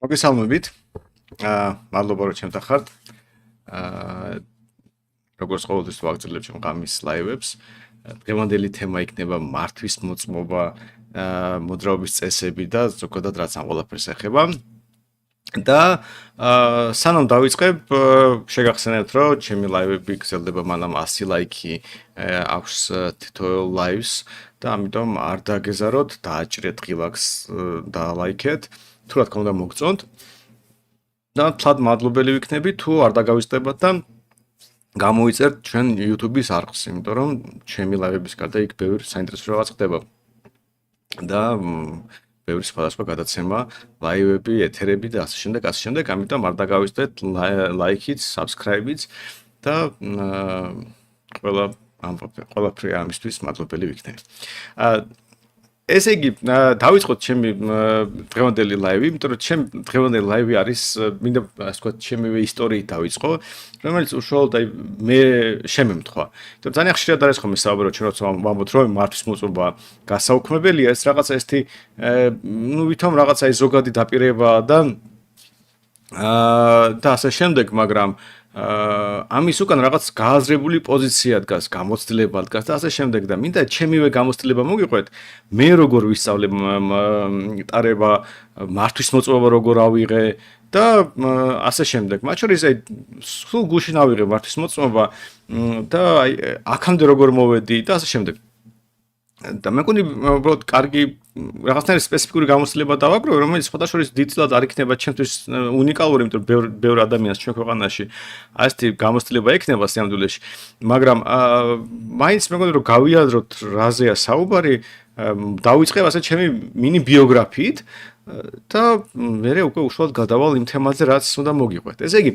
მოგესალმებით. მადლობა რომ ჩემთან როგორც ყოველთვის ვაგრძელებ ჩემ ღამის ლაივებს. დღევანდელი თემა იქნება მართვის მოწმობა, მოძრაობის წესები და ზოგადად რაც ამ ყველაფერს ეხება. და სანამ დავიწყებ, შეგახსენებთ, რომ ჩემი ლაივები გრძელდება მანამ 100 ლაიქი აქვს თითოეულ ლაივს და ამიტომ არ დაგეზაროთ, დააჭრეთ ღილაკს და ლაიქეთ. თუ რა თქმა უნდა მოგწონთ და თლად მადლობელი ვიქნები თუ არ დაგავიწყდებათ და გამოიწერთ ჩვენ YouTube-ის არხს, იმიტომ რომ ჩემი ლაივების გარდა იქ ბევრი საინტერესო რაღაც ხდება. და ბევრი სხვადასხვა გადაცემა, ლაივები, ეთერები და ასე შემდეგ, ამიტომ არ დაგავიწყდეთ ლაიქით, subscribe-ით და ყველაფერი ამისთვის მადლობელი ვიქნები. ესე იგი, დავიწყოთ ჩემი დღევანდელი ლაივი, იმიტომ რომ ჩემი დღევანდელი ლაივი არის, მინდა ასე ვთქვათ, ჩემივე ისტორიით დავიწყო, რომელიც უშუალოდ მე შემემთხვა. იმიტომ რომ ძალიან ხშირად არის ხოლმე საუბარი, ჩვენ როცა ვამბობთ, რომ მართვის მოწმობა გასაუქმებელია, ეს რაღაცა ესეთი, ვითომ რაღაცა ის ზოგადი დაპირებაა და ასე შემდეგ, მაგრამ ამის უკან რაღაც გააზრებული პოზიცია დგას, გამოცდილება დგას და ასე შემდეგ და მინდა ჩემივე გამოცდილება მოგიყვეთ, მე როგორ ვისწავლე ტარება, მართვის მოწმობა როგორ ავიღე და ასე შემდეგ. მათ შორის სულ გუშინ ავიღე მართვის მოწმობა და აქამდე როგორ მოვედი და ასე შემდეგ. და მე მგონი უბრალოდ კარგი რაღაცნაირი სპეციფიკური გამოცდილება დავაგროვე, რომელიც სხვადასხვა დიდწილად არ იქნება ჩემთვის უნიკალური, იმიტომ რომ ბევრ ადამიანს ჩვენ ქვეყანაში ასეთი გამოცდილება ექნება სიამდვილეში, მაგრამ მაინც მე მგონი რომ გავიაზროთ რაზეა საუბარი, დავიწყებ ასე ჩემი მინი ბიოგრაფიით და მე უკვე უშუალოდ გადავალ იმ თემაზე, რაც უნდა მოგიყვეთ. ესე იგი,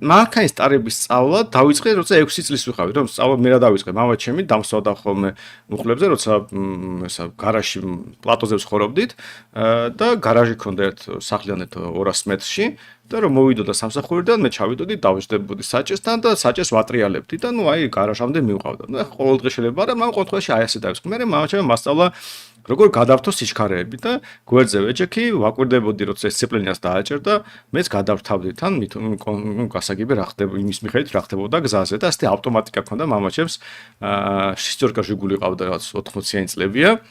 მანქანის ტარების სწავლა დავიწყე, როცა 6 წლის ვიყავი, რომ სწავლა მე რა დავიწყე, მამა ჩემი დამსვავდა ხოლმე მუხლებზე, როცა გარაჟში პლატოზე ვცხოვრობდით და გარაჟი ქონდა ერთ სახლიანეთ 200 მეტრში და რომ მოვიდოდა სამსახურიდან, მე ჩავიდოდი, დავждებოდი საჭესთან და საჭეს ვატრიალებდი და გარაჟამდე მივყავდა. ყოველ დღე შეიძლება, მაგრამ ამ შემთხვევაში ასე დავიწყე. მე მამა ჩემი მასწავლა როგორ გადავრთო სიჩქარეები და გვერდზე ვეჭექი, ვაკვირდებოდი, როცა დისციპლინას დააჭერდა, მეც გადავრთავდი თან, გასაგები რა ხდება, იმის მიხედვით რა ხდებოდა გზაზე და ასეთი ავტომატიკა ქონდა მამაჩემს, შესტორკა ჟიგული ყავდა რაღაც 80-იანი წლებია.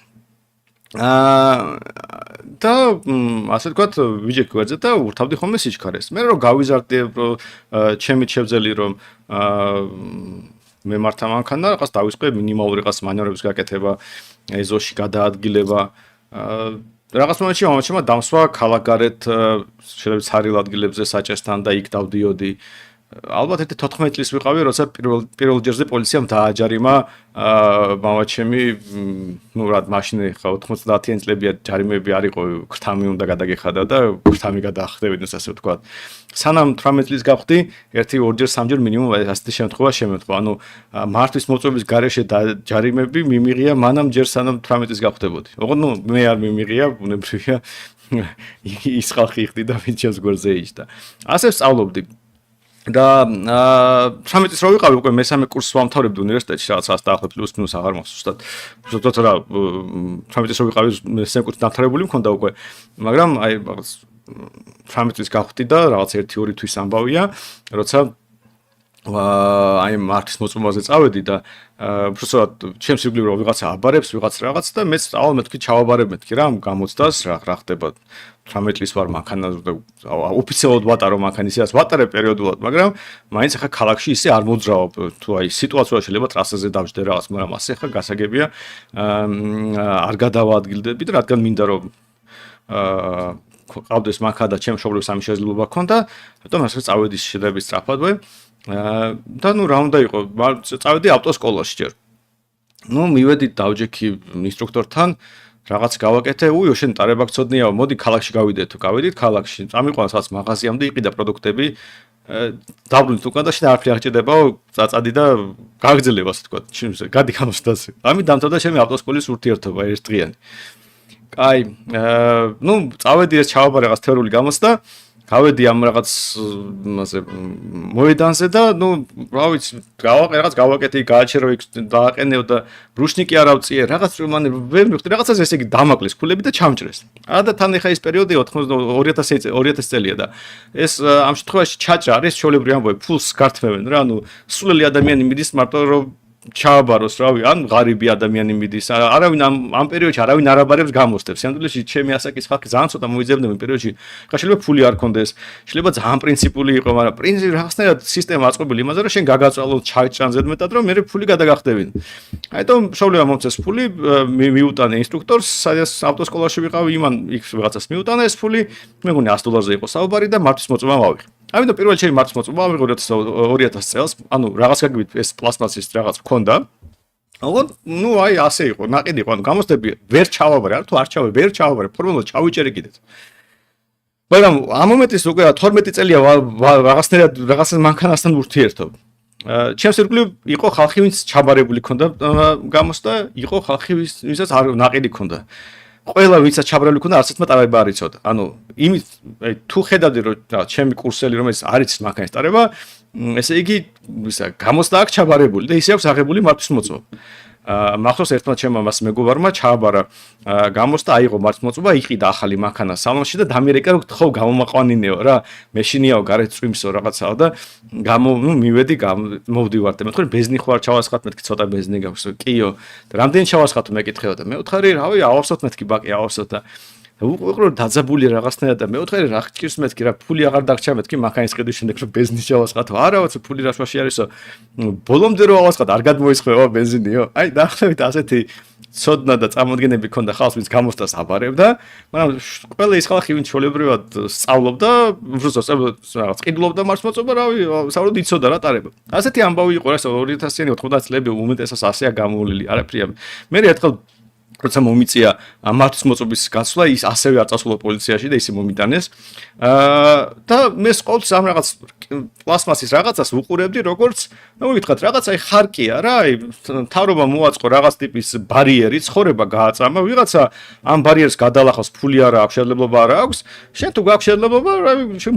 და ასე ვთქვათ, ვიჯექი გვერდზე და ურთავდი ხოლმე სიჩქარეს. მე რომ გავიზარდე, რომ ჩემით შევძელი, რომ მე მართა მანქანა, რაღაც დავიწყე მინიმალური რაღაც მანევრების გაკეთება, ეზოში გადაადგილება. რაღაც მომენტში მამაჩემმა დამსვა ქალაქგარეთ, შეიძლება ცარიელ ადგილებზე საჭესთან და იქ დავდიოდი. ალბათ 14 წლის ვიყავი, როცა პირველ ჯერზე პოლიციამ დააჯარიმა მამაჩემი, მაშინ ხა 90-იანი წლებია ჯარიმები არ იყო, ქრთამი უნდა გადაგეხადა და ქრთამი გადაახდებოდნენ, ასე ვთქვათ. სანამ 18 წლის გავხდი, 1-2 3 მინიმუმ ასეთი შემთხვევა შემეთხვა. ანუ მართვის მოწმობის გარეშე ჯარიმები მიმიღია მანამ ჯერ სანამ 18 წლის გავხდებოდი. ოღონდ მე არ მიმიღია, ბუნებრივია ის ხალხი იხდი და ვინც ჩემს გვერდზე იჯდა. ასე ვსწავლობდი. და 18 წლის რო ვიყავი, უკვე მესამე კურსს ვამთავრებდი უნივერსიტეტში, რაღაც დაახლოებით პლუს მინუს აღარ მაქვს ზუსტად. ზუსტად რა 18 წლის რო ვიყავი, მესამე კურსი დამთავრებული მქონდა უკვე, მაგრამ რაღაც 18 წლის გავხდი და რაღაც 1-2 თვის ამბავია, როცა მართვის მოწმობაზე წავედი და უბრალოდ ჩემს ირგვლივ რო ვიღაცა აბარებს, ვიღაც რაღაც და მეც ავალ მეთქი ჩავაბარებ მეთქი რა გამოცდას რა ხდება. 18 წლის ვარ მანქანაზე და ოფიციალურად ვატარო მანქანისას, ვატარებ პერიოდულად, მაგრამ მაინც ახლა ქალაქში ისე არ მოძრავ, თუ სიტუაცია შეიძლება ტრასაზე დავждე რაღაც, მაგრამ ასე ახლა გასაგებია არ გადავაადგილდები და რადგან მინდა რომ ყავდეს მანქანა და ჩემ მშობლებს ამის შესაძლებლობა ჰქონდა, ამიტომ ასე წავედი შედარებით სწრაფადვე და რა უნდა იყო, წავედი ავტოსკოლაში ჯერ. მივედი დავჯექი ინსტრუქტორთან, რაღაც გავაკეთე, შენ ტარება გწოდნიაო, მოდი ქალაქში გავიდეთ, თუ გავედით ქალაქში, წამიყვანს რაღაც მაღაზიამდე, იყიდა პროდუქტები, დავბრუნდით უკან და შენ არაფერი არ გჭირდებაო, წაწადი და გაგრძელება, ასე ვთქვათ, გადი გამოცდაზე. ამით დამთავრდა ჩემი ავტოსკოლის ურთიერთობა ერთდღიანი. კაი, ну, წავედი ეს ჩავაბარე რაღაც თეორიული გამოცდა, გავედი ამ რაღაც მასე მოედანზე და ну, რა ვიცი, რაღაც გავაკეთე, გააჩერო იქ დააყენეო და ბრუშნიკი არ ავწიე, რაღაც მან ვერ მივხვდი, რაღაცას ესე იგი დამაკლის ქულები და ჩამჭრეს. და თან ეხა ეს პერიოდი 2000 წელია და ეს ამ შემთხვევაში ჩაჭრა არის ჩვეულებრივი ამბავი, ფულს გართმევენ რა, ანუ სულელი ადამიანი მიდის მარტო რომ ჩააბაროს, რავი, ან ღარიბი ადამიანი მიდის. არავინ ამ პერიოდში არავინ არ აბარებს გამოსდებს. სამდვილეში ჩემი ასაკის ხალხი ძალიან ცოტა მოიძებნებენ პერიოდში. ხა შეიძლება ფული არ კონდეს, შეიძლება ძალიან პრინციპული იყო, მაგრამ პრინციპი რაღაცნაირად სისტემა აწყობილი იმაზე, რომ შენ გაგაწვალო ჩაჭრან ზედმეტად, რომ მე ფული გადაგახდებინ. აიტომ შავლევა მომწეს ფული, მიუტანე ინსტრუქტორს, სადაც ავტოსკოლაში ვიყავი, იმან იქ რაღაცას მიუტანა ეს ფული, მე მგონი $100-ზე იყო საუბარი და მართვის მოწმობა მოვიღე. ამიტომ პირველ ჩემი მართვის მოწმობა მოვიღე 2000 წელს, ანუ რაღაც გაგივით ეს პლასტმასის რაღაც ქონდა. ოღონდ, ну, აი ასე იყო, ნაყიდი იყო, ანუ გამოსდები ვერ ჩავაბარე, არ თუ არ ჩავე, ვერ ჩავაბარე, ფორმულად ჩავიჭერე კიდეც. მაგრამ ამ მომენტის უკვე 12 წელია რაღაცას მანქანასთან ურთიერთობ. ჩემს ირგვლივ იყო ხალხი, ვინც ჩაბარებული ქონდა გამოსდა, იყო ხალხი, ვისაც არ ნაყიდი ქონდა. ყველა ვინცაც ჩაბრალი ქონდა, არცერთმა ტარება არ იცოდა. ანუ იმით, აი თუ ხედავდი რომ ჩემი კურსელი რომელიც არ იცის მანქანის ტარება, ესე იგი, ისა გამოსდა აქ ჩაბარებული და ისე აქვს აღებული მართვის მოწმობა. მახსოვს ერთმა ჩემმა მას მეგობარმა ჩააბარა გამოსდა, აიღო მართვის მოწმობა, იყიდა ახალი მანქანა სალონში და დამირეკა რომ ხო გამომაყვანინეო რა, მეშინიაო, გარეთ წვიმსო რაღაცაო და მივედი, მოვდივარ და მეთქი ბეზნი ხო არ ჩავასხათ, მეთქი ცოტა ბეზნი გაქვს, კიო. და რამდენი ჩავასხათო მეკითხეო და მე ვთხარი, რავი, ავავსოთ მეთქი ბაკი ავავსოთ და უყურო დაძაბული რაღაცნაირად და მე ვთხარი რა ხჭირს მეთქი რა ფული აღარ დაგჭა მეთქი მანქანის ყიდვის შემდეგ რომ ბენზინი ჩავასხათო არავაც ფული რა შვაში არისო ბოლომდე რო ავასხათ არ გადმოისხმევა ბენზინიო აი დაახლოებით ასეთი ცოდნა და წარმოდგენები ქონდა ხალხს ვინც გამოსდას აბარებდა მაგრამ ყველა ის ხალხი ვინც ჩვეულებრივად სწავლობდა უბრალოდ რაღაც ყიდულობდა მარს მოწობა რავი საერთოდ იცოდა რა ტარება ასეთი ამბავი იყო რა 2000-იანი 90 წლები უმეტესად ასეა გამოვლილი არაფრია მე ერთხელ როცა მომიწია მართვის მოწობის გასვლა ის ასევე არ წასულა პოლიციაში და ისე მომიტანეს და მე ყოველთვის ამ რაღაც პლასმასის რაღაცას უყურებდი როგორც ნუ ვითხათ რაღაც აი ხარკია რა აი თავრობა მოაწყო რაღაც ტიპის ბარიერი ცხოვრება გააწამა ვიღაცა ამ ბარიერს გადალახავს ფული არა აქვს შესაძლებლობა არა აქვს შენ თუ გაქვს შესაძლებლობა შენ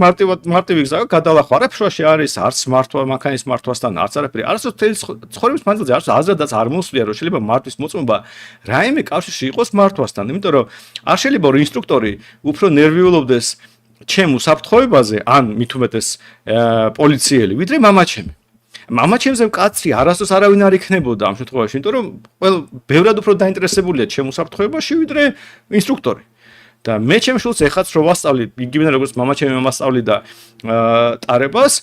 მარტივი გზა გადალახო არაფერში არის არც მართვა მანქანის მართვასთან არც არაფერი არასდროს ცხოვრების მანძილზე არც აზრადაც არ მოსვლია რომ შეიძლება მართვის მოწმობა რაიმე კავშირში იყოს მართვასთან, იმიტომ რომ არ შეიძლება რომ ინსტრუქტორი უფრო ნერვიულობდეს ჩემ უსაფრთხოებაზე, ან მით უმეტეს პოლიციელი, ვიდრე მამაჩემი. მამაჩემზე მკაცრი არასდროს არავინ არ იქნებოდა ამ შემთხვევაში, იმიტომ რომ ბევრად უფრო დაინტერესებულია ჩემ უსაფრთხოებაში, ვიდრე ინსტრუქტორი. და მე ჩემ შულს ეხაც რო ვასწავლი, იგივე როგორც მამაჩემი მომასწავლი და ტარებას,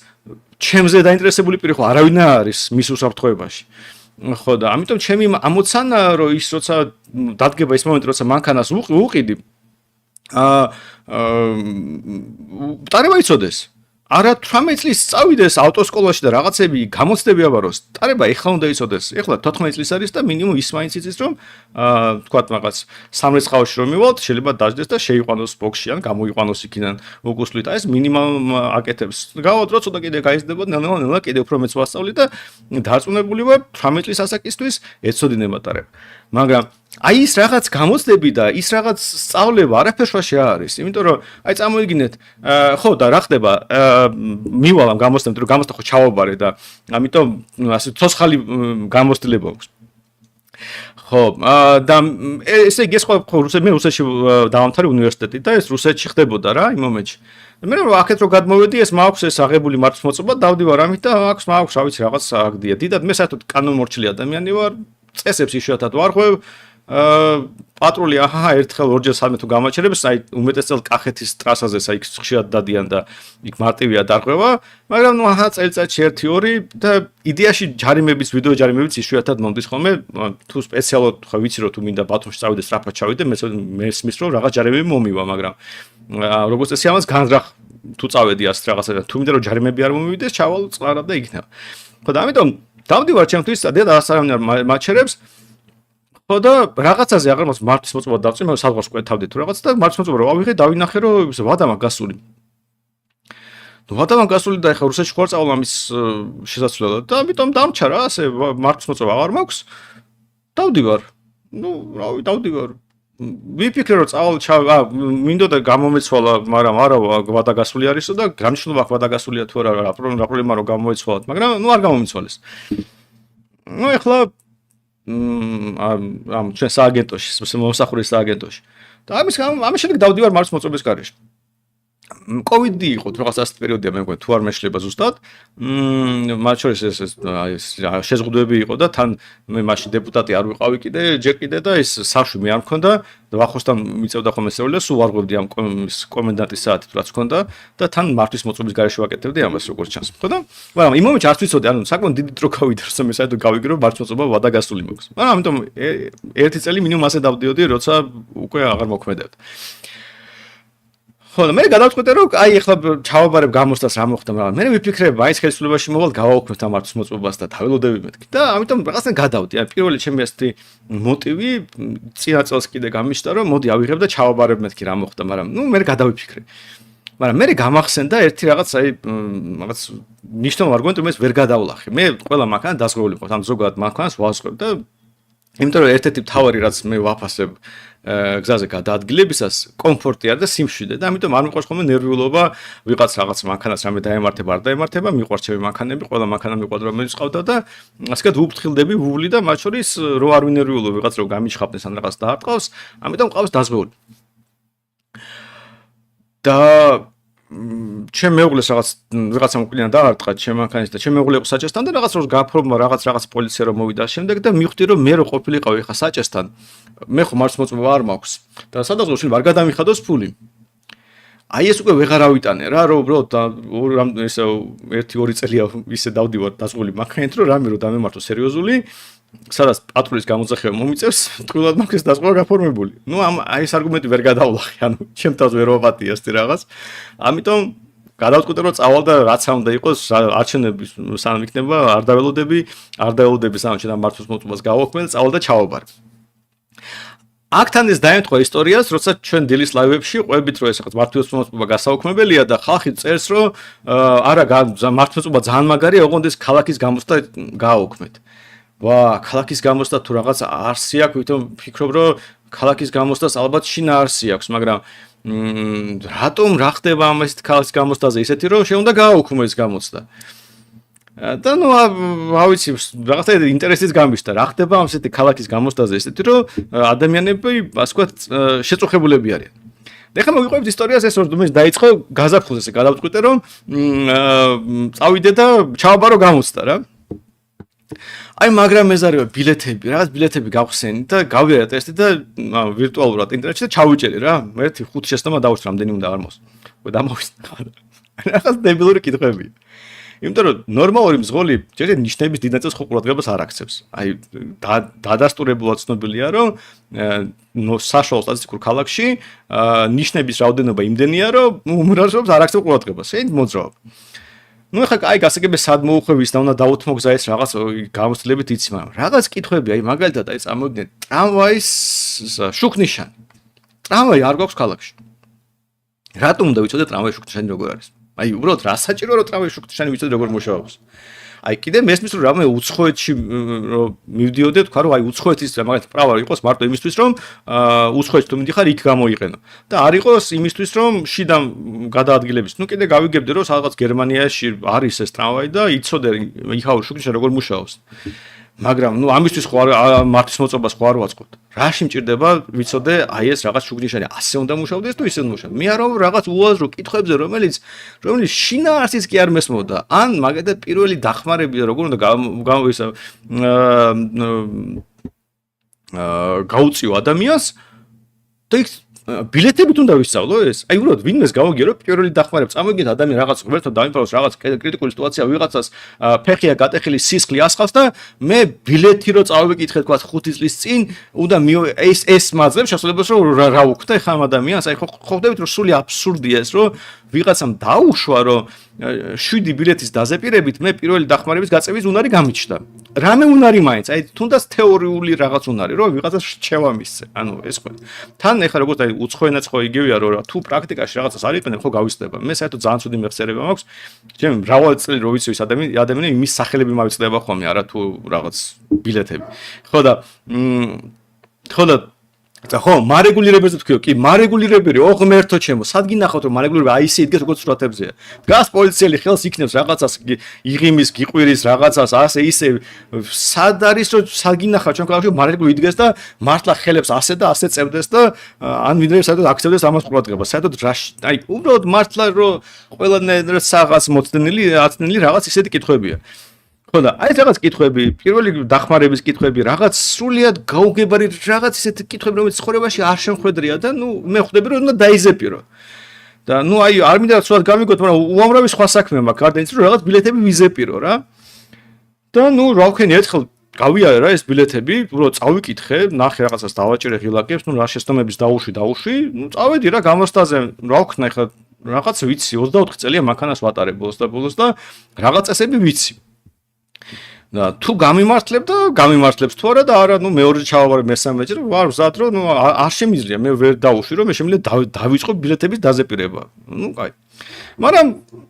ჩემზე დაინტერესებული პირი ხო არავინ არ არის მის უსაფრთხოებაში. ხო და ამიტომ ჩემი ამოცანა რომ ის როცა დადგება ის მომენტი როცა მანქანას უყიდი ტარება იცოდეს არა 18 წლის წავიდეს ავტოსკოლაში და რაღაცები გამოცდები აბაროს ტარება ეხლა უნდა იცოდეს ეხლა 14 წლის არის და მინიმუმ ის მაინც იცის რომ თქვათ რაღაც სამრეცხაოში რომ მივალთ შეიძლება დაждდეს და შეიყვანოს ბოქსში ან გამოიყვანოს იქიდან უკუსლით აი ეს მინიმუმ აკეთებს გავად რო ცოტა კიდე გაიზრდება ნელა კიდე უფრო მეც ვასწავლი და დარწმუნებული ვარ 18 წლის ასაკისთვის ეცოდინება ტარება მაგრამ აი ის რაღაც გამოცდები და ის რაღაც სწავლება არაფერ შუაში არის იმიტომ რომ აი წარმოიდგინეთ ხო და რა ხდება მივალ ამ გამოცდამ რომ გამოცდა ხო ჩავაბარე და ამიტომ ასე ცოცხალი გამოცდილება აქვს ხო და ესე იგი ეს ხო მე რუსეთში დავამთავრე უნივერსიტეტი და ეს რუსეთში ხდებოდა რა იმ მომენტში მე რომ აქეთ რო გადმოვედი ეს მაქვს ეს აღებული მართვის მოწობა დავდივარ ამით და მაქვს რა ვიცი რაღაც აგდია დიდად მე საერთოდ კანონმორჩილი ადამიანი ვარ წესებს იშვიათად ვარღვევ პატრული ერთხელ ორჯერ სამე თუ გამაჩერებს აი უმეტესწილად კახეთის ტრასაზე საიქ ხშირად დადიან და იქ მარტივია დარღვევა მაგრამ ნუ წელიწადში 1-2 და იდეაში ჯარიმების ვიდეო ჯარიმებიც იშვიათად მომდის ხოლმე თუ სპეციალურად ხო ვიცი რომ თუ მინდა ბათუმში წავიდე სწრაფად ჩავიდე მე მესმის რომ რაღაც ჯარიმები მომივა მაგრამ როგორც წესი ამას განზრახ თუ წავედი ასე რაღაცა თუ მინდა რომ ჯარიმები არ მომივიდეს ჩავალ წყარად და იქნება ხო და ამიტომ დავდივარ ჩემთვის და არავინ არ მაჩერებს ხო და რაღაცაზე აღარ მას მართვის მოწმობა დავწი მე სადღაც ყვეთავდი თუ რაღაც და მართვის მოწმობა რა ავიღე დავინახე რომ ვადამა გასული ნუ ვადამა გასული და ეხა რუსეთში ხوار წავალ ამის შესაძლებლად და ამიტომ დამჩა რა ასე მართვის მოწმობა აღარ მაქვს დავდივარ ნუ რავი დავდივარ ვიფიქრე რომ მინდოდა გამომეცვალა, მაგრამ არა ვადაგასული არისო და გამჩნდება აქვს ვადაგასულია თუ არა რა პრობლემა რომ გამოეცვალათ, მაგრამ არ გამომეცვალეს. ეხლა ამ ჩვენ სააგენტოში, მომსახურის სააგენტოში. და ამის შემდეგ დავდივარ მართვის მოწმობის გარეშე. კოვიდი იყო რაღაც ასეთი პერიოდია მე მგონი თუ არ მეშლება ზუსტად. მათ შორის ეს შეზღუდვები იყო და თან მე მაშინ დეპუტატი არ ვიყავი ჯერ კიდე და ეს საშვი მე არ მქონდა და ვახოსთან მიწევდა ხოლმე სწავლება, სულ არ ღვევდი ამ კომენდანტის საათით რაც მქონდა და თან მართვის მოწმობის გარეშე ვაკეთებდი ამას როგორც ჩანს. ხო და მაგრამ იმ მომენტში არც ვიცოდი, ანუ საკმაოდ დიდი დრო გავიდა, რომ მე საერთოდ გავიგე რომ მართვის მოწმობა ვადაგასული მოქვს. მაგრამ ამიტომ ერთი წელი მინიმუმ ასე დავდიოდი, როცა უკვე აღარ მოქმედებდა. ხო და მე გადავწყვიტე რომ აი ახლა ჩავაბარებ გამოსტას რა მოხდა, მაგრამ მე ვიფიქრე მაინც ხელისუფლებაში მოვალ გავაუქმებ ამ მართვის მოწმობას და დაველოდები მეთქი და ამიტომ რაღაცა გადავდი. აი პირველი ჩემი ასეთი მოტივი წინა წელს კიდე გამიშთა რომ მოდი ავიღებ და ჩავაბარებ მეთქი რა მოხდა, მაგრამ მე გადავიფიქრე. მაგრამ მე გამახსენდა ერთი რაღაც რაღაც ნიშნავ არგუმენტი, მე ვერ გადავლახე. მე ყველა მანქანა დაზღვეული მყავს, ამ ზოგადად მანქანას ვაზღვევ და იმიტომ რომ ერთ-ერთი მთავარი რაც მე ვაფასებ გზაზე გადაადგილებისას კომფორტი არ და სიმშვიდე და ამიტომ არ მიყვარს ხოლმე ნერვიულობა ვიღაც რაღაც მანქანას რამე დაემართება არ დაემართება, მიყვარს ჩემი მანქანები, ყველა მანქანა მიყვარს რომ მეწყავდა და ასეთ ვუფრთხილდები ვუვლი და მათ შორის რო არ ვინერვიულო ვიღაც რო გამიჩხაპდეს ან რაღაც დაარტყავს, ამიტომ ყავს დაზღვეული. და ჩემ მეუღლეს რაღაცა მოკლიდან დაარტყა ჩემ მანქანის და ჩემ მეუღლე იყო საჭესთან და რაღაც რო გაფორმა რაღაც პოლიცია რომ მოვიდა შემდეგ და მივხვდი რომ მე რო ყოფილიყავი ხა საჭესთან მე ხო მართვის მოწმობა არ მაქვს და სადღაც შენ ვარ გადამიხადოს ფული. აი ეს უკვე ვეღარ ავიტანე რა რომ უბრალოდ ესე 1-2 წელია ისე დავდივარ დაზღვეული მანქანით რომ რამე რო დამემართო სერიოზული სადაც პატრულის გამოძახება მომიწევს, ტყუილად მაქვს დაზღვევა გაფორმებული. აი ეს არგუმენტი ვერ გადავლახე, ანუ ჩემ თავს ვერ ვაპატია ასეთი რაღაც. ამიტომ გადავწყვიტე რომ წავალ და რაც უნდა იყოს არჩევნების სანამ იქნება არ დაველოდები სანამ ჩვენ ამ მართვის მოწმობას გავაუქმებ, წავალ და ჩავაბარ. აქთან ეს დაემთხვა ისტორიას, როცა ჩვენ დილის ლაივებში ყვებით რომ ეს რაღაც მართვის მოწმობა გასაუქმებელია და ხალხი წერს რომ არა მართვის მოწმობა ძალიან მაგარია, ოღონდ ეს ქალაქის გამოსტა გააუქმეთ. ქალაქის გამოსტა თუ რაღაც არსი აქვს, ვითომ ფიქრობ რომ ქალაქის გამოსტას ალბათ შინა არსი აქვს, მაგრამ რატომ რა ხდება ამ ესეთ ქალაქის გამოსტაზე ისეთი რომ შეუნდა გააუქმო ეს გამოცდა. და რა ვიცი, რაღაცა ინტერესიც გამიშთა, რა ხდება ამ ესეთი ქალაქის გამოსტაზე ისეთი რომ ადამიანები ასე ვთქვათ შეწუხებულები არიან. და ახლა მოვიყვებით ისტორიას ეს რომ მე დაიწყო გაზაფხულზე გადავწყვიტე რომ წავიდე და ჩავაბარო გამოცდა რა. აი მაგრამ მეზარეა ბილეთები, რაღაც ბილეთები გავხსენი და გავიარე ტესტი და ვირტუალურად ინტერნეტში და ჩავიჭერი რა. ერთი 5 შეცდომა დავუშვი, რამდენი უნდა არ მოს. დამოვისწრა. რაღაც დებილური კითხვები. იმიტომ რომ ნორმალური მზღოლი ჯერ ნიშნების დიდ ნაწილს ხო ყურადღებას არ აქცევს. აი დადასტურებულად ცნობილია რომ საშუალო სტატისტიკურ ქალაქში ნიშნების რაოდენობა იმდენია რომ უმრავლესობას არ აქცევს ყურადღებას. ეს მოძრაობა. ახლა აი გასაგებია სად მოუხვევის და უნდა დაუთმო გზა ეს რაღაც გამოცდილებით იცი, მაგრამ რაღაც კითხვები აი მაგალითად აი წამოვიდნენ ტრამვაის შუქნიშანი. ტრამვაი არ გვაქვს ქალაქში. რატომ უნდა ვიცოდე ტრამვაის შუქნიშანი როგორ არის? აი უბრალოდ რა საჭიროა რომ ტრამვაის შუქნიშანი ვიცოდე როგორ მუშაობს? აი კიდე მესმის რომ რამე უცხოეთში რომ მივდიოდე, თქვა რომ აი უცხოეთის მაგალითად პრავა იყოს მარტო იმისთვის რომ უცხოეთში თუ მიდიხარ იქ გამოიყენო და არ იყოს იმისთვის რომ შიდა გადაადგილების. კიდე გავიგებდი რომ სადღაც გერმანიაში არის ეს ტრამვაი და იცოდე იქაური შუქნიშანი როგორ მუშაობს. მაგრამ ამისთვის ხო მართვის მოწმობას ხო არ ვაწყობთ. რაში მჭირდება ვიცოდე აი ეს რაღაც შუქნიშანი ასე უნდა მუშაობდეს თუ ისე უნდა მუშაობდეს. მე არავ რაღაც უაზრო კითხვებზე რომელიც შინაარსიც კი არ მესმოდა. ან მაგალითად პირველი დახმარები როგორ უნდა გაუწიო ადამიანს და იქ ბილეთებით უნდა ვისწავლო ეს? აი უბრალოდ ვინმეს გავაგირო პირველი დახმარება წამოგიგეთ ადამიანი რაღაც ღმერთო დაიმფროს რაღაც კრიტიკული სიტუაცია ვიღაცას ფეხია გატეხილი სისხლი ასხავს და მე ბილეთი რო წავიკითხე თქვა 5 წლის წინ უნდა ეს მაძლევს შესაძლებლობას რომ რა უხდა ხა ამ ადამიანს. აი ხო ხვდებით რომ სული აბსურდია ეს რომ ვიღაცამ დაუშვა რომ 7 ბილეთის დაზეპირებით მე პირველი დახმარების გაწევის უნარი გამიჩნდა. რამე უნარი მაინც, აი თუნდაც თეორიული რაღაც უნარი, რომ ვიღაცას რჩევა მისცე. ანუ ეს ხო. თან ეხლა როგორც აი უცხოენაც ხო იგივეა რომ თუ პრაქტიკაში რაღაცას არ იყენებ, ხო გავიცდება. მე საერთოდ ძალიან ცუდი მეხსიერება მაქვს. ჩემ მრავალი წელი რო ვიცი ის ადამიანი იმის სახელები მავიწდება ხოლმე, არა თუ რაღაც ბილეთები. ხო და ხო, მარეგულირებაზე თქვიო, კი, მარეგულირებელი, ოღ მერთო ჩემო, სად გინახავთ რომ მარეგულირება აი ისე იდგეს როგორც სურათებზეა. დგას პოლიციელი ხელს იქნევს რაღაცას იღიმის, გიყვირის რაღაცას, ასე ისე სად არის რომ სად გინახავთ ჩვენ ქალაქში მარეგული იდგეს და მართლა ხელებს ასე და ასე წევდეს და ან ვინმე საერთოდ აქცევდეს ამას ყურადღებას. საერთოდ აი უბრალოდ მართლა რომ ყველანაირ საღას მოცდენილი, აცდენილი რაღაც ისეთი კითხვებია. ხო და აი რაღაც კითხვები, პირველი დახმარების კითხვები, რაღაც სრულიად გაუგებარი რაღაც ისეთი კითხვები, რომელიც ცხოვრებაში არ შემხვედრია და მე ხვდები რომ უნდა დაიზეპირო. და აი არ მინდა სულად გამიგოთ, მაგრამ უამრავი სხვა საქმე მაქვს, გარდა იმისა, რომ რაღაც ბილეთები ვიზეპირო რა. და რა ვქენი ერთხელ გავიარე რა ეს ბილეთები, უბრალოდ წავიკითხე, ნახე რაღაცას დავაჭერე ღილაკებს, რა შეცდომების დაუშვი, წავედი რა გამოსტაზე, რა ვქნა ახლა რაღაც ვიცი, 24 წელია მანქანას ვატარებ ბოლოს და რაღაც წესები ვიცი. და თუ გამიმართლებს თუ არა და არა მეორე ჩავავარე მესამეჯერ ვარ მზად რომ არ შემიძლია მე ვერ დავუშვი რომ მე შემიძლია დავიწყო ბილეთების დაზეპირება კაი მაგრამ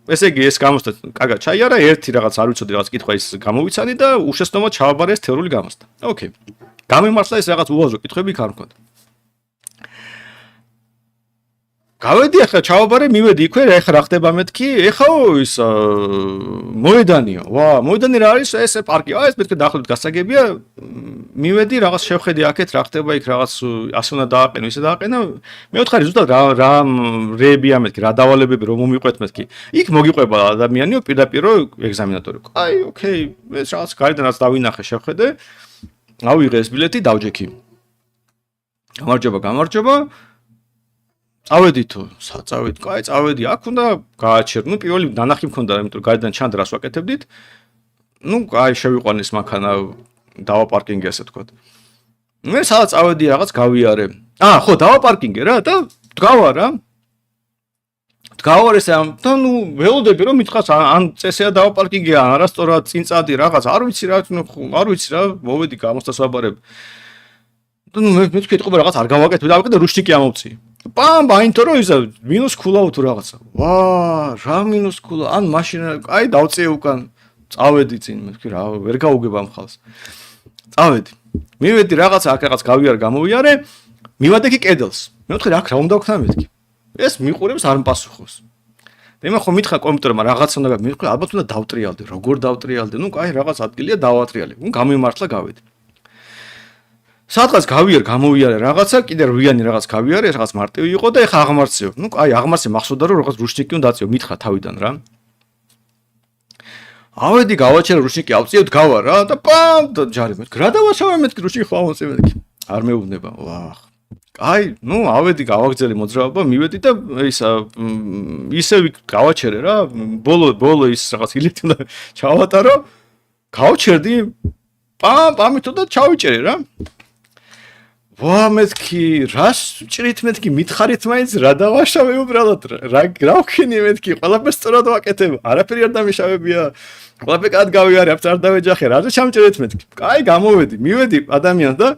ესე იგი ეს გამოსტა კარგად ჩაიარა ერთი რაღაც არ ვიცოდი რაღაც კითხვა ის გამოვიცანი და უშეცდომად ჩავაბარე ეს თეორიული გამოსტა ოკეი გამიმართლა ეს რაღაც უაზრო კითხვები იქ არ მქონდა გავედი ახლა ჩავაბარე მივედი იქვე ახლა რა ხდება მეთქი ეხაო ის მოედანიო მოედანი რა არის ეს პარკი ეს მეთქი დაახლოებით გასაგებია მივედი რაღაც შევხედი აქეთ რა ხდება იქ რაღაც ასე უნდა დააყენო ისე დააყენა მე ვთხარი ზუსტად რა რეებია მეთქი რა დავალებები რომ მომიყვეთ მეთქი იქ მოგიყვება ადამიანიო პირდაპირ ეგზამინატორი აი ოკეი ეს რაღაც გარედან რაც დავინახე შევხედე ავიღე ეს ბილეთი დავჯექი გამარჯობა წავედითო, საწავედი, კაი, წავედი, აქ უნდა გააჩერნო, პირველი ნანახი მქონდა, იმიტომ რომ გარედან ჩანდრას ვაკეთებდით. კაი, შევიყვანეს მანქანა დავაპარკინგე, ასე თქვა. მე სადაც წავედი რაღაც გავიარე. ხო, დავაპარკინგე რა და დგავა რა. დგავარ ესე და ველოდები რომ მითხას ან წესია დავაპარკინგე, ან არასწორად წინწადი რაღაც, არ ვიცი რა, მოვედი გამოსტას ვაბარებ. და მე თქვი ეთყობა რაღაც არ გავაკეთე, დავაკეთე რუშტიკი ამოვწი. პამ ბაინტო რომ ისა მინუს ქულაო თუ რაღაცა. რა მინუს ქულა? ან მაშინა აი დავწიე უკან. წავედი წინ, მე თქვი რა ვერ გაუგებ ამ ხალს. წავედი. მივედი რაღაცა აქ რაღაც გავიარე, გამოვიარე, მივადექი კედელს. მე ვთქვი აქ რა უნდა ვქნა მეთქი. ეს მიყურებს არ მპასუხობს. და მე ხომ მითხრა კომპიუტერმა რაღაცა უნდა მე ვთქვი ალბათ უნდა დავტრიალდე. როგორ დავტრიალდე? კაი რაღაც ადგილია დავატრიალე. გამიმართლა გავედი. სადღაც გამოვიარე რაღაცა, კიდე რვიანი რაღაც გავიარე, ეს რაღაც მარტივი იყო და ეხა აღმარცევ. კაი, აღმარცე მახსოვდა რომ რაღაც რუშტიკი უნდა აწიო, მითხრა თავიდან რა. ავედი გავაჩერე რუშტიკი, ავწიოთ გავა რა და პამ და ჯარი მე. რა დავაშავე მეთქი რუშტიკი ხო ამოწე მეთქი. არ მეუბნება. კაი, ავედი გავაგზელი მოძრაობა, მივედი და ისე გავაჩერე რა. ბოლო ის რაღაც ილეთი უნდა ჩავატარო. გავჩერდი. პამითო და ჩავიჭერე რა. მეთქი, რას ჭრით მეთქი, მითხარით მაინც რა დავაშავე უბრალოდ, რა ვქენი მეთქი, ყველაფერს სწორად ვაკეთებ, არაფერი არ დამიშავებია, ყველაფერი კად გავიარე, აფც არ დავეჯახე, რაზე ჩამჭრეთ მეთქი, კაი, გამოვედი, მივედი ადამიანს და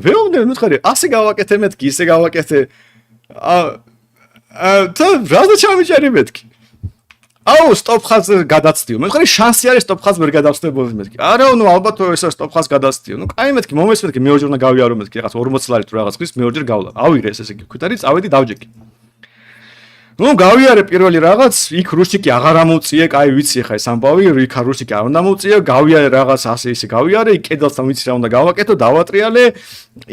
ვეუბნები, მითხარი, ასე გავაკეთე მეთქი, ისე გავაკეთე, და რაზე ჩამიჭერი მეთქი, სტოპ ხაზს გადაცდიო. მე ვთქვი შანსი არის სტოპ ხაზს ვერ გადავსდებოდი მეთქი. არა, ალბათ ეს სტოპ ხაზს გადაცდიო. კაი მეთქი, მომეს მეთქი, მეორჯერ უნდა გავიარო მეთქი, რაღაც 40 ლარი თუ რაღაც ხრის მეორჯერ გავლა. ავიღე ესე იგი, ქვითარი წავედი დავჯექი. გავიარე პირველი რაღაც, იქ რუშტიკი აღარ ამოვწიე, კაი ვიცი ხა ეს ამბავი, იქ რუშტიკი არ უნდა მოვწიე, გავიარე რაღაც ასე ისე გავიარე, იქ კედელთან ვიცი რა უნდა გავაკეთო, დავატრიალე,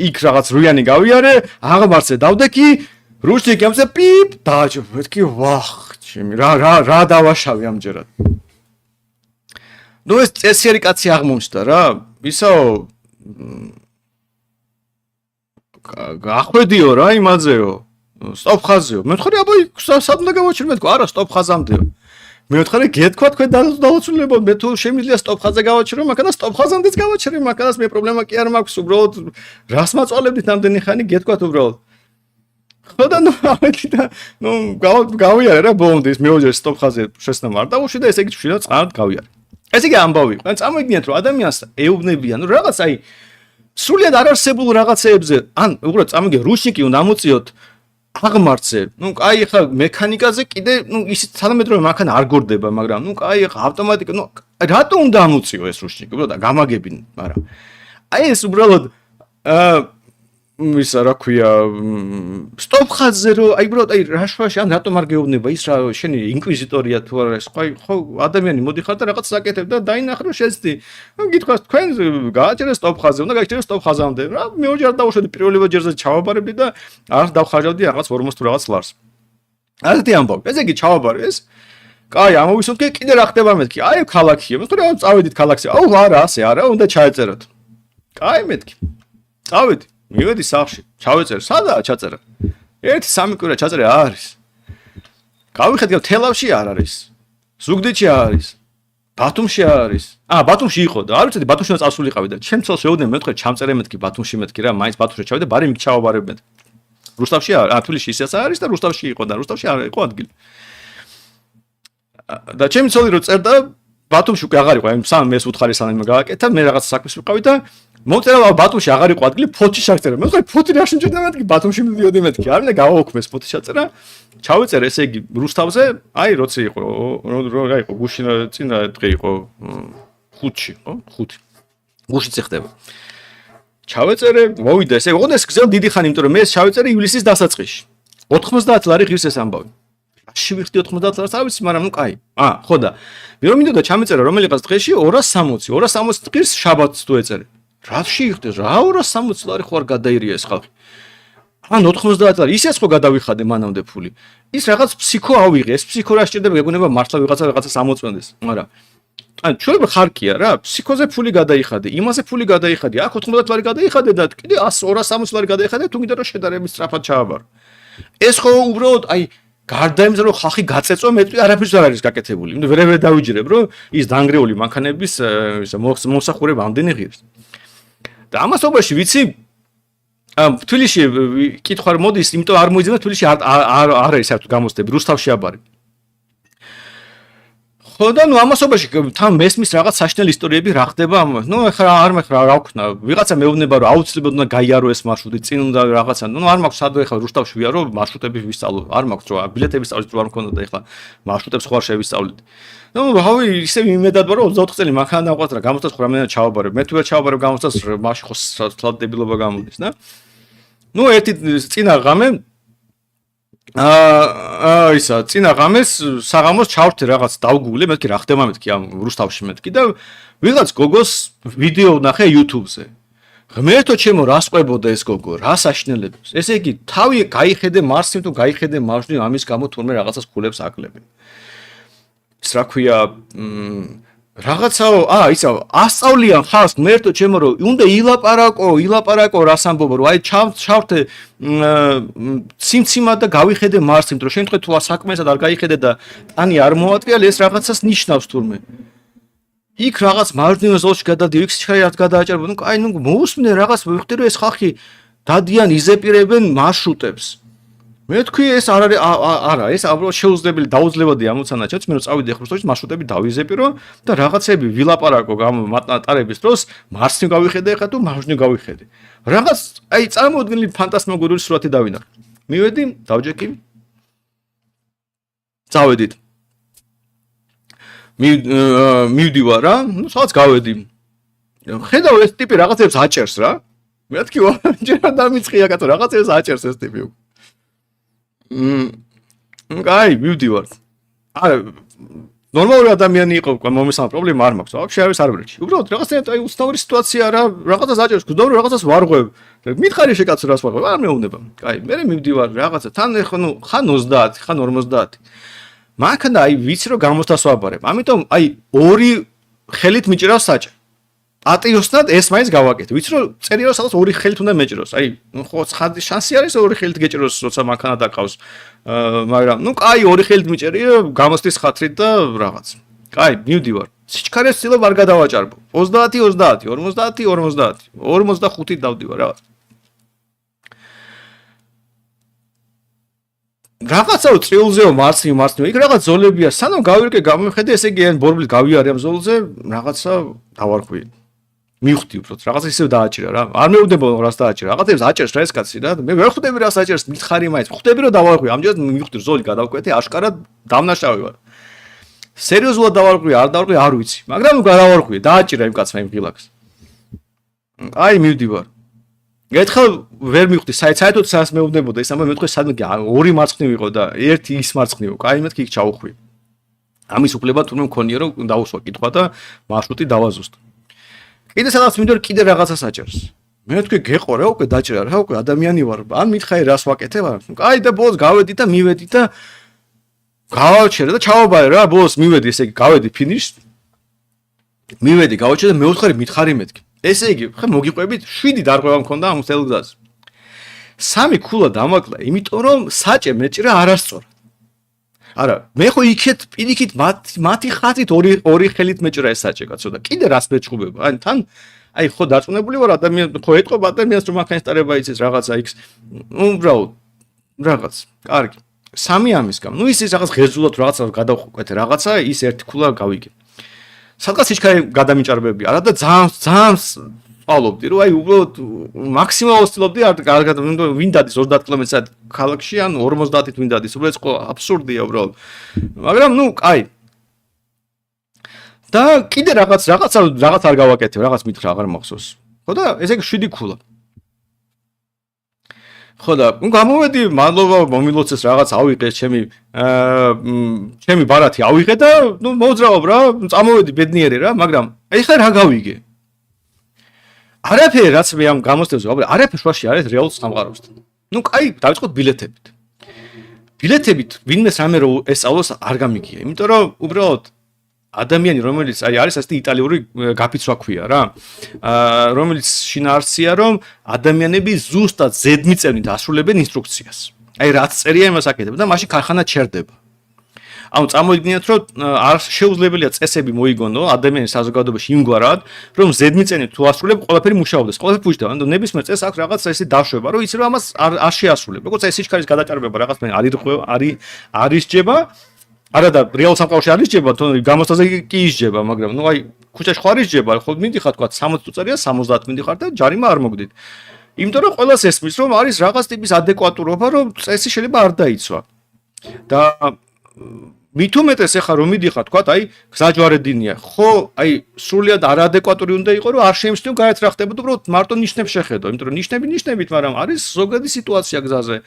იქ რაღაც რვიანი გავიარე, აღმარცე დავდექი, რუშტიკი ამზე პიპ დააჭო, მეთქი რა დავაშავე ამჯერად. ეს წესიერი კაცი აღმოჩნდა რა. ისაო გახვედიო რა იმაძეო. სტოპ ხაზეო. მე ვთქვი აბა სად უნდა გავაჩერე? მე ვთქვი არა სტოპ ხაზამდეო. მე ვთქვი გეთქვა თქვენ დაუცვლილებო მე თუ შემიძლია სტოპ ხაზზე გავაჩერო, მაგას სტოპ ხაზამდეც გავაჩერე, მაგას მე პრობლემა კი არ მაქვს, უბრალოდ რას მაწვალებდით ამდენი ხანი გეთქვათ უბრალოდ. ხო და ავედი და გავიარე რა ბოლომდე ის მეოჯერ სტოპ ხაზზე შეცდომა არ დავუშვი და ესე იგი შვილად წყარად გავიარე. ესე იგი ამბავი იყო. წამოიგნიათ რომ ადამიანს ეუბნებიან რომ რაღაც აი სრულიად არარსებულ რაღაცეებზე ან უბრალოდ წამოიგე რუშნიკი უნდა ამოწიოთ აღმარცე. კაი ხა მექანიკაზე კიდე ისიც თანამედროვე მანქანა არ გორდება, მაგრამ კაი ხა ავტომატიკა რატო უნდა ამოწიო ეს რუშნიკი? უბრალოდ გამაგებინ, მაგრამ აი ეს უბრალოდ ისა რა ქვია სტოპ ხაზზე რო აი ბრო აი რაშვაში ან რატომ არ გეუბნება ის რა შენი ინკვიზიტორია თუ არა ეს ხო ადამიანი მოდიხარ და რაღაც საკეთებ და დაინახრო შეცდი გითხრას თქვენ გააჩერე სტოპ ხაზზე უნდა გაიჩერე სტოპ ხაზამდე რა მეოჯერ დავუშვედი პირველ ჯერზე ჩავაბარებდი და არ დავხარჯავდი რაღაც 40 თუ რაღაც ლარს ასეთი ამბავი ესე იგი ჩავაბარე ეს კაი ამოვისუნთქე კიდე რა ხდება მეთქი აი ქალაქია მე რა წავედით ქალაქზე აუ არა ასე არა უნდა ჩაეწეროთ კაი მეთქი წავედი მივედი სახლში, ჩავეწერ, სადაა ჩაწერა? 1-3 კვირა ჩაწერე არის. გავიხედავ თელავში არ არის. ზუგდიდში არის. ბათუმში არის. ბათუმში იყო და არ ვიცოდი ბათუმში წასულიყავი და ჩემ ცოლს ვეუბნები მეთქე ჩამწერე მეთქი ბათუმში მეთქი რა, მაინც ბათუმში ჩავედი, ბარი მიქ ჩავაბარებ. რუსთავში თბილისში ისეც არის და რუსთავში იყო და რუსთავში არ იყო ადგილი. და ჩემი ცოლი რო წერდა ბათუმში უკვე აღარ იყო, აი სამ მეს უთხარი სანამ გააკეთა, მე რაღაც საქმეს ვიყავი და მოწერა ბათუმში აღარ იყო ადგილი, ფოთში ჩაწერა. მე ვთქვი ფოთი რა შემჭირდა მეთქი, ბათუმში მივიდი მეთქი. არ მინდა გავაოქმეს ფოთი ჩაწერა. ჩავეწერე ესე იგი რუსთავზე, აი როცი იყო, რა იყო, გუშინ წინა დღე იყო 5-ში, ხო? 5. გუშინც ხდება. ჩავეწერე, მოვიდა ესე, ოღონდ ეს გზელ დიდი ხანი, იმიტომ რომ მე ეს ჩავეწერე ივლისის დასაწყისში. 90 ლარი ღირს ეს ამბავი. შევიხდი 90 ლარს, არ ვიცი, მაგრამ ნუ კაი. ხო და მე რომ მინდოდა ჩამეწერა რომელიღაც დღეში 260, 260 ღირს შაბათს თუ ეწერე. რა შეიხდეს რა 260 ლარი ხო არ გადაირია ეს ხალხი ან 90 ლარი ისეც ხო გადავიხადე მანამდე ფული ის რაღაც ფსიქო ავიღე ეს ფსიქო რა სჭირდება გეგონება მართლა რაღაცას ამოწმენდეს მაგრამ ან შეიძლება ხარკია რა ფსიქოზე ფული გადაიხადე იმაზე ფული გადაიხადე აქ 90 ლარი გადაიხადე და კიდე 260 ლარი გადაიხადე თუ გინდა რომ შედარებით სწრაფად ჩააბარო ეს ხო უბრალოდ აი გარდა იმისა რომ ხალხი გაწეწვა მეტყვი არაფერს არ არის გაკეთებული იმიტომ ვერაფერ დავიჯერებ რომ ის დანგრეული მანქანების მომსახურება ამდენი ღირს და ამასობაში ვიცი თბილისში კითხვა არ მოდის იმიტომ არ მოიძებნა თბილისში არ არის საერთოდ გამოცდები რუსთავში აბარი ხო და ნუ ამასობაში თან მესმის რაღაც საშინელი ისტორიები რა ხდება ნუ ეხლა არ მეხლა რა ვქნა ვიღაცა მეუბნება რომ აუცილებლად უნდა გაიარო ეს მარშრუტი წინ უნდა რაღაცა ნუ არ მაქვს სადო ეხლა რუსთავში ვიარო მარშრუტები ვისწავლო არ მაქვს რა ბილეთების სწავლის რო არ მქონდა და ეხლა მარშრუტებს ხო არ შევისწავლეთ ნუ რავი ისე იმედად ვარ რომ 24 წელი მანქანა დავყვათ რა გამოცდას ხო რამენად ჩავაბარებ მე თუ ვერ ჩავაბარებ გამოცდას მაშინ ხო სლადდებილობა გამოდის და ნუ ერთი წინა ღამე ისა წინა ღამეს საღამოს ჩავრთე რაღაც დავგუგლე მეთქი რა ხდება მეთქი ამ რუსთავში მეთქი და ვიღაც გოგოს ვიდეო ვნახე YouTube-ზე ღმერთო ჩემო რას ყვებოდა ეს გოგო რა საშინელებს ესე იგი თავი გაიხედე მარსი თუ გაიხედე მარჯვნივ ამის გამო თურმე რაღაცას ქულებს აკლები ის რა ქვია რაღაცაო ისა ასწავლიან ხალხს მერტო ჩემო რომ უნდა ილაპარაკო რას ამბობ რომ აი ჩავრთე ციმციმა და გავიხედე მარს იმიტომ რომ შემთხვევით თუ საქმესად არ გაიხედე და ტანი არ მოატრიალე ეს რაღაცას ნიშნავს თურმე იქ რაღაც მარჯვნივ ზოლში გადადიო იქ სიჩქარე რაც გადააჭერბო ნუ აი ნუ მოусმინე რაღაც ვიხდი რომ ეს ხალხი დადიან იზეპირებენ მარშრუტებს მე თქვი ეს არ არის არა ეს უბრალოდ შეუძლებელი დაუძლებადია ამოცანა ჩემს მე რომ წავიდე ხრუსტოვში მარშრუტები დავიზეპირო და რაღაცები ვილაპარაკო მატნატარების დროს მარსნივ გავიხედე ხა თუ მარჯვნივ გავიხედე რაღაც აი წარმოუდგენელი ფანტასმაგორიული სურათი დავინახე მივედი დავჯექი წავედით მივდივარ რა ნუ სადაც გავედი ხედავ ეს ტიპი რაღაცებს აჭერს რა მე თქვი ჯერ დამიწყია კაცო რაღაცებს აჭერს ეს ტიპი აი მივდივარ არა ნორმალური ადამიანი იყო მომისმა პრობლემა არ მაქვს ვაფშე არის არ ვრჩი უბრალოდ რაღაცა აი უცნაური სიტუაცია რა რაღაცას აჭერს გძნობ რომ რაღაცას ვარღვევ მითხარი შეკაცო რას ვარღვევ არ მეუბნება აი მე მივდივარ რაღაცა თან ხო ნუ ხან 30 ხან 50 მანქანა აი ვიცი რომ გამოცდას ვაბარებ ამიტომ აი ორი ხელით მიჭირავს საჭე ატიოსნად ეს მაინც გავაკეთე ვიცი რომ წერია რომ სადაც ორი ხელით უნდა მეჭიროს აი ხო ცხადი შანსი არის ორი ხელით გეჭიროს როცა მანქანა დაკავს მაგრამ ნუ კაი ორი ხელით მიჭერია გამოცდის ხათრით და რაღაც კაი მივდივარ სიჩქარეს ცდილობ არ გადავაჭარბო 30 45 დავდივარ რაღაცაო წრიულზეო მარსნივ იქ რაღაც ზოლებია სანამ გავირკე გამიხედე ესე იგი ან ბორბლით გავიარე ამ ზოლზე რაღაცა დავარქვი მივხვდი უბრალოდ რაღაცა ისევ დააჭირა რა არ მეუბნება რას დააჭირა რაღაცებს აჭერს რა ეს კაცი რა მე ვერ ხვდები რას აჭერს მითხარი მაინც ხვდები რომ დავარქვი ამჯერად მივხვდი ზოლი გადავკვეთე აშკარად დამნაშავე ვარ სერიოზულად დავარქვი არ დავარქვი არ ვიცი მაგრამ გადავარქვი დააჭირა იმ კაცმა იმ ღილაკს აი მივდივარ ერთხელ ვერ მივხვდი საერთოდ სადაც მეუბნებოდა ის ამბავი მეთქე სადმე ორი მარცხნივ იყო და ერთი ის მარცხნივ კაი მეთქი იქ ჩავხვი ამის უფლება თურმე მქონია რომ დავუსვა კითხვა და მარშრუტი დავაზუსტო კიდე სადაც მინდორ კიდე რაღაცა საჭერს მე ვთქვი გეყო რა უკვე დაჭრა რა უკვე ადამიანი ვარ ან მითხარი რას ვაკეთებ კაი და ბოლოს გავედი და მივედი და გავაჩერე და ჩავაბარე რა ბოლოს მივედი ესე იგი გავედი ფინიშს მივედი გავაჩერე და მეოთხე მითხარი მეთქი ესე იგი ხა მოგიყვებით 7 დარღვევა მქონდა ამ თელ გზაზე 3 ქულა დამაკლა იმიტომ რომ საჭე მეჭრა არასწორად არა მე ხო იქეთ პირიქით მათი ხაზით ორი ხელით მეჭრა ეს საჭე კაცო და კიდე რას მეჭუბება ან თან აი ხო დარწმუნებული ვარ ადამიანი ხო ეთყობა ადამიანს რომ აქ ინსტარება იცის რაღაცა იქს უბრალოდ რაღაც კარგი 3 ამის გამ ნუ ის რაღაც ღეზულად რაღაცა გადავყვეთ რაღაცა ის ერთი ქულა გავიგე სადღაც სიჩქარე გადამიჭარბები არა და ძალიან სწავლობდი რომ აი უბრალოდ მაქსიმალურად ვცდილობდი კარგად ვინ დადის 30 კმ/სთ ქალაქში ან 50-ით ვინ დადის უბრალოდ ხო აბსურდია უბრალოდ მაგრამ ნუ კაი და კიდე რაღაც არ გავაკეთებ რაღაც მითხრა აღარ მახსოვს ხო და ესე იგი 7 ქულა ხო და გამოვედი მადლობა მომილოცეს რაღაც ავიღე ჩემი ბარათი ავიღე და ნუ მოძრაობ რა წამოვედი ბედნიერი რა მაგრამ ეხლა რა გავიგე არაფერი რაც მე ამ გამოსდევს არაფერი შუაში არის რეალურ სამყაროსთან ნუ კაი დავიწყოთ ბილეთებით ვინმეს რამე რო ესწავლოს არ გამიგია იმიტომ რომ უბრალოდ ადამიანი რომელიც არის ასეთი იტალიური გაფიცვა ქვია რა რომელიც შინაარსია რომ ადამიანები ზუსტად ზედმიწევნით ასრულებენ ინსტრუქციას აი რაც წერია იმას აკეთებ და მაშინ ქარხანა ჩერდება ანუ წამოიგნიათ რომ არ შეუძლებელია წესები მოიგონო ადამიანის საზოგადოებაში იმგვარად რომ ზედმიწევნით თუ ასრულებ ყველაფერი მუშაობდეს ყველაფერი ფუჭდება ანუ ნებისმიერ წესს აქვს რაღაც ესე დაშვება რომ იცი რომ ამას არ შეასრულებ როგორც ეს სიჩქარის გადაჭარბება რაღაც მე არის ჯება არა და რეალ სამყაროში არ ისჯება, თუნდაც გამოსტაზე კი ისჯება, მაგრამ ნუ აი ქუჩაში ხო არ ისჯება, ხო მიდიხარ თქვა 60 წუთია 70 მიდიხარ და ჯარიმა არ მოგდით. იმიტომ რომ ყველას ესმის რომ არის რაღაც ტიპის ადეკვატურობა, რომ წესი შეიძლება არ დაიცვა. და მით უმეტეს ახლა რომ მიდიხარ თქვა აი გზაჯვარედინია, ხო აი სრულიად არადეკვატური უნდა იყოს, რომ არ შეიმჩნევ გაეთ რა ხდებოდა, უბრალოდ მარტო ნიშნებს შეხედო, იმიტომ რომ ნიშნებით, მაგრამ არის ზოგადი სიტუაცია გზაზე.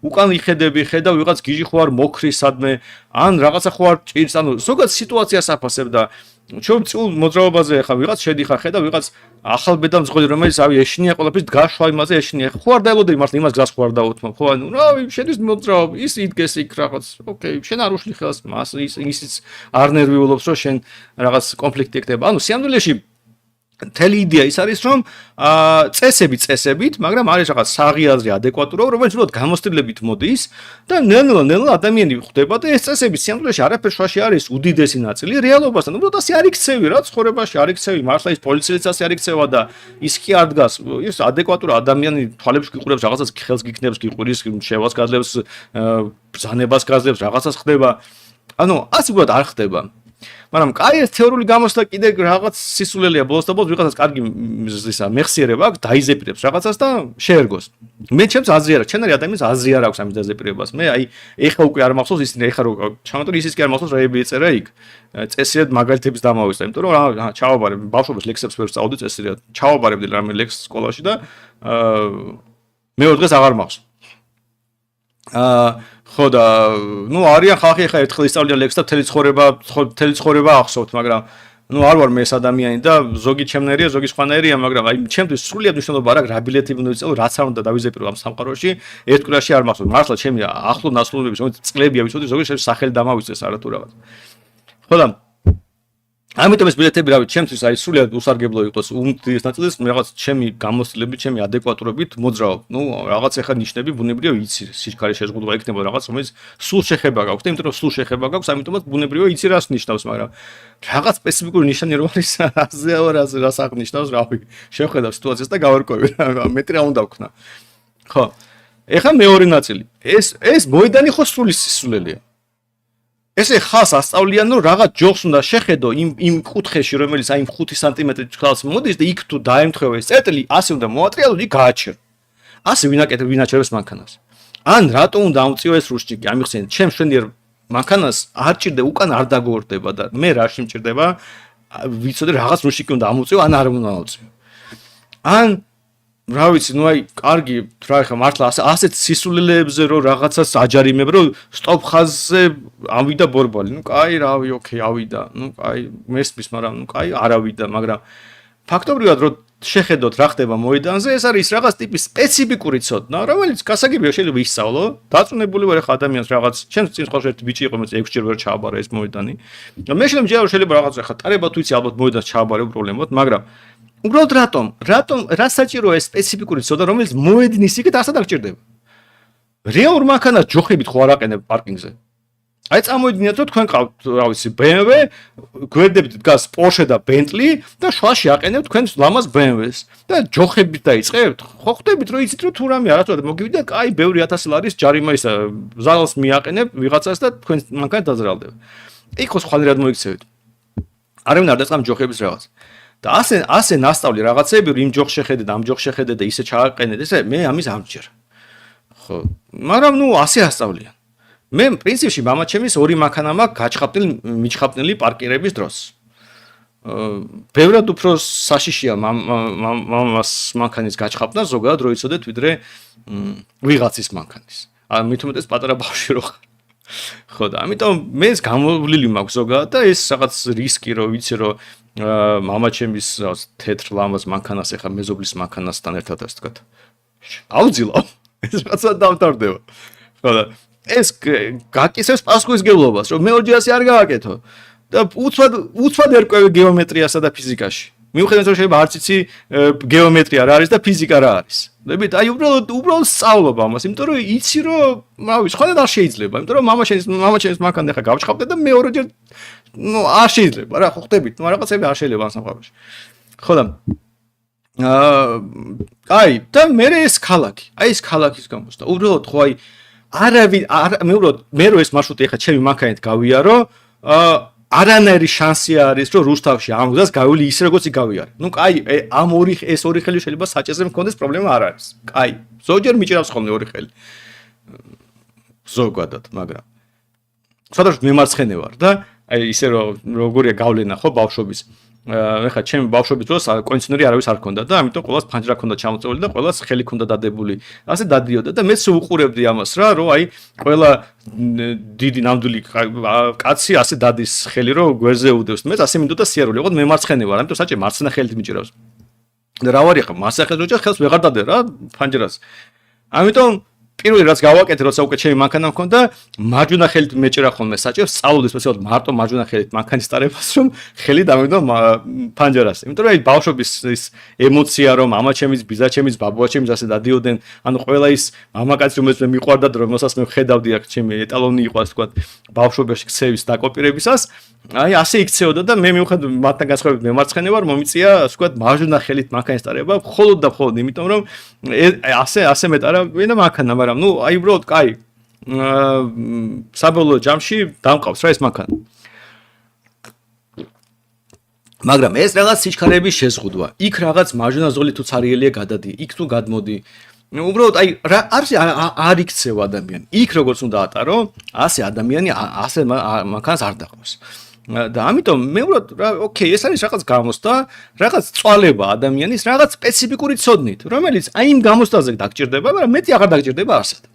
უკან იხედები, ხედავ ვიღაც გიჟი ხო არ მოქრის სადმე, ან რაღაცა ხო არ ჭირს, ანუ ზოგად სიტუაციას აფასებ და ჩვენ წულ მოძრაობაზე ხა ვიღაც შედიხარ, ხედავ ვიღაც ახალ ბედამძღოლი რომელიც ეშინია ყველაფერს დგაშვა იმაზე ეშინია, ხო არ დაელოდები მართლა იმას გზას ხო არ დაუთმო, ხო ანუ რავი შედის მოძრაობა, ის იდგეს იქ რაღაც, ოკეი, შენ არ უშლი ხელს, ისიც არ ნერვიულობს რომ შენ რაღაც კონფლიქტი ეკდება. ანუ სიამოვნებაში მთელი იდეა ის არის რომ წესებით, მაგრამ არის რაღაც საღიაზრი ადეკვატურობა, რომელიც უბრალოდ გამოსtildeებით მოდის და ნელ-ნელა ადამიანი ხვდება და ეს წესები სიამოვნებაში არაფერ შუაში არის უდიდესი ნაწილი რეალობასთან. უბრალოდ ასე არ იქცევი რა ცხოვრებაში არ იქცევი, მართლა ის პოლიციელიც ასე არ იქცევა და ის კი არ დგას. ის ადეკვატურა ადამიანი თვალებს გიყურებს, რაღაცას ხელს გიქნებს, გიყურის, შევას გაძლევს, ბრძანებას გაძლევს, რაღაცას ხდება. ანუ ასე უბრალოდ არ ხდება. მაგრამ კაი ეს თეორიული გამოსვლა კიდე რაღაც სისულელია ბოლოს და ბოლოს ვიღაცას კარგი ისა მეხსიერება აქვს დაიზეპირებს რაღაცას და შეერგოს მე ჩემს აზრი არა ჩემი ადამიანს აზრი არ აქვს ამის დაზეპირებას მე აი ეხა უკვე არ მახსოვს ისინი ეხა რო ჩამოთვლი ისიც კი არ მახსოვს რა ეწერა იქ წესიერ მაგალითების დამავისდა იმიტომ რომ რა ჩავაბარებ ბავშვობის ლექსებს ვერ სწავლდი წესიერ ჩავაბარებდი რამე ლექს სკოლაში და მეორე დღეს აღარ მახსოვს ხო და ნუ არიან ხალხი ხა ერთხელ ისწავლიან ლექსს და თელი ცხოვრება ახსოვთ, მაგრამ ნუ არ ვარ მე ეს ადამიანი და ზოგი ჩემნაირია, ზოგი სხვანაირია, მაგრამ აი ჩემთვის სრულიად მნიშვნელობა არ აქვს რა ბილეთები უნდა ვიწელო, რაც არ უნდა დავიზეპირო ამ სამყაროში, ერთ კვირაში არ მახსოვს. მართლა ჩემი ახლო ნაცნობები, რომელიც წლებია ვიცოდი, ზოგი შეიძლება სახელი დამავიწეს არა თუ რაღაც. ხო და ამიტომ ეს ბილეთები რავი ჩემთვის აი სრულიად უსარგებლო იყოს უმდიდრეს ნაწილს რაღაც ჩემი გამოცდილებით, ჩემი ადეკვატურობით მოძრაობ. ნუ რაღაც ახლა ნიშნები ბუნებრივია იცი, სიჩქარე შეზღუდვა იქნება რაღაც, რომელიც სულ შეხება გაქვს და იმიტომ რომ სულ შეხება გაქვს, ამიტომაც ბუნებრივია იცი რას ნიშნავს, მაგრამ რაღაც სპეციფიკური ნიშანი რო არის, რას აღნიშნავს, რავი. შევხედავ სიტუაციას და გავარკვევი რა, მეტი რა უნდა ვქნა. ხო. ეხლა მეორე ნაწილი. ეს მოედანი ხო სრული სისულელია. ესე ხას ასწავლიან რომ რაღაც ჯოხს უნდა შეხედო იმ კუთხეში რომელიც აი 5 სანტიმეტრი ხალს მოდის და იქ თუ დაემთხევა ეს წერტილი ასე უნდა მოატრიალო და გააჩერო. ასე ვინაჩერებს მანქანას. ან რატო უნდა ამწიო ეს რუსჭიკი ამიხსენეთ ჩემს შენიერ მანქანას არ ჭირდება უკან არ დაგორდება და მე რაში მჭირდება ვიცოდე რაღაც რუსჭიკი უნდა ამოწიო ან არ უნდა ამოწიო. ან რა ვიცი, ნუ აი, კარგი, რა ხა მართლა ასეთ სისულელებზე რომ რაღაცას აჯარიმებ, რომ სტოპ ხაზზე ავიდა ბორბალი. ნუ კაი, რავი, ოკეი, ავიდა. ნუ კაი, მესმის, მაგრამ ნუ კაი, არ ავიდა, მაგრამ ფაქტობრივად რომ შეხედოთ რა ხდება მოედანზე, ეს არის რაღაც ტიპის სპეციფიკური ცოდნა, რომელიც გასაგებია შეიძლება ისწავლო. დაწუნებული ვარ ხა ადამიანს რაღაც, შენ წინ ხარ ერთი ბიჭი იყო, მეც 6 ჯერ ვერ ჩააბარა ეს მოედანი. მე შეიძლება რაღაც ხა ტარებად ვიცი ალბათ მოედანს ჩააბარე პრობლემოთ, მაგრამ უბრალოდ რატომ რა საჭიროა ეს სპეციფიკური ცოდნა, რომელიც მოედნის იქით ასად აღჭირდება? რეალურ მანქანას ჯოხებით ხო არ აყენებ პარკინგზე? აი წამოიდგინეთ რომ თქვენ ყავთ, რა ვიცი, BMW, გვერდებით დგას Porsche და Bentley და შუაში აყენებთ თქვენ ლამაზ BMW-ს და ჯოხებით დაიწყებთ. ხო ხვდებით რომ იცით რომ თუ რამე არასწორად მოგივიდა, კაი, ბევრი 1000 ლარის ჯარიმა ისა ზალს მიაყენებ ვიღაცას და თქვენ მანქანა დაძრალდება. იქ ხო სხვანაირად მოიქცევით. არავინ არ დაწყამ ჯოხების რაღაც. და ასე ნასწავლი რაღაცები რომ იმ ჯოხს შეხედე და ამ ჯოხს შეხედე და ისე ჩააყენეთ, ესე მე ამის არ მჯერ. ხო, მაგრამ ნუ ასე ასწავლიან. მე პრინციპში მამაჩემის ორი მანქანა მაქვს მიჩხაპნილი პარკირების დროს. ბევრად უფრო საშიშია მამას მანქანის გაჩხაპნა ზოგადად რო იცოდეთ ვიდრე ვიღაცის მანქანის. მით უმეტეს პატარა ბავშვი რო ხარ. ხო და ამიტომ მე ეს გამოვლილი მაქვს ზოგადად და ეს რაღაც რისკი რო ვიცი რომ მამაჩემის თეთრ ლამაზ მანქანას ეხა მეზობლის მანქანასთან ერთად ასე ვთქვათ. ავძილავ. ეს რაღაცა დავტარდება. ხო და ეს გაკისებს პასუხისგებლობას, რომ მე ორჯერ ასე არ გავაკეთო და უცბად ერკვევი გეომეტრიასა და ფიზიკაში. მიუხედავად რომ შეიძლება არც იცი გეომეტრია რა არის და ფიზიკა რა არის. ნებით, აი უბრალოდ სწავლობ ამას, იმიტომ რომ იცი რომ, რა ვიცი, ხოდა არ შეიძლება, იმიტომ რომ მამაჩემის მანქანა ხა გავჩხაპდე და მე ორჯერ ნუ არ შეიძლება რა, ხო ხვდებით, ნუ რაღაცები არ შეიძლება ამ სამყაროში. ხო და აი და მე ეს ქალაქი, აი ეს ქალაქის გამოსდა. უბრალოდ ხო აი მე რო ეს მარშრუტი ხა ჩემი მანქანით გავიარო, არანაირი შანსი არის რომ რუსთავში ამ გზას გავილი ისე როგორც გავიარე. ნუ კაი, ეს ორი ხელი შეიძლება საჭესზე მქონდეს პრობლემა არ არის. კაი, ზოგჯერ მიჭირავს ხოლმე ორი ხელი. ზოგადად, მაგრამ სადღაც მემარცხენე ვარ და აი ისე როგორია გავლენა ხო ბავშვობის. ეხლა ჩემი ბავშვობის დროს კონდიციონერი არავის არ ქონდა და ამიტომ ყველას ფანჯრა ქონდა ჩამოწეული და ყველას ხელი ქონდა დადებული. ასე დადიოდა და მეც უყურებდი ამას რა, რომ აი ყველა დიდი ნამდვილი კაცი ასე დადის ხელი რომ გვერდზე უდევს. მეც ასე მინდოდა სიარული, ოღონდ მე მარცხენე ვარ, ამიტომ საჭე მარცხენა ხელით მიჭირავს. და რა ვარ ხა მასახეთ როჭა ხელს ვეღარ დადე რა ფანჯრას. ამიტომ პირველი რაც გავაკეთე, როცა უკვე ჩემი მანქანა მქონდა, მარჯვენა ხელით მეჭერა ხოლმე საჭირს, სწავლობდი სპეციალურად მარტო მარჯვენა ხელით მანქანის ტარებას, რომ ხელი დამეგდო ფანჯარას. იმიტომ რომ აი ბავშვობის ის ემოცია, რომ მამაჩემის, ბიძაჩემის, ბაბუაჩემის ასე დადიოდნენ, ანუ ყველა ის მამაკაცი რომელიც მე მიყვარდა და რომელსაც მე ხედავდი აქ ჩემი ეტალონი იყო ასე ვთქვათ, ბავშვობაში ქცევის დაკოპირებისას, აი ასე იქცეოდა და მე მიუხედავად მათთან განსხვავებით მემარცხენე ვარ, მომიწია ასე ვთქვათ მარჯვენა ხელით მანქანის ტარება, მხოლოდ და მხოლოდ იმიტომ რომ ასე მეტარა ვინა მანქანა, მაგრამ ნუ აი უბრალოდ კაი საბოლოო ჯამში დამყავს რა ეს მანქანა. მაგრამ ეს რაღაც სიჩქარეების შეზღუდვა. იქ რაღაც მარჯვენა ზოლი თუ ცარიელია გადადი, იქ თუ გადმოდი. უბრალოდ აი რა არ იქცევ ადამიანი. იქ როგორც უნდა ატარო, ასე ადამიანი ასე მანქანას არ დაყავს. და ამიტომ მე უბრალოდ რა ოკეი, ეს არის რაღაც გამოსდა, რაღაც წვალება ადამიანის, რაღაც სპეციფიკური ცოდნით, რომელიც აი იმ გამოსდაზე დაგჭირდება, მაგრამ მეტი აღარ დაგჭირდება არსად.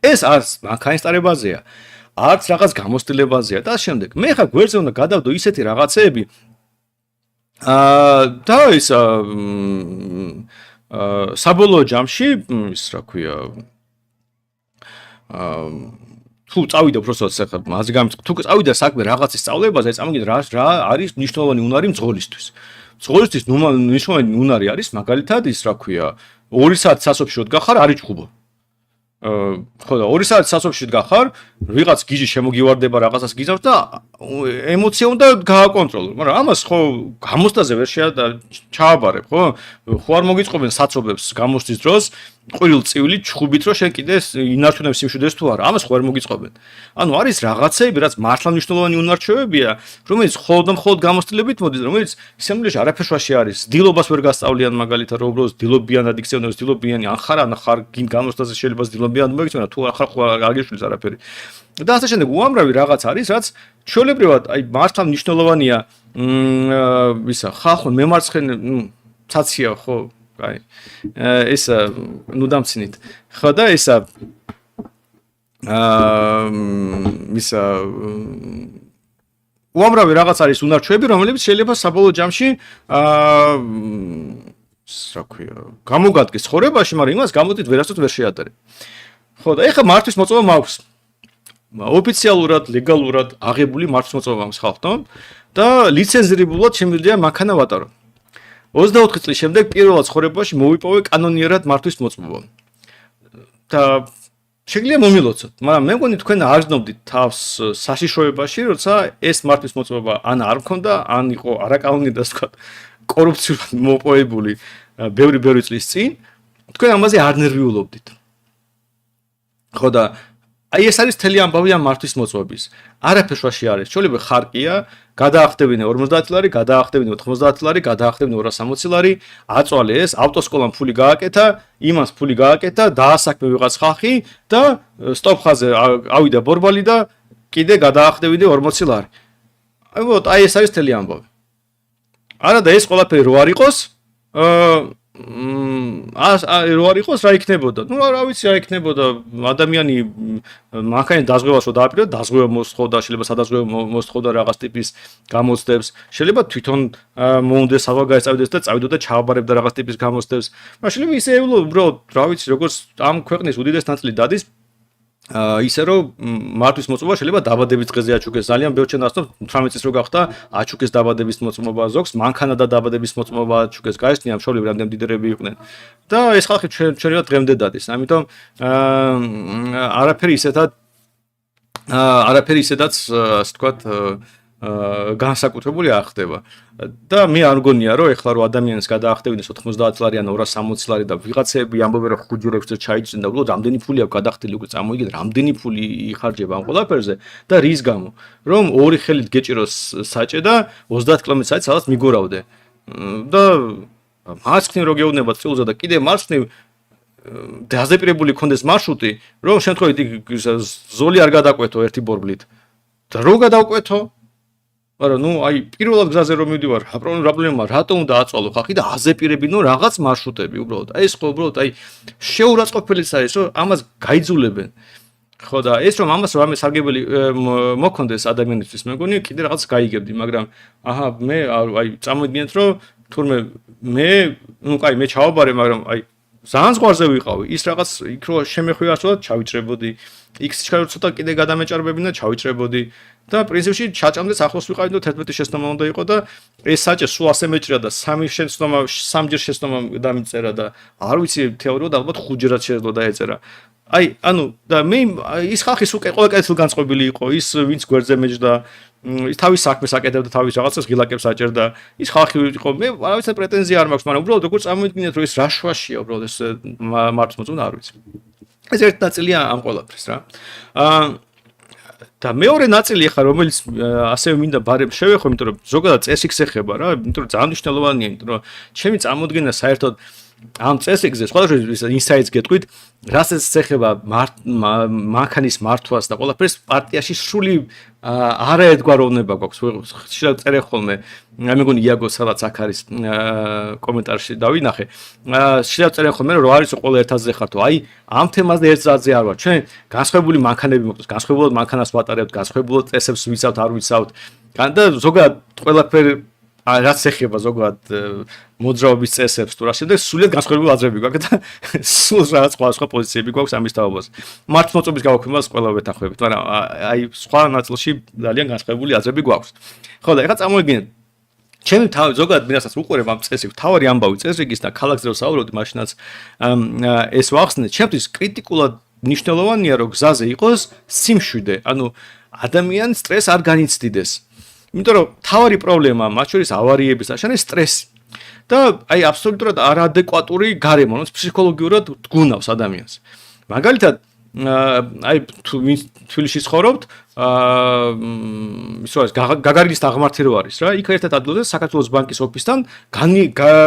ეს არც მანქანის ტარებაზეა, არც რაღაც გამოცდილებაზეა და შემდეგ. მე ხა გვერდზე უნდა გადავდო ისეთი რაღაცეები. და ის საბოლოო ჯამში, ის რა ქვია, თუ წავიდა უბრალოდ ახლა მასზე გამიწ თუ წავიდა საქმე რაღაცის სწავლებაზე, წამოგიდა რა არის მნიშვნელოვანი უნარი მძღოლისთვის. მძღოლისთვის მნიშვნელოვანი უნარი არის მაგალითად ის რა ქვია, 2 საათი სასოფში ვდგახარ, არის ჭუბო. ხო და 2 საათი სასოფში ვდგახარ, ვიღაც გიჟი შემოგივარდება რაღაცას გიზავს და ემოცია უნდა გააკონტროლო. მაგრამ ამას ხო გამოსტაზე ვერ ჩააბარებ, ხო? ხო არ მოგიწყობენ საცობებს გამოსტის დროს. ყვირილ წივლით ჩხუბით რომ შენ კიდე ინარჩუნებს სიმშვიდეს თუ არა, ამას ხო არ მოგიწყობენ. ანუ არის რაღაცეები, რაც მართლა მნიშვნელოვანი უნარჩვევებია, რომელიც მხოლოდ გამოცდილებით მოდის, რომელიც სიამოვნებაში არაფერში არის. დილობას ვერ გასწავლიან მაგალითად, რომ უბრალოდ დილობიანად იქცევენ, დილობიანი ან ხარ გინ გამოსტაზე შეიძლება დილობიანად მოიქცევა, თუ ახლა ხო არ გიშლის არაფერი. და ასე შემდეგ უამრავი რაღაც არის, რაც ჩვეულებრივად აი მართლა მნიშვნელოვანია ისა ხალხო მემარცხენე ცაცია ხო კაი. ეს ნუ დამცინით. ხო და ისა ისა უამრავი რაღაც არის უნარჩვები, რომლებიც შეიძლება საბოლოო ჯამში რა ქვია, გამოგადგეს ცხოვრებაში, მაგრამ იმას გამოდით ვერასდროს ვერ შეატარებ. ხო და ეხლა მართვის მოწვევა მაქვს. ოფიციალურად, ლეგალურად აღებული მართვის მოწვევა მაქვს ხალხთან და ლიცენზირებულად შემიძლია მანქანა ვატარო. 24 წლის შემდეგ პირველად ცხოვრებაში მოვიპოვე კანონიერად მართვის მოწვევა. და შეგვიძლია მომილოცოთ, მაგრამ მე მგონი თქვენ არ ჯნობდით თავს საშიშროებაში, როცა ეს მართვის მოწვევა ან არ მქონდა, ან იყო არაკანონიერი და თქვა კორუფციულად მოპოვებული ბევრი წლის წინ, თქვენ ამაზე არ ნერვიულობდით. ხო და აი ეს არის მთელი ამბავი ამ მართვის მოწვევების. არაფერ შუაში არის. შეიძლება ხარკია, გადაახდებინე 50 ლარი, გადაახდებინე 90 ლარი, გადაახდებინე 260 ლარი, აწვალე ეს, ავტოსკოლამ ფული გააკეთა, იმას ფული გააკეთა, დაასაქმე ვიღაც ხალხი და სტოპხაზე ავიდა ბორბალი და კიდე გადაახდებინე 40 ლარი. აი ეს არის მთელი ამბავი. არა და ეს ყველაფერი რო არ იყოს, რო არ იყოს რა იქნებოდა? ნუ რა ვიცი რა იქნებოდა, ადამიანი მანქანის დაზღვევას რო დააპირებდა, დაზღვევა მოსთხოვდა, შეიძლება სადაზღვევო მოსთხოვდა რაღაც ტიპის გამოცდებს, შეიძლება თვითონ მოუნდეს საზღვარგარეთ წავიდეს და წავიდოდა ჩააბარებდა რაღაც ტიპის გამოცდებს. მაგრამ შეიძლება ისე უბრალოდ რა ვიცი, როგორც ამ ქვეყნის უდიდეს ნაწილი დადის ისე რომ მართვის მოწვევა შეიძლება დაბადების დღეზე აჩუქეს. ძალიან ბევრ ჩვენ ასწავლთ 18 წლის რო გახდა აჩუქეს დაბადების მოწმობა, ზოგს მანქანა და დაბადების მოწმობა აჩუქეს. გაიცნია მშობლები რამდენი დიდერები იყვნენ. და ეს ხალხი ჩვენებად დღემდე დადის. ამიტომ არაფერი ისედაც ასე ვთქვათ განსაკუთრებული არ ხდება. და მე არ მგონია რომ ეხლა რო ადამიანს გადაახდებინეს 90 ლარი ან 260 ლარი და ვიღაცები ამბობენ რომ ხუჯურებს და ჩაიჭრენ და უბრალოდ რამდენი ფული აქვს გადახდილი უკვე წამოიგეთ, რამდენი ფული იხარჯება ამ ყველაფერზე და რის გამო რომ ორი ხელით გეჭიროს საჭე და 30 კმ/სთ სადაც მიგორავდე. და მარცხნივ რო გეუბნება წილზე და კიდე მარცხნივ დაზეპირებული ქონდეს მარშრუტი, რომ შემთხვევით ზოლი არ გადაკვეთო ერთი ბორბლით. და რო გადავკვეთო არა, ნუ აი პირველად გზაზე რომ მივდივარ, პრობლემა რატომ უნდა აწვალო ხალხი და აზეპირებინო რაღაც მარშრუტები უბრალოდ. აი ეს ხო უბრალოდ აი შეურაცხყოფელიც არის, რომ ამას გაიძულებენ. ხო და ეს რომ ამას რამე სარგებელი მოქონდეს ადამიანისთვის, მე მგონი კიდე რაღაც გაიგებდი, მაგრამ აჰა მე აი წამოიდგინეთ რომ თურმე მე ნუ კაი მე ჩავაბარე, მაგრამ აი ძალიან ზღვარზე ვიყავი. ის რაღაც იქ რო შემეხვიარსო ჩავიჭრებოდი. X ჩქარო ცოტა კიდე გადამეჭარბებინა ჩავიჭრებოდი. და პრინციპში ჩაჭამდეს ახლოს ვიყავი და 11 შეცდომა უნდა იყო და ეს საჭე სულ ასე მეჭრა და 3 შეცდომა 3ჯერ შეცდომა დამიწერა და არ ვიცი თეორიულად ალბათ 5ჯერაც შეძლო დაეწერა. აი ანუ და მე ის ხალხის უკვე ყველა კეთილ განწყობილი იყო, ის ვინც გვერდზე მეჯდა, ის თავის საქმეს აკეთებდა, თავის რაღაცას ღილაკებს აჭერდა. ის ხალხი იყო, მე არავის პრეტენზია არ მაქვს, მაგრამ უბრალოდ როგორ წამოიდგინეთ რომ ეს რა შვაშია უბრალოდ ეს მართვის მოწვევა არ ვიცი. ეს ერთ ნაწილია ამ ყველაფრის რა. და მეორე ნაწილი ხა რომელიც ასევე მინდა ბარემ შევეხო, იმიტომ რომ ზოგადად წესიქს ეხება რა, იმიტომ რომ ძალიან მნიშვნელოვანია, იმიტომ რომ ჩემი წამოდგენა საერთოდ ამ წესიქზე სხვადასხვა ინსაიტს გეტყვით, რასაც ეხება მანქანის მართვას და ყველაფერს პარტიაში სრული არაერთგვაროვნება გვაქვს. შეიძლება წერე ხოლმე, მე მგონი იაგო სადაც აქ არის კომენტარში დავინახე. შეიძლება წერე ხოლმე რომ არის ყველა ერთაზე ხართო. აი ამ თემაზე ერთ წაზე არ ვარ. ჩვენ განსხვავებული მანქანები მოყავს, განსხვავებულად მანქანას ვატარებთ, განსხვავებულად წესებს ვიცავთ, არ ვიცავთ. და ზოგადად ყველაფერი რაც ეხება ზოგადად მოძრაობის წესებს თუ რა შემდეგ სულიად განსხვავებული აზრები გვაქვს და სულ რაღაც სხვა პოზიციები გვაქვს ამის თაობაზე. მართვის მოწვევის გავაქვემას ყველა ვეთანხმებით, მაგრამ აი სხვა ნაწილში ძალიან განსხვავებული აზრები გვაქვს. ხო და ეხლა წამოიგინეთ. ჩემი თავი ზოგადად მინასაც უყურებ ამ წესს, თავარი ამბავი წესრიგის და ქალაქზე ვსაუბრობდი, მაშინაც ეს ვახსნე. ჩემთვის კრიტიკულად მნიშვნელოვანია რომ გზაზე იყოს სიმშვიდე, ანუ ადამიანს სტრესს არ განიცდიდეს. იმიტომ რომ თავარი პრობლემა მათ შორის ავარიების აშენე სტრესი. და აი აბსოლუტურად არაადეკვატური გარემო, რომელიც ფსიქოლოგიურად გუნავს ადამიანს. მაგალითად, აი თუ თბილისში ცხოვრობთ, ისე არის გაგარილის დაღმართი რო არის რა, იქ ერთად ადგილზე საქართველოს ბანკის ოფისთან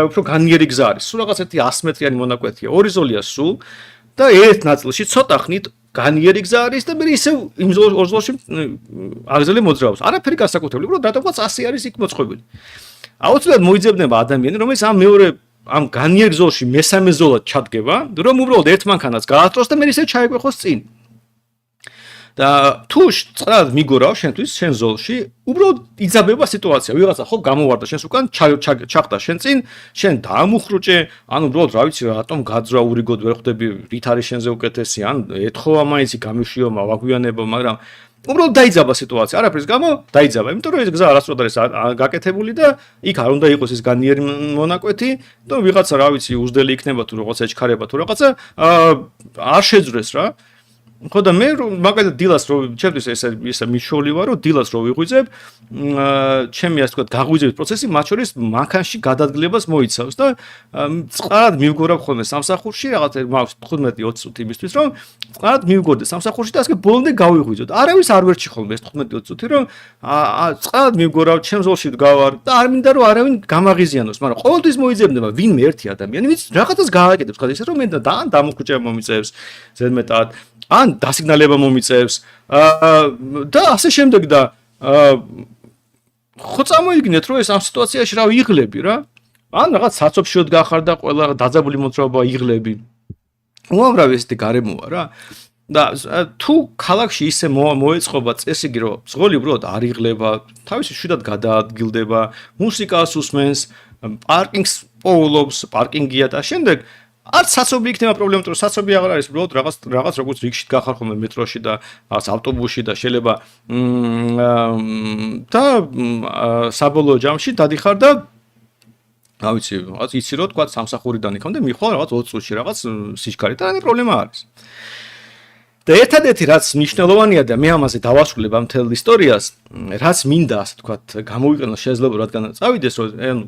უფრო განიერი გზა არის. სულ რაღაც ერთი 100 მეტრიანი მონაკვეთია, ორი ზოლია სულ და ერთ ნაწილში ცოტა ხნით განიერი გზა არის და მე ისევ იმ ორ ზოლში აგზელე მოძრაობს. არაფერი განსაკუთრებული, უბრალოდ რატომღაც 100 არის იქ მოწყობილი. აუცილებლად მოიძებნება ადამიანი, რომელიც ამ მეორე ამ განიერ ზოლში მესამე ზოლად ჩადგება, რომ უბრალოდ ერთ მანქანას გაატროს და მე ისე ჩაეკვეხოს წინ. და თუ წყრად მიგორავ შენთვის შენ ზოლში, უბრალოდ იძაბება სიტუაცია. ვიღაცა ხო გამოვარდა შენს უკან, ჩახტა შენ წინ, შენ დაამუხრუჭე, ან უბრალოდ რა ვიცი, რატომ გაძრა ურიგოდ ვერ ხვდები, რით არის შენზე უკეთესი, ან ეთხოვა მაინც გამიშვიო, ვაგვიანებო, მაგრამ უბრალოდ დაიძაბა სიტუაცია. არაფრის გამო დაიძაბა, იმიტომ რომ ეს გზა არასდროს არის გაკეთებული და იქ არ უნდა იყოს ეს განიერი მონაკვეთი, და ვიღაცა რა ვიცი, უძდელი იქნება თუ რაღაც ეჩქარება თუ რაღაცა, არ შეძრეს რა. ხო და მე მაგალითად დილას რომ ჩემთვის ეს მიშოლი ვარ, რომ დილას რომ ვიღვიძებ, ჩემი ასე ვთქვათ, გაღვიძების პროცესი მათ შორის მანქანაში გადადგილებას მოიცავს და წყარად მივგორავ ხოლმე სამსახურში, რაღაც მაქვს 15-20 წუთი იმისთვის, რომ წყარად მივგორდე სამსახურში და ასე ბოლომდე გავიღვიძოთ. არავის არ ვერჩი ხოლმე ეს 15-20 წუთი, რომ წყარად მივგორავ, ჩემ ზოლში დგავარ და არ მინდა რომ არავინ გამაღიზიანოს, მაგრამ ყოველთვის მოიძებნება ვინმე ერთი ადამიანი, ვინც რაღაცას გააკეთებს, ხა ისე რომ მე დამოხრუჭება მომიწევს ზედმეტად ან დასიგნალება მომიწევს და ასე შემდეგ და ხო წამოიგინეთ რომ ეს ამ სიტუაციაში რა ვიღლები რა ან რაღაც საცობშიოდ გახარ და ყველა დაძაბული მოძრაობა იღლები უამრავი ესეთი გარემოა რა და თუ ქალაქში ისე მოეწყობა წესი რომ ზღოლი უბრალოდ არ იღლება თავისი შვიდად გადაადგილდება მუსიკას უსმენს პარკინგს პოულობს პარკინგია და შემდეგ არც საცობი იქნება პრობლემა, რომ საცობი აღარ არის, უბრალოდ რაღაც როგორც რიგში გახარ ხოლმე მეტროში და რაღაც ავტობუსში და შეიძლება და საბოლოო ჯამში დადიხარ და რა ვიცი, რაღაც იცი რომ თქვა სამსახურიდან იქამდე მიხვალ რაღაც 20 წუთში რაღაც სიჩქარით და რა პრობლემა არის. და ერთადერთი რაც მნიშვნელოვანია და მე ამაზე დავასრულებ ამ მთელ ისტორიას, რაც მინდა ასე ვთქვათ, გამოვიყენოს შეიძლება რადგან წავიდეს, რომ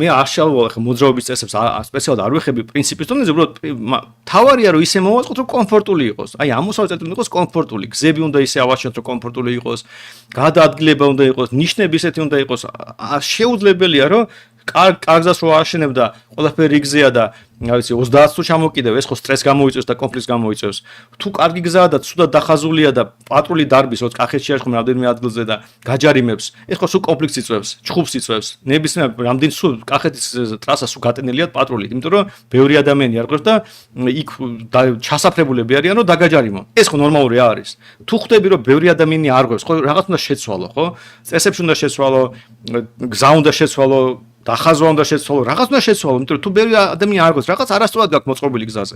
მე არ შევვალ ხა მოძრაობის წესებს სპეციალურად არ ვიხები პრინციპის დონეზე, უბრალოდ თავარია რომ ისე მოვაწყოთ, რომ კომფორტული იყოს. აი ამოსავალი უნდა იყოს კომფორტული, გზები უნდა ისე ავაჩინოთ, რომ კომფორტული იყოს, გადაადგილება უნდა იყოს, ნიშნები ისეთი უნდა იყოს, შეუძლებელია რომ კარგზას რო აშენებ და ყველაფერი რიგზეა და რა ვიცი 30 თუ ჩამოკიდებ ეს ხო სტრესს გამოიწვევს და კონფლიქტს გამოიწვევს თუ კარგი გზაა და ცუდად დახაზულია და პატრული დარბის რო კახეთში არის ხომ რამდენიმე ადგილზე და გაჯარიმებს ეს ხო სულ კონფლიქტს იწვევს ჩხუბს იწვევს ნებისმიერ რამდენი სულ კახეთის ტრასა სულ გატენილია პატრულით იმიტომ რომ ბევრი ადამიანი არ ყვევს და იქ ჩასაფრებულები არიან რომ დაგაჯარიმო ეს ხო ნორმალური არის თუ ხვდები რომ ბევრი ადამიანი არ ყვევს ხო რაღაც უნდა შეცვალო ხო წესებში უნდა შეცვალო გზა უნდა შეცვალო დახაზვა უნდა შეცვალო, რაღაც უნდა შეცვალო, იმიტომ რომ თუ ბევრი ადამიანი არ გვაქვს, რაღაც არასწორად გაქვს მოწყობილი გზაზე.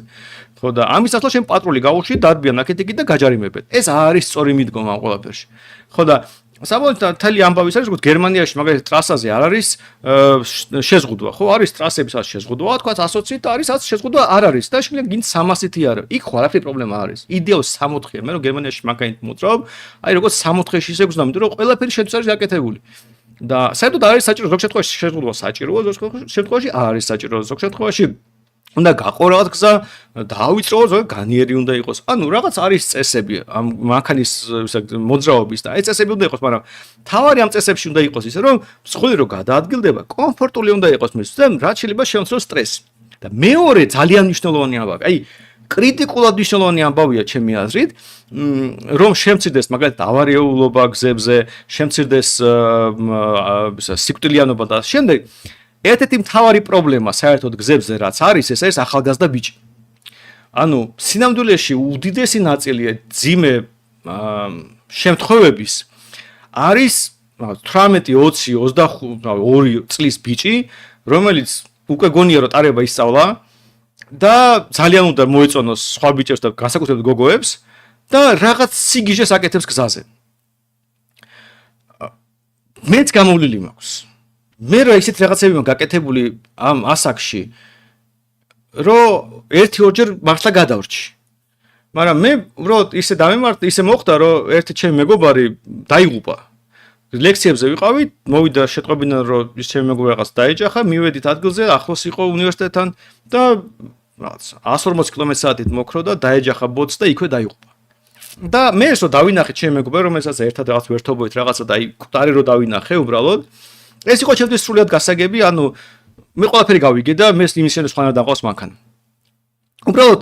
ხო და ამის ასლა შენ პატრული გავუშვი, დარბიან აქეთ-იქით და გაჯარიმებენ. ეს არის სწორი მიდგომა ამ ყველაფერში. ხო და საბოლოოდ მთელი ამბავის არის, როგორც გერმანიაში მაგალითად ტრასაზე არ არის შეზღუდვა, ხო? არის ტრასების ასე შეზღუდვა, თქვა 120-ით არის 100 შეზღუდვა არ არის და შეიძლება გინდ 300-ით არის. იქ ხო არაფერი პრობლემა არის. იდეალ 60-ია, მე რომ გერმანიაში მაგაით მოძრაობ, აი როგორც 60-ში ისე გზნო, იმიტომ რომ ყველაფერი შეთვის არის გაკეთებული. და საერთოდ არის საჭირო ზოგ შემთხვევაში შეზღუდვა საჭიროა ზოგ შემთხვევაში არის საჭირო ზოგ შემთხვევაში უნდა გაყო რაღაც გზა დაავიწრო ზოგ განიერი უნდა იყოს ანუ რაღაც არის წესები ამ მანქანის მოძრაობის და ეს წესები უნდა იყოს მაგრამ თავარი ამ წესებში უნდა იყოს ისე რომ მსხვილი რო გადაადგილდება კომფორტული უნდა იყოს მისთვის და რაც შეიძლება შეუძლოს სტრესი და მეორე ძალიან მნიშვნელოვანი ამბავი აი კრიტიკულად მნიშვნელოვანი ამბავია ჩემი აზრით რომ შემცირდეს მაგალითად ავარიულობა გზებზე, შემცირდეს სიკვდილიანობა და შემდეგ ერთ-ერთი მთავარი პრობლემა საერთოდ გზებზე რაც არის, ეს არის ახალგაზრდა ბიჭი. ანუ სინამდვილეში უდიდესი ნაწილი ძიმე შემთხვევების არის 18, 20, 22 წლის ბიჭი, რომელიც უკვე გონია რომ ტარება ისწავლა და ძალიან უნდა მოეწონოს სხვა ბიჭებს და განსაკუთრებით გოგოებს და რაღაც სიგიჟეს აკეთებს გზაზე. მეც გამოვლილი მაქვს. მე რა ისეთ რაღაცები მაქვს გაკეთებული ამ ასაკში, რომ 1-2 მართლა გადავრჩი. მაგრამ მე უბრალოდ ისე დამემართა, ისე მოხდა, რომ ერთი ჩემი მეგობარი დაიღუპა. ლექციებზე ვიყავით, მოვიდა შეტყობინა, რომ ის ჩემი მეგობარი რაღაც დაეჯახა, მივედით ადგილზე, ახლოს იყო უნივერსიტეტთან და რაღაც 140 კმ/სთ-ით მოქრო და დაეჯახა ბოთს და იქვე დაიღუპა. და მე ესო დავინახე ჩემი მეგობარი, რომელსაც ერთად რაღაც ვერთობოით რაღაცა და აი კუტარი რო დავინახე უბრალოდ. ეს იყო ჩემთვის სრულად გასაგები, ანუ მე ყველაფერი გავიგე და მე იმის შენს ხანა დაყავს მანქანა. უბრალოდ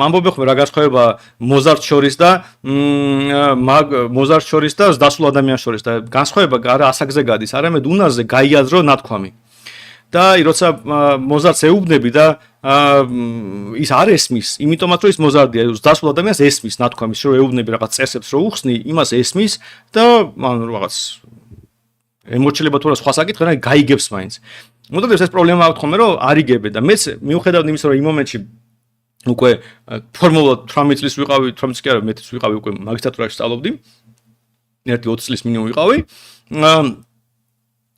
ამბობენ ხოლმე რა განსხვავება მოზარდ შორის და მოზარდ შორის და დასულ ადამიანს შორის და განსხვავება არა ასაკზე გადის, არამედ უნარზე გაიაზრო ნათქვამი. და როცა მოზარდს ეუბნები და ის არ ესმის, იმიტომაც რომ ის მოზარდია, დასულ ადამიანს ესმის, ნათქვამის რომ ეუბნები რაღაც წესებს რომ უხსნი, იმას ესმის და რაღაც ემორჩილება თუ რა სხვა საკითხი, რა გაიგებს მაინც. მოდებს ეს პრობლემა აქვს ხოლმე რომ არ იგებენ და მეც მიუხედავად იმისა რომ იმ მომენტში უკვე ფორმულად 18 წლის ვიყავი, 18 კი არა, მე წელს ვიყავი უკვე მაგისტრატურაში სწავლობდი. ერთი 20 წლის მინიმუმ ვიყავი.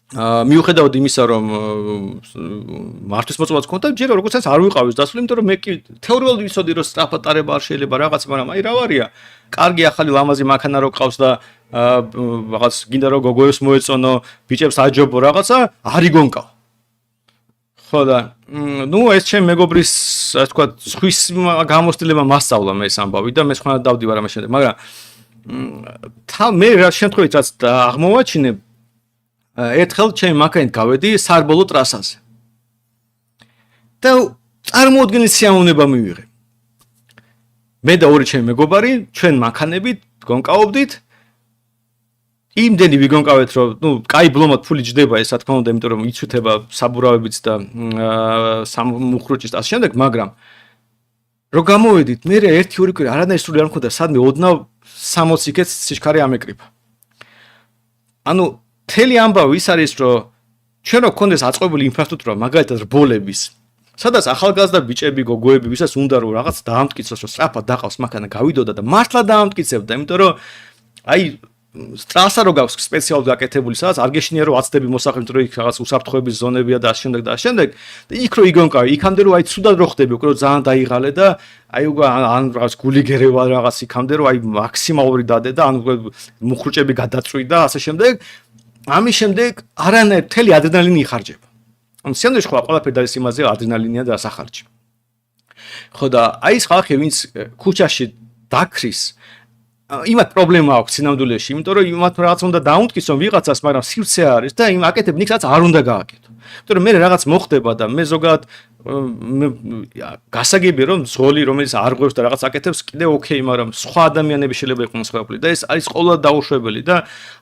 მიუხედავად იმისა რომ მართვის მოწმობაც ქონდა, ჯერ როგორც არ ვიყავი დასული, იმიტომ რომ მე კი თეორიულად ვიცოდი რომ სწრაფად ტარება არ შეიძლება რაღაც, მაგრამ აი რა ვარია. კარგი ახალი ლამაზი მანქანა რო ყავს და რაღაც გინდა რომ გოგოებს მოეწონო, ბიჭებს აჯობო რაღაცა, არ იგონკავ. ხო და ეს ჩემ მეგობრის ასე თქვა სხვის გამოცდილება მასწავლა მე ეს ამბავი და მე სხვა დავდივარ ამას შემდეგ, მაგრამ მე რა შემთხვევით რაც აღმოვაჩინე ერთხელ ჩემი მანქანით გავედი სარბოლო ტრასაზე. და წარმოუდგენელი სიამოვნება მივიღე. მე და ორი ჩემი მეგობარი ჩვენ მანქანებით გონკაობდით. იმდენი ვიგონკავეთ რომ კაი ბლომად ფული ჯდება ეს რა თქმა უნდა, იმიტომ რომ იცვეთება საბურავებიც და მუხრუჭის და ასე შემდეგ, მაგრამ რო გამოვედით, მე 1-2 კვირა არანაირი სული არ მქონდა, სადმე ოდნავ 60 იქეთ სიჩქარე ამეკრიფა. ანუ მთელი ამბავი ის არის, რომ ჩვენ რო გქონდეს აწყობილი ინფრასტრუქტურა, მაგალითად რბოლების, სადაც ახალგაზრდა ბიჭები, გოგოები, ვისაც უნდა რომ რაღაც დაამტკიცოს, რომ სწრაფად დაყავს მანქანა, გავიდოდა და მართლა დაამტკიცებდა, იმიტომ რომ აი ტრასა რო გაქვს სპეციალურად გაკეთებული, სადაც არ გეშინია რომ აცდები მოსახლეობთ, რომ იქ რაღაც უსაფრთხოების ზონებია და ასე შემდეგ და ასე შემდეგ. და იქ რო იგონკავი, იქამდე რომ აი ცუდად რო ხდები, უკვე რომ ძალიან დაიღალე და აი უკვე ან რაღაც გულიგერევა რაღაც იქამდე რომ აი მაქსიმალური დადე და ან მუხრუჭები გადაწვი და ასე შემდეგ. ამის შემდეგ არანაირ მთელი ადრენალინი იხარჯება. ანუ სიამოვნებაში ხო ყველაფერი დაის იმაზე ადრენალინია და ასახარჯი. ხო და აი ეს ხალხი ვინც ქუჩაში დაქრის იმათ პრობლემა აქვს სინამდვილეში, იმიტომ რომ იმათ რაღაც უნდა დაუნტკიცონ ვიღაცას, მაგრამ სივრცე არის და იმ აკეთებ ნიქს რაც არ უნდა გააკეთო. იმიტომ რომ მე რაღაც მოხდება და მე ზოგადად გასაგებია რომ ზღოლი რომელიც არ ღვევს და რაღაც აკეთებს კიდე ოკეი, მაგრამ სხვა ადამიანები შეიძლება იყვნენ სხვაგვარი და ეს არის ყოველად დაუშვებელი და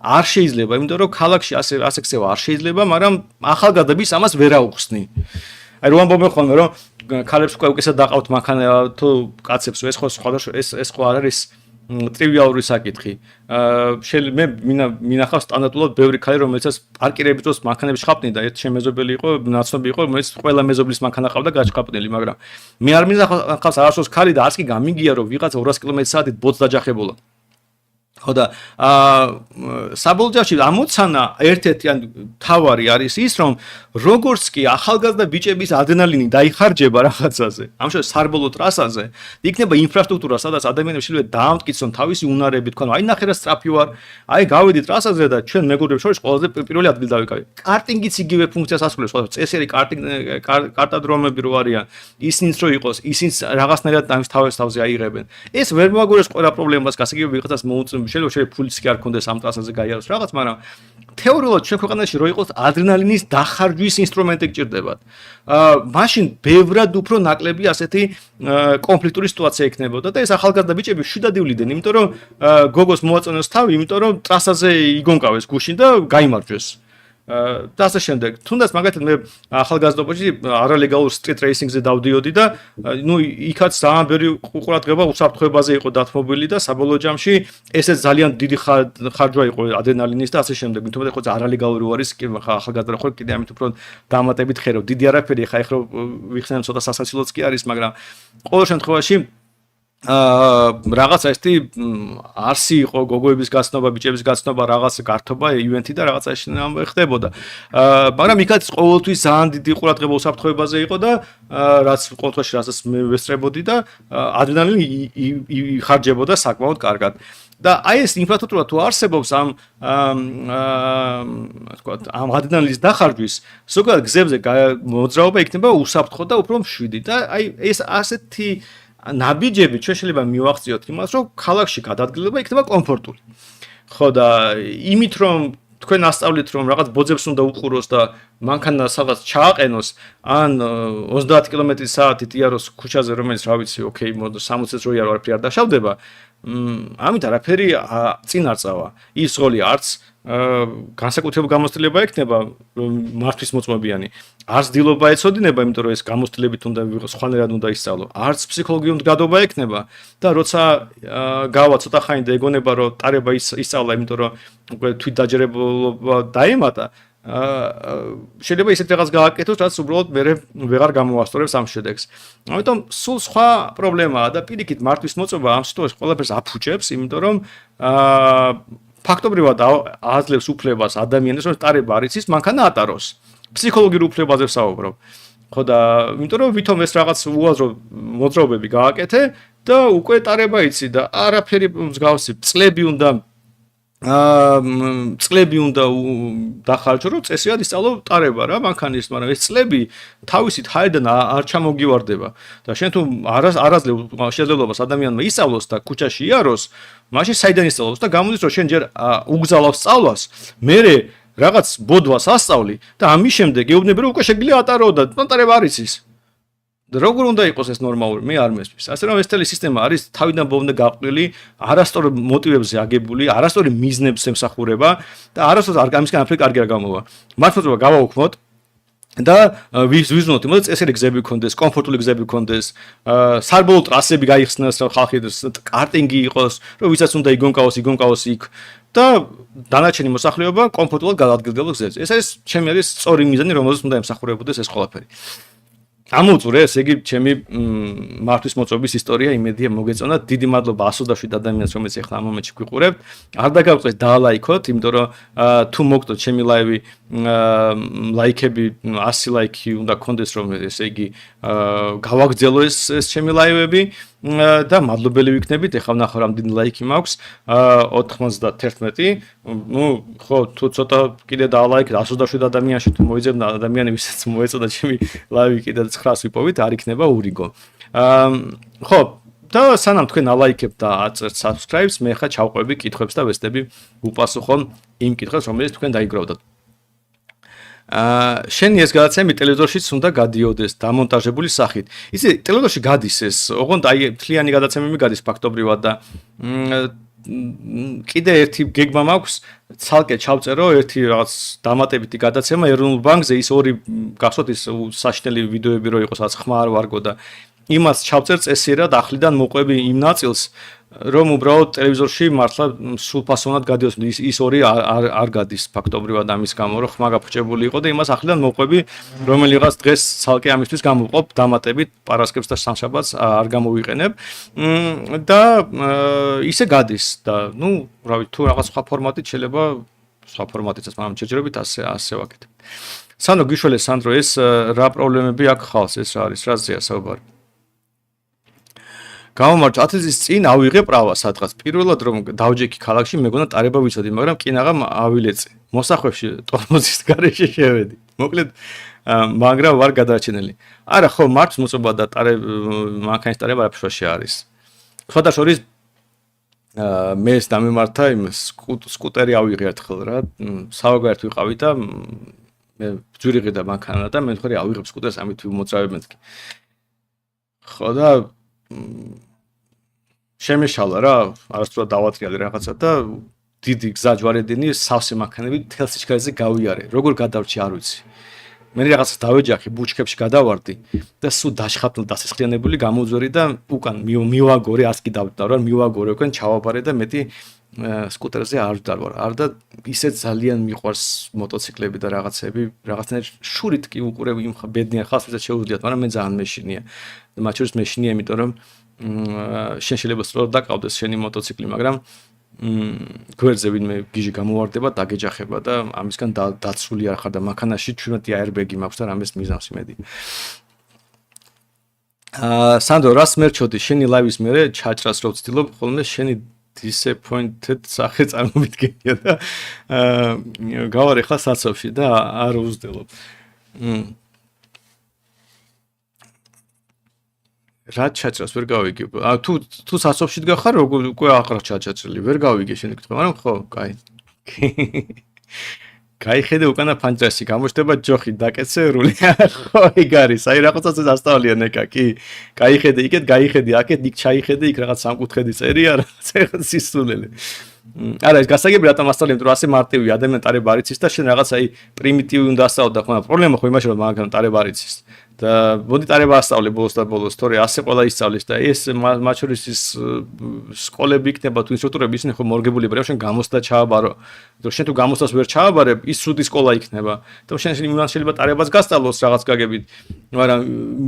არ შეიძლება, იმიტომ რომ ქალაქში ასე ქცევა არ შეიძლება, მაგრამ ახალგაზრდების ამას ვერ აუხსნი. აი რომ ამბობენ ხოლმე რომ ქალებს უკვე უკეთესად დაყავთ მანქანა თუ კაცებს ეს ხო სხვადასხვა ეს ხო არ არის ტრივიალური საკითხი. მე მინახავს სტანდარტულად ბევრი ქალი, რომელიცაც პარკირების დროს მანქანები შხაპნი და ერთ შემეზობელი იყო, ნაცნობი იყო, რომელიც ყველა მეზობლის მანქანა ყავდა გაჩხაპნელი, მაგრამ მე არ მინახავს არასდროს ქალი და არც კი გამიგია, რომ ვიღაცა 200 კმ/სთ ბოც დაჯახებულა. ხო და საბოლოო ჯამში ამოცანა ერთ-ერთი ან თავარი არის ის, რომ როგორც კი ახალგაზრდა ბიჭების ადრენალინი დაიხარჯება რაღაცაზე, ამ შემთხვევაში სარბოლო ტრასაზე, იქნება ინფრასტრუქტურა, სადაც ადამიანები შეიძლება დაამტკიცონ თავისი უნარები, თქვენ აი ნახე რა სწრაფი ვარ, აი გავედი ტრასაზე და ჩვენ მეგობრებს შორის ყველაზე პირველი ადგილი დავიკავე. კარტინგიც იგივე ფუნქციას ასრულებს, ხო, წესიერი კარტადრომები რო არიან, ისინიც რო იყოს, ისინიც რაღაცნაირად ამის თავზე აიღებენ. ეს ვერ მოაგორებს ყველა პრობლემას, გასაგებია ვიღაცას მოუწევს შეიძლება ფულიც კი არ ქონდეს ამ ტრასაზე გაიაროს რაღაც, მაგრამ თეორიულად ჩვენ ქვეყანაში რო იყოს ადრენალინის დახარჯვის ინსტრუმენტი გჭირდებათ. მაშინ ბევრად უფრო ნაკლები ასეთი კონფლიქტური სიტუაცია იქნებოდა და ეს ახალგაზრდა ბიჭები შვიდად ივლდნენ, იმიტომ რომ გოგოს მოაწონეს თავი, იმიტომ რომ ტრასაზე იგონკავეს გუშინ და გაიმარჯვეს. და ასე შემდეგ. თუნდაც მაგალითად მე ახალგაზრდობაში არალეგალურ სტრიტ რეისინგზე დავდიოდი და იქაც ძალიან ბევრი ყურადღება უსაფრთხოებაზე იყო დათმობილი და საბოლოო ჯამში ესეც ძალიან დიდი ხარჯვა იყო ადრენალინის და ასე შემდეგ. თუმცა ხო არალეგალური უარის ახალგაზრდა ხო კიდე ამით უფრო დამატებით ხერო. დიდი არაფერი ხა ეხლა ვიხსენებ ცოტა სასაცილოც კი არის, მაგრამ ყოველ შემთხვევაში რაღაცა ესეთი არსი იყო გოგოების გაცნობა, ბიჭების გაცნობა, რაღაც გართობა, ივენთი და რაღაცა ხდებოდა. მაგრამ იქაც ყოველთვის ძალიან დიდი ყურადღება უსაფრთხოებაზე იყო და რაც ყოველთვის რასაც მე ვესწრებოდი და ადრენალინი იხარჯებოდა საკმაოდ კარგად. და აი ეს ინფრასტრუქტურა თუ არსებობს ამ თქვათ ამ ადრენალინის დახარჯვის, ზოგადად გზებზე მოძრაობა იქნება უსაფრთხო და უფრო მშვიდი და აი ეს ასეთი ნაბიჯები ჩვენ შეიძლება მივახციოთ იმას, რომ ქალაქში გადაადგილება იქნება კომფორტული. ხო და იმით რომ თქვენ ასწავლით რომ რაღაც ბოძებს უნდა უყუროს და მანქანა სადღაც ჩააყენოს, ან 30 კმ/სთ იაროს ქუჩაზე, რომელიც რა ვიცი, ოკეი, 60-ს რო იარო არაფერი არ დაშავდება, ამით არაფერი წინ არ წავა. ის როლი არც განსაკუთრებული გამოცდილება ექნება მართვის მოწმობიანი. არც დილობა ეცოდინება, იმიტომ რომ ეს გამოცდილებით უნდა ვიყოს, სხვანაირად უნდა ისწავლო. არც ფსიქოლოგიური მდგადობა ექნება და როცა გავა ცოტა ხანი და ეგონება რომ ტარება ისწავლა, იმიტომ რომ უკვე თვითდაჯერებულობა დაემატა, შეიძლება ისეთ რაღაც გააკეთოს, რაც უბრალოდ მე ვეღარ გამოასწორებს ამ შედეგს. ამიტომ სულ სხვა პრობლემაა და პირიქით მართვის მოწმობა ამ სიტუაციაში ყველაფერს აფუჭებს, იმიტომ რომ ფაქტობრივად აძლევს უფლებას ადამიანს, რომ ტარება არ იცის, მანქანა ატაროს. ფსიქოლოგიურ უფლებაზე ვსაუბრობ. ხო და იმიტომ რომ ვითომ ეს რაღაც უაზრო მოძრაობები გააკეთე და უკვე ტარება იცი და არაფერი მსგავსი წლები უნდა დახარჯო, რომ წესიად ისწავლო ტარება რა მანქანის, მაგრამ ეს წლები თავისით ჰაერიდან არ ჩამოგივარდება და შენ თუ არაძლევ შესაძლებლობას ადამიანმა ისწავლოს და ქუჩაში იაროს, მაშინ საიდან ისწავლოს და გამოდის რომ შენ ჯერ უგზავნოს სწავლას, მერე რაღაც ბოდვას ასწავლი და ამის შემდეგ ეუბნები რომ უკვე შეგვიძლია ატარო და ტარება არ იცის. და როგორ უნდა იყოს ეს ნორმალური? მე არ მესმის. ასე რომ ეს თელი სისტემა არის თავიდან ბოლომდე გაყრილი, არასწორ მოტივებზე აგებული, არასწორი მიზნებს ემსახურება და არასდროს ამისგან არაფერი კარგი არ გამოვა. მართლობა გავაუქმოთ და ვიზნოთ, იმოდი წესიერი გზები გქონდეს, კომფორტული გზები გქონდეს, სარბოლოო ტრასები გაიხსნას, რომ ხალხი კარტინგი იყოს, რომ ვისაც უნდა იგონკაოს იქ და დანარჩენი მოსახლეობა კომფორტულად გადაადგილდება გზებზე. ეს არის ჩემი არის სწორი მიზანი, რომელზეც უნდა ემსახურებოდეს ეს ყველაფერი. ამოვწურე, ესე იგი, ჩემი მართვის მოწობის ისტორია იმედია მოგეწონა. დიდი მადლობა 107 ადამიანს, რომელიც ახლა ამ მომენტში გვიყურებთ. არ დაგავწეს დაალაიქოთ, იმიტომ რომ თუ მოგწოთ ჩემი ლაივი ლაიქები 100 ლაიქი უნდა გქონდეს, რომ ესე იგი გავაგრძელო ეს ჩემი ლაივები და მადლობელი ვიქნებით. ეხლა ვნახო რამდენი ლაიქი მაქვს 91. ნუ ხო თუ ცოტა კიდე დაალაიქეთ 127 ადამიანში თუ მოიძებნა ადამიანი ვისაც მოეწოდა ჩემი ლაივი კიდე 900 ვიპოვით, არ იქნება ურიგო. ხო და სანამ თქვენ ალაიქებთ და აწერთ subscribe-ს, მე ხა ჩავყვები კითხვებს და ვესტები უპასუხო იმ კითხვებს, რომელიც თქვენ დაიგროვდათ. შენი ეს გადაცემი ტელევიზორშიც უნდა გადიოდეს დამონტაჟებული სახით. იცი, ტელევიზორში გადის ეს, ოღონდ აი მთლიანი გადაცემები გადის ფაქტობრივად და კიდე ერთი გეგმა მაქვს, ცალკე ჩავწერო ერთი რაღაც დამატებითი გადაცემა ეროვნულ ბანკზე, ის ორი გახსოვთ ის საშინელი ვიდეოები რო იყოს, რაც ხმა არ ვარგო და იმას ჩავწერ წესიერად ახლიდან მოყვები იმ ნაწილს, რომ უბრალოდ ტელევიზორში მართლა სრულფასოვნად გადიოს. ის ორი არ გადის ფაქტობრივად ამის გამო, რომ ხმა გაფუჭებული იყო და იმას ახლიდან მოყვები, რომელიღაც დღეს ცალკე ამისთვის გამოვყოფ დამატებით, პარასკევს და სამშაბათს არ გამოვიყენებ და ისე გადის და ნუ რავი, თუ რაღაც სხვა ფორმატით შეიძლება სხვა ფორმატითაც, მაგრამ ჯერჯერობით ასე ვაკეთებ. სანდრო გიშველე სანდრო, ეს რა პრობლემები აქვს ხალხს, ეს რა არის, რაზეა საუბარი? გამომარჯვა 10 წლის წინ ავიღე პრავა სადღაც. პირველად რომ დავჯექი ქალაქში, მეგონა ტარება ვიცოდი, მაგრამ კინაღამ ავილეწე. მოსახვევში ტორმოზის გარეშე შევედი. მოკლედ, მაგრამ ვარ გადარჩენილი. არა, ხო, მართვის მოწობა და მანქანის ტარება არაფერში არის. სხვათა შორის მე ეს დამემართა იმ სკუტერი ავიღე ერთხელ რა. საوغართ ვიყავი და მე ბძვირიღე და მანქანა და მე ვთქვი ავიღებ სკუტერს, ამით ვიმოძრავებ მეთქი. ხო და შემეშალა რა, არასდროს დავატრიალე რაღაცა და დიდი გზა ჯვარედინი სავსე მანქანები თელ სიჩქარეზე გავიარე. როგორ გადავრჩი არ ვიცი. მე რაღაცა დავეჯახი, ბუჩქებში გადავარდი და სულ დაშხატლ დასესხლიანებული გამოვძვერი და უკან მივაგორე, ასკი დავდავრა, მივაგორე უკან ჩავაბარე და მეტი სკუტერზე არ ვდარვარ. არ და ისე ძალიან მიყვარს მოტოციკლები და რაღაცები, რაღაცნაირ შურით კი უყურებ იმ ბედნიერ ხალხს, ვისაც შეუძლიათ, მაგრამ მე ძალიან მეშინია. მათ შორის მეშინია, იმიტომ რომ შენ შეიძლება სწორად დაკავდეს შენი მოტოციკლი, მაგრამ გვერდზე ვინმე გიჟი გამოვარდება, დაგეჯახება და ამისგან დაცული არ ხარ და მანქანაში 17 აერბეგი მაქვს და რამეს მიზავს იმედი. სანდრო, რას მერჩოდი შენი ლაივის მერე ჩაჭრას რო ვცდილობ, ხოლმე შენი disappointed სახე წარმოვიდგენია და გავარ ახლა საცობში და არ უზრდელობ. რა ჩაჭრას ვერ გავიგე. თუ საცობში დგახარ, უკვე აღარ ჩაჭრილი, ვერ გავიგე შენი კითხვა, მაგრამ ხო, კაი. გაიხედე უკანა ფანჯრაში გამოჩნდება ჯოხი დაკეცერული ხო ეგ არის აი რაღაცას ასწავლიან ეკა კი გაიხედე იქეთ გაიხედე აქეთ იქ ჩაიხედე იქ რაღაც სამკუთხედი წერია რაღაც სისულელი არა ეს გასაგები რატომ ასწავლიან თუ ასე მარტივი ადამიანი ტარება არ იცის და შენ რაღაც აი პრიმიტივი უნდა ასწავლო და ხო პრობლემა ხო იმაში რომ მაგან ტარება არ იცის და მოდი ტარება ასწავლე ბოლოს და ბოლოს თორე ასე ყველა ისწავლის და ეს მათ შორის ის სკოლები იქნება თუ ინსტრუქტორები ისინი ხო მორგებული ბრევ შენ გამოსდა ჩააბარო და შენ თუ გამოსდას ვერ ჩააბარებ ის სუდი სკოლა იქნება და შენ შეიძლება ტარებას გასწავლოს რაღაც გაგებით მაგრამ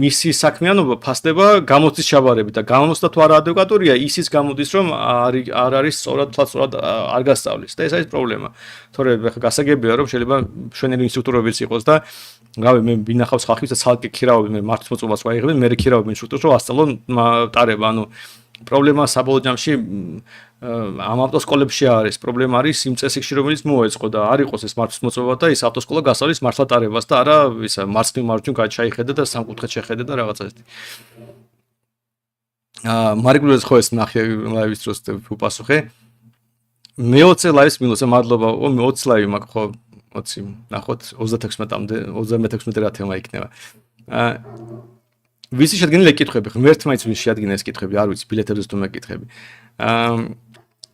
მისი საქმიანობა ფასდება გამოცდის ჩაბარებით და გამოსდა თუ არა ადეკვატურია ისიც გამოდის რომ არ არის სწორად არ გასწავლის და ეს არის პრობლემა თორე ხა გასაგებია რომ შეიძლება შვენელი ინსტრუქტორებიც იყოს და რავი მე ვინახავს ხალხის და ცალკე ქირავები მე მართვის მოწობას ვაიღებენ მე ქირავები ინსტრუქტორს რომ ასწავლონ ტარება ანუ პრობლემა საბოლოო ჯამში ამ ავტოსკოლებში არის პრობლემა არის იმ წესებში რომელიც მოეწყო და არ იყოს ეს მართვის მოწობა და ის ავტოსკოლა გასწავლის მართლა ტარებას და არა ისა მარცხნივ მარჯვნივ გაჩაიხედა და სამკუთხედ შეხედა და რაღაცა ესეთი მარიგულეს ხო ეს ნახე ლაივის დროს უპასუხე მე 20 ლაივის მინუსა მადლობა მე 20 ლაივი მაქვს ხო 20 ნახოთ 36-მდე 36 რა თემა იქნება ვისი შედგენილი კითხები ღმერთს მაინც ვინ შეადგინა ეს კითხები არ ვიცი ბილეთებზე თუ მეკითხები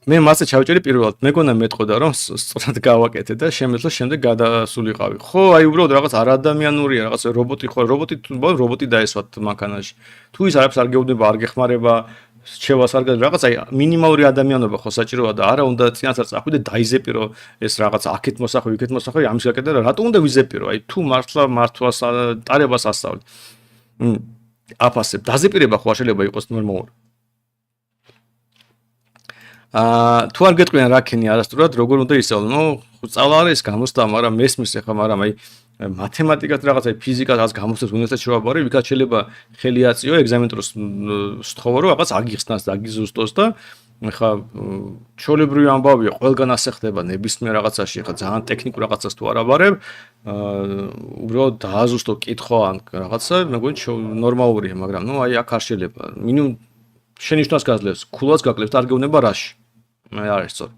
მე მასე ჩავჭერი პირველად მეგონა მეტყოდა რომ სწორად გავაკეთე და შემეძლო შემდეგ გადასულიყავი ხო აი უბრალოდ რაღაც არადამიანურია რაღაც რობოტი დაესვათ მანქანაში თუ ის არაფერს არ გეუბნება არ გეხმარება შევა სარგად რაღაც აი მინიმალური ადამიანობა ხო საჭიროა და არა უნდა წინასწარ წახვიდე დაიზეპირო ეს რაღაც აქეთ მოსახვი იქეთ მოსახვი ამის გაკეთდა და რატომ უნდა ვიზეპირო აი თუ მართლა მართვას ტარებას ასწავლე აფასებ დაზეპირება ხო შეიძლება იყოს ნორმალური თუ არ გეტყვიან რა ქენი არასწორად როგორ უნდა ისწავლო ნუ სწავლა არის გამოსდა მაგრამ მესმის ახლა მაგრამ აი მათემატიკას რაღაც აი ფიზიკას რაც გამოსდას უნივერსიტეტში შევაბარე ვიქაც შეიძლება ხელი აწიო ეგზამენ დროს სთხოვო რომ რაღაც აგიხსნას და აგიზუსტოს და ახლა ჩოლებრივი ამბავია ყველგან ასე ხდება ნებისმიერ რაღაცაში ახლა ძალიან ტექნიკურ რაღაცას თუ არ აბარებ უბრალოდ დააზუსტო კითხვა ან რაღაცა მეგონი ნორმალურია მაგრამ ნუ აი აქ არ შეიძლება მინიმუმ შენიშვნას გაძლევს ქულას გაკლევს და არ გეუბნება რაში მე არის სწორი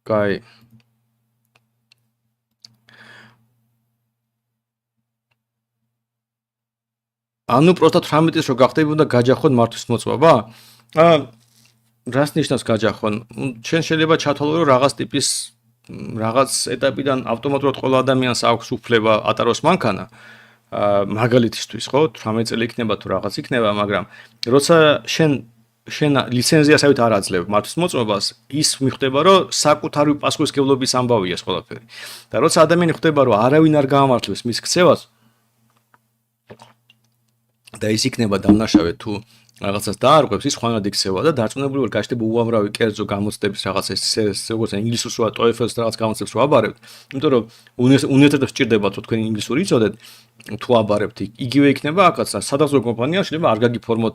კაი ანუ პროსტა 18-ის რო გახდები უნდა გაჯახონ მართვის მოწვა რას ნიშნავს გაჯახონ ჩვენ შეიძლება ჩათვალო რომ რაღაც ტიპის რაღაც ეტაპიდან ავტომატურად ყველა ადამიანს აქვს უფლება ატაროს მანქანა მაგალითისთვის ხო 18 წელი იქნება თუ რაღაც იქნება მაგრამ როცა შენ ლიცენზიასავით არ აძლევ მართვის მოწმობას ის მიხვდება რომ საკუთარი პასუხისმგებლობის ამბავია ეს ყველაფერი და როცა ადამიანი ხვდება რომ არავინ არ გაამართლებს მის ქცევას და ის იქნება დამნაშავე თუ რაღაცას დაარღვევს ის ხვანად იქცევა და დარწმუნებული ვარ გაჩნდება უამრავი კერძო გამოცდების რაღაც ეს როგორც ინგლისურს რა TOEFL-ს რაღაც გამოცდებს რო აბარებთ იმიტომ რომ უნივერსიტეტებს სჭირდება თუ თქვენ ინგლისური იცოდეთ თუ აბარებთ იგივე იქნება აქაც სადაზღვევო კომპანია შეიძლება არ გაგიფორმოთ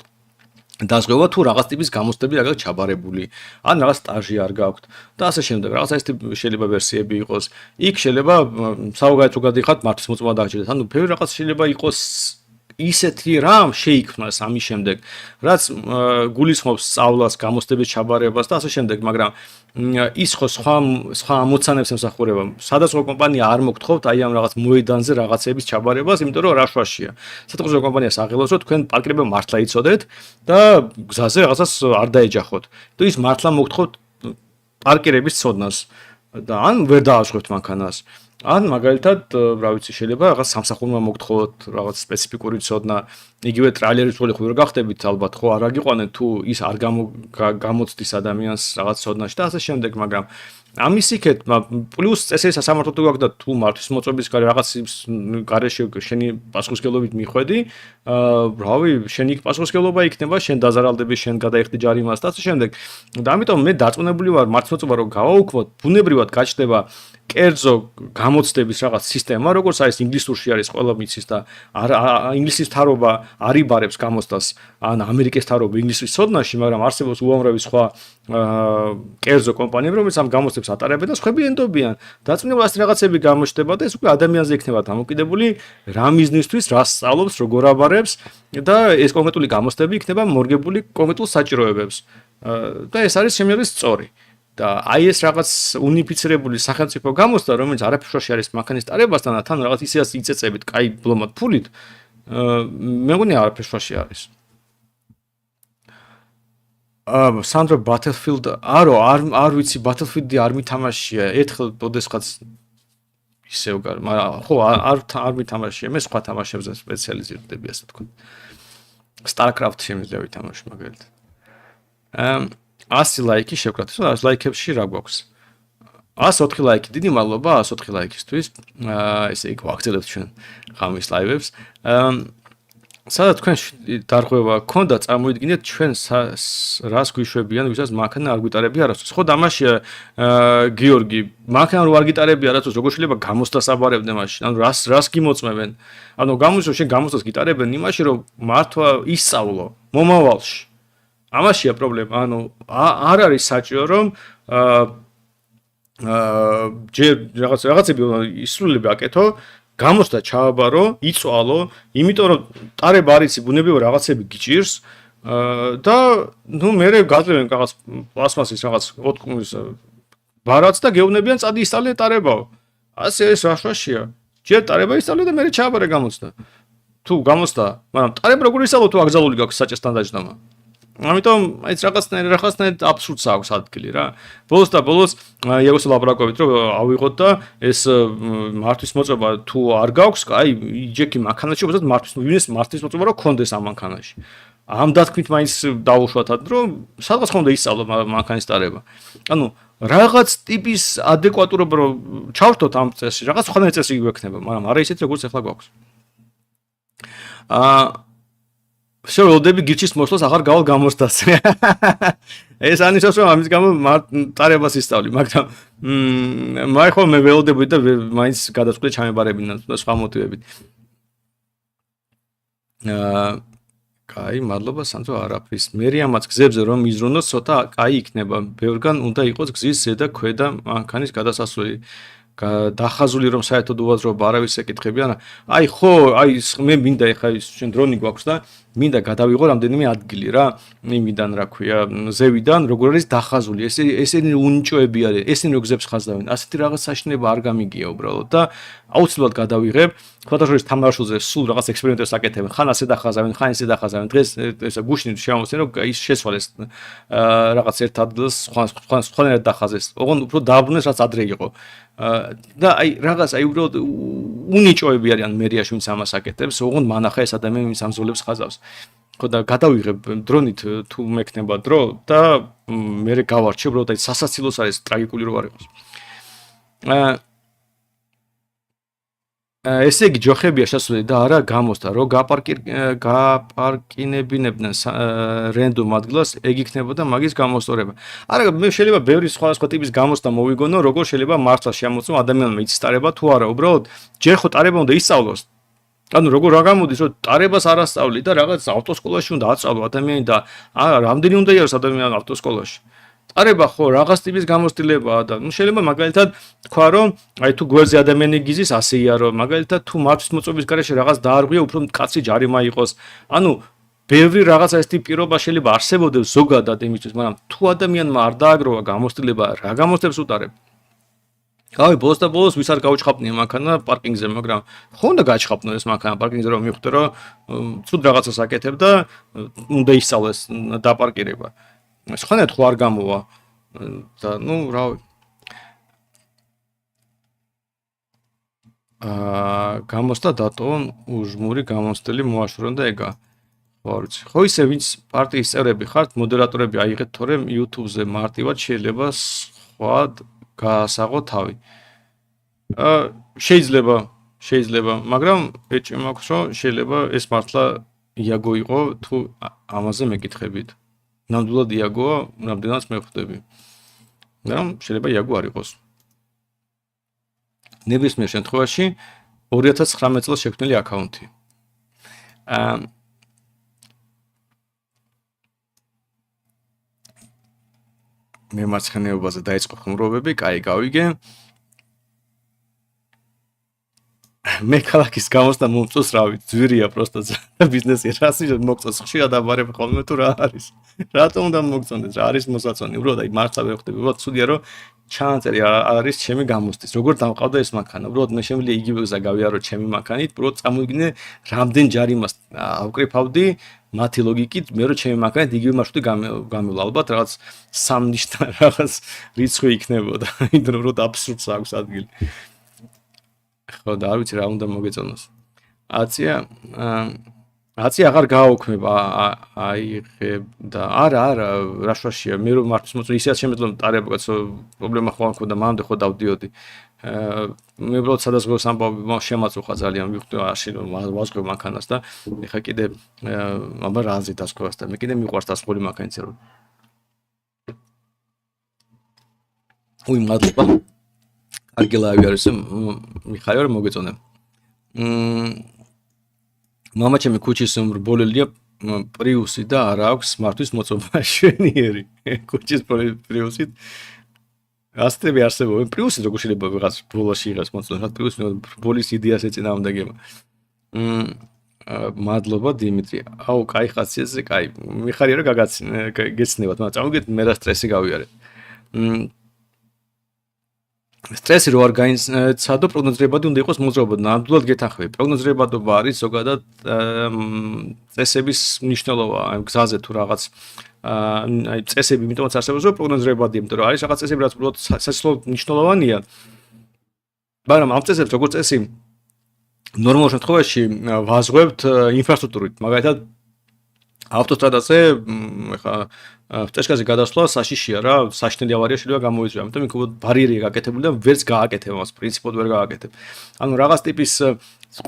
დაზღვევა თუ რაღაც ტიპის გამოცდები რაღაც ჩაბარებული ან რაღაც სტაჟი არ გაქვთ და ასე შემდეგ რაღაც ეს შეიძლება ვერსიები იყოს იქ შეიძლება საუბრად გადიხართ მართვის მოწმა დაგჭირდეთ ანუ ბევრი რაღაც შეიძლება იყოს ისეთი რამ შეიქმნას ამის შემდეგ რაც გულისხმობს სწავლას გამოცდების ჩაბარებას და ასე შემდეგ მაგრამ ის ხო სხვა ამოცანებს ემსახურება სადაზღვევო კომპანია არ მოგთხოვთ აი ამ რაღაც მოედანზე რაღაცების ჩაბარებას იმიტომ რომ რაშვაშია სადაზღვევო კომპანიას აღელოს რომ თქვენ პარკირება მართლა იცოდეთ და გზაზე რაღაცას არ დაეჯახოთ თუ ის მართლა მოგთხოვთ პარკირების ცოდნას და ან ვერ დააშვებთ მანქანას ან მაგალითად რა ვიცი შეიძლება რაღაც სამსახურმა მოგთხოვოთ რაღაც სპეციფიკური ცოდნა იგივე ტრაილერის როლი ხო ვერ გახდებით ალბათ ხო არ აგიყვანენ თუ ის არ გამოცდის ადამიანს რაღაც ცოდნაში და ასე შემდეგ მაგრამ ამის იქეთ პლუს წესე სასამართლო თუ გაქვს და თუ მართვის მოწვევის რაღაც გარეშე შენი პასუხისმგებლობით მიხვედი რავი შენი პასუხისმგებლობა იქნება შენ დაზარალდები შენ გადაიხდი ჯარიმას და ასე შემდეგ და ამიტომ მე დარწმუნებული ვარ მართვის მოწვევა რომ გავაუქმოთ ბუნებრივად გაჩნდება კერძო გამოცდების რაღაც სისტემა როგორც არის ინგლისურში არის ყველა მიცის და ინგლისის თარობა არ იბარებს გამოცდას ან ამერიკის თარობა ინგლისურის ცოდნაში მაგრამ არსებობს უამრავი სხვა კერძო კომპანიები რომელიც ამ გამოცდებს ატარებენ და სხვები ენდობიან დაწინებულ ასეთ რაღაცები გამოჩნდება და ეს უკვე ადამიანზე იქნება დამოკიდებული რა მიზნისთვის რა სწავლობს როგორ აბარებს და ეს კონკრეტული გამოცდები იქნება მორგებული კონკრეტულ საჭიროებებს და ეს არის შემიძლია სწორი და აი ეს რაღაც უნიფიცირებული სახელმწიფო გამოსდა, რომელიც არაფერში არის მანქანის ტარებასთან და თან რაღაც ისეაც იწეწებით, კაი ბლომად ფულით, მე მგონი არაფერში არის. სანდრო Battlefield არ ვიცი Battlefield-ი არ მითამაშია, ერთხელ ოდესღაც ისევ გარ, მაგრამ ხო არ მითამაშია, მე სხვა თამაშებზე სპეციალიზირდები ასე თქვა. StarCraft შემიძლია ვითამაშო მაგალითად. 100 ლაიქი შევკრათ, 100 ლაიქებში რა გვაქვს? 104 ლაიქი, დიდი მადლობა 104 ლაიქისთვის. ესე იგი ვაგრძელებთ ჩვენ ღამის ლაივებს. სადაც თქვენ დარღვევა გქონდა, წარმოიდგინეთ ჩვენ რას გვიშვებიან, ვისაც მანქანა არ გვიტარები არასდროს. ხო დამაშია გიორგი, მანქანა რო არ გიტარები არასდროს, როგორ შეიძლება გამოსდას აბარებდნენ მაშინ? ანუ რას გიმოწმებენ? ანუ გამოსო შენ გამოსდას გიტარებენ იმაში, რომ მართვა ისწავლო მომავალში. ამაშია პრობლემა, ანუ არ არის საჭირო რომ ჯერ რაღაცები ისრულები აკეთო, გამოსდა ჩააბარო, იწვალო, იმიტომ რომ ტარება არის ბუნებრივი რაღაცები გიჭირს და ნუ მე გაძლევენ რაღაც პლასმასის რაღაც ოტკუმის ბარათს და გეუბნებიან წადი ისწავლე ტარებაო. ასე ეს რაშვაშია. ჯერ ტარება ისწავლე და მე ჩააბარე გამოსდა. თუ გამოსდა, მაგრამ ტარება როგორ ისწავლო თუ აკრძალული გაქვს საჭესთან დაჯდომა. ამიტომ აი რაღაცნაირად აბსურდს აქვს ადგილი რა. ბოლოს და ბოლოს იაგოს ლაბრაკობით რომ ავიღოთ და ეს მართვის მოწობა თუ არ გაქვს, აი იჯექი მანქანაში, უბრალოდ მართვის მოწობა რომ გქონდეს ამ მანქანაში. ამ დათქმით მაინც დაუშვათად რომ სადღაც ხომ და ისწავლო მანქანის ტარება. ანუ რაღაც ტიპის ადეკვატურობა რომ ჩავრთოთ ამ წესში, რაღაც სხვადასხვა წესი გვექნება, მაგრამ არა ისეთ როგორც ახლა გვაქვს. შეველოდები გიჩის მოსვლას აღარ გავალ გამოსდას. ეს ანიშნავს რომ ამის გამო ტარებას ისწავლი, მაგრამ მე ხო მე ველოდები და მაინც გადაწყვეტე ჩამებარებინან და სხვა მოტივებით. კაი, მადლობა სანდრო არაფრის. მერიამაც გზებზე რომ იზრუნოს, ცოტა კაი იქნება. ბევრგან უნდა იყოს გზის ზედა ქვედა მანქანის გადასასვლელი. დახაზული რომ საერთოდ უაზროა არავის ეკითხებიან. აი ხო, აი მე მინდა ეხა ის ჩვენ დრონი გვაქვს და მინდა გადავიღო რამდენიმე ადგილი რა, იმიდან რა ქვია, ზევიდან, როგორ არის დახაზული. ესენი უნიჭოები არის, ესენი რო გზებს ხაზავენ. ასეთი რაღაც საშინება არ გამიგია უბრალოდ და აუცილებლად გადავიღებ. ფოტოშოპის თამაშულზე სულ რაღაც ექსპერიმენტებს აკეთებენ. ხან ასე დახაზავენ, ხან ისე დახაზავენ. დღეს ესა გუშინით შემოვსწენ რომ ის შესვალეს რაღაც ერთ ადგილს სხვანაირად დახაზეს. ოღონდ უფრო დააბრუნეს რაც ადრე იყო. და აი რაღაც აი უბრალოდ უნიჭოები არიან მერიაში ვინც ამას აკეთებს, ოღონდ მანახა ეს ადამიანი ვინც ამზოლებს ხაზავს. ხო და გადავიღებ დრონით თუ მექნება დრო და მე გავარჩევ, უბრალოდ აი სასაცილოს არის ტრაგიკული რო არ იყოს. ესე იგი ჯოხებია შესული და არა გამოსდა, რომ გაპარკინებინებდნენ რენდომ ადგილას, ეგ იქნებოდა მაგის გამოსწორება. არა, მე შეიძლება ბევრი სხვა ტიპის გამოსდა მოვიგონო, როგორ შეიძლება მართლა შემოწმო ადამიანმა იცის ტარება თუ არა, უბრალოდ ჯერ ხო ტარება უნდა ისწავლოს. ანუ როგორ რა გამოდის, რომ ტარებას არ ასწავლი და რაღაც ავტოსკოლაში უნდა აწავლო ადამიანი და რამდენი უნდა იყოს ადამიანი ავტოსკოლაში. ტარება ხო რაღაც ტიპის გამოცდილებაა და შეიძლება მაგალითად თქვა რომ აი თუ გვერდზე ადამიანი გიზის ასეია რომ მაგალითად თუ მართვის მოწობის გარეშე რაღაც დაარღვია უფრო მკაცრი ჯარიმა იყოს. ანუ ბევრი რაღაცა ეს ტიპი პირობა შეიძლება არსებობდეს ზოგადად იმისთვის, მაგრამ თუ ადამიანმა არ დააგროვა გამოცდილება, რა გამოცდებს უტარებ? აი ბოლოს და ბოლოს ვის არ გაუჩხაპნია მანქანა პარკინგზე, მაგრამ ხო უნდა გაჩხაპნო ეს მანქანა პარკინგზე რომ მიხვდე რომ ცუდ რაღაცას აკეთებ და უნდა ისწავლეს დაპარკირება. სხვანაირად ხო არ გამოვა და ნუ რავი გამოსდა დატოვონ უჟმური გამოცდილი მოაშორონ და ეგა ხო არ ვიცი ხო ისე ვინც პარტიის წევრები ხართ მოდერატორები აიღეთ თორემ YouTube-ზე მარტივად შეიძლება სხვა გაასაღო თავი შეიძლება მაგრამ ეჭვი მაქვს რომ შეიძლება ეს მართლა იაგო იყო თუ ამაზე მეკითხებით ნამდვილად იაგოა, რამდენადაც მე ხვდები. მაგრამ შეიძლება იაგო არ იყოს. ნებისმიერ შემთხვევაში 2019 წელს შექმნილი აკაუნთი. მე მარცხენეობაზე დაიწყო ხმრობები, კაი გავიგე. მე ქალაქის გამოსτα მომწონს რავი ძვირია პროსტა ბიზნესი რასი მოგწონს ხშირად აბარებ ხოლმე თუ რა არის რატომ უნდა მოგწონდეს რა არის მოსაწონი უბრალოდ აი მართლა ვერ ხვდები უბრალოდ ცუდია რომ ჩანაწერი არის ჩემი გამოსტის როგორ დამყავდა ეს მანქანა უბრალოდ მე შემიძლია იგივე გზა გავიარო ჩემი მანქანით უბრალოდ წამოვიგნე რამდენ ჯარიმას ავკრიფავდი მათი ლოგიკით მე რომ ჩემი მანქანით იგივე მარშრუტი გამივლა ალბათ რაღაც სამნიშნა რაღაც რიცხვი იქნებოდა იმიტომ რომ უბრალოდ აბსურდს აქვს ადგილი ხო და არ ვიცი რა უნდა მოგეწონოს აცია აღარ გააოქმება აიღებდა არა რაშვაშია მე რომ მართვის მოწონს ისეაც შემეძლო ტარება კაცო პრობლემა ხო არ მქონდა მანამდე ხო დავდიოდი მე უბრალოდ სადაზღვევს ამბავი შემაწუხა ძალიან ვიხდი აში ვაზღვევ მანქანას და ეხა კიდე აბა რაზე დასკვევას და მე კიდე მიყვარს დასკვეული მანქანიც რომ უი მადლობა კარგი ლაივი არის მიხარი რომ მოგეწონე მამა ჩემი ქუჩის რბოლელია პრიუსი და არა აქვს მართვის მოწობა შვენიერი ქუჩის პრიუსით ასტები არსებობენ პრიუსი როგორ შეიძლება ვიღაც ბოლოში იღებს მოწონს რა პრიუსი ბოლის იდეას ეწინააღმდეგება მადლობა დიმიტრი აუ კაი ხაციაზე კაი მიხარია რომ გაგეცნებათ მაგრამ წავიგეთ მე რა სტრესი გავიარეთ სტრესი რო არ გაიცადო პროგნოზირებადი უნდა იყოს მოძრაობა ნამდვილად გეთანხმები პროგნოზირებადობა არის ზოგადად წესების მნიშვნელობა აი გზაზე თუ რაღაც აი წესები იმიტომაც არსებობს რომ პროგნოზირებადია იმიტომ რომ არის რაღაც წესები რაც უბრალოდ სასწავლო მნიშვნელოვანია მაგრამ ამ წესებს როგორც წესი ნორმალურ შემთხვევაში ვაზღვევთ ინფრასტრუქტურით მაგალითად ავტოსტრადაზე ეხა წესკაზე გადასვლა საშიშია რა საშინელი ავარია შეიძლება გამოიწვია ამიტომ იქ ბარიერია გაკეთებული და ვერც გააკეთებ მას პრინციპად ვერ გააკეთებ ანუ რაღაც ტიპის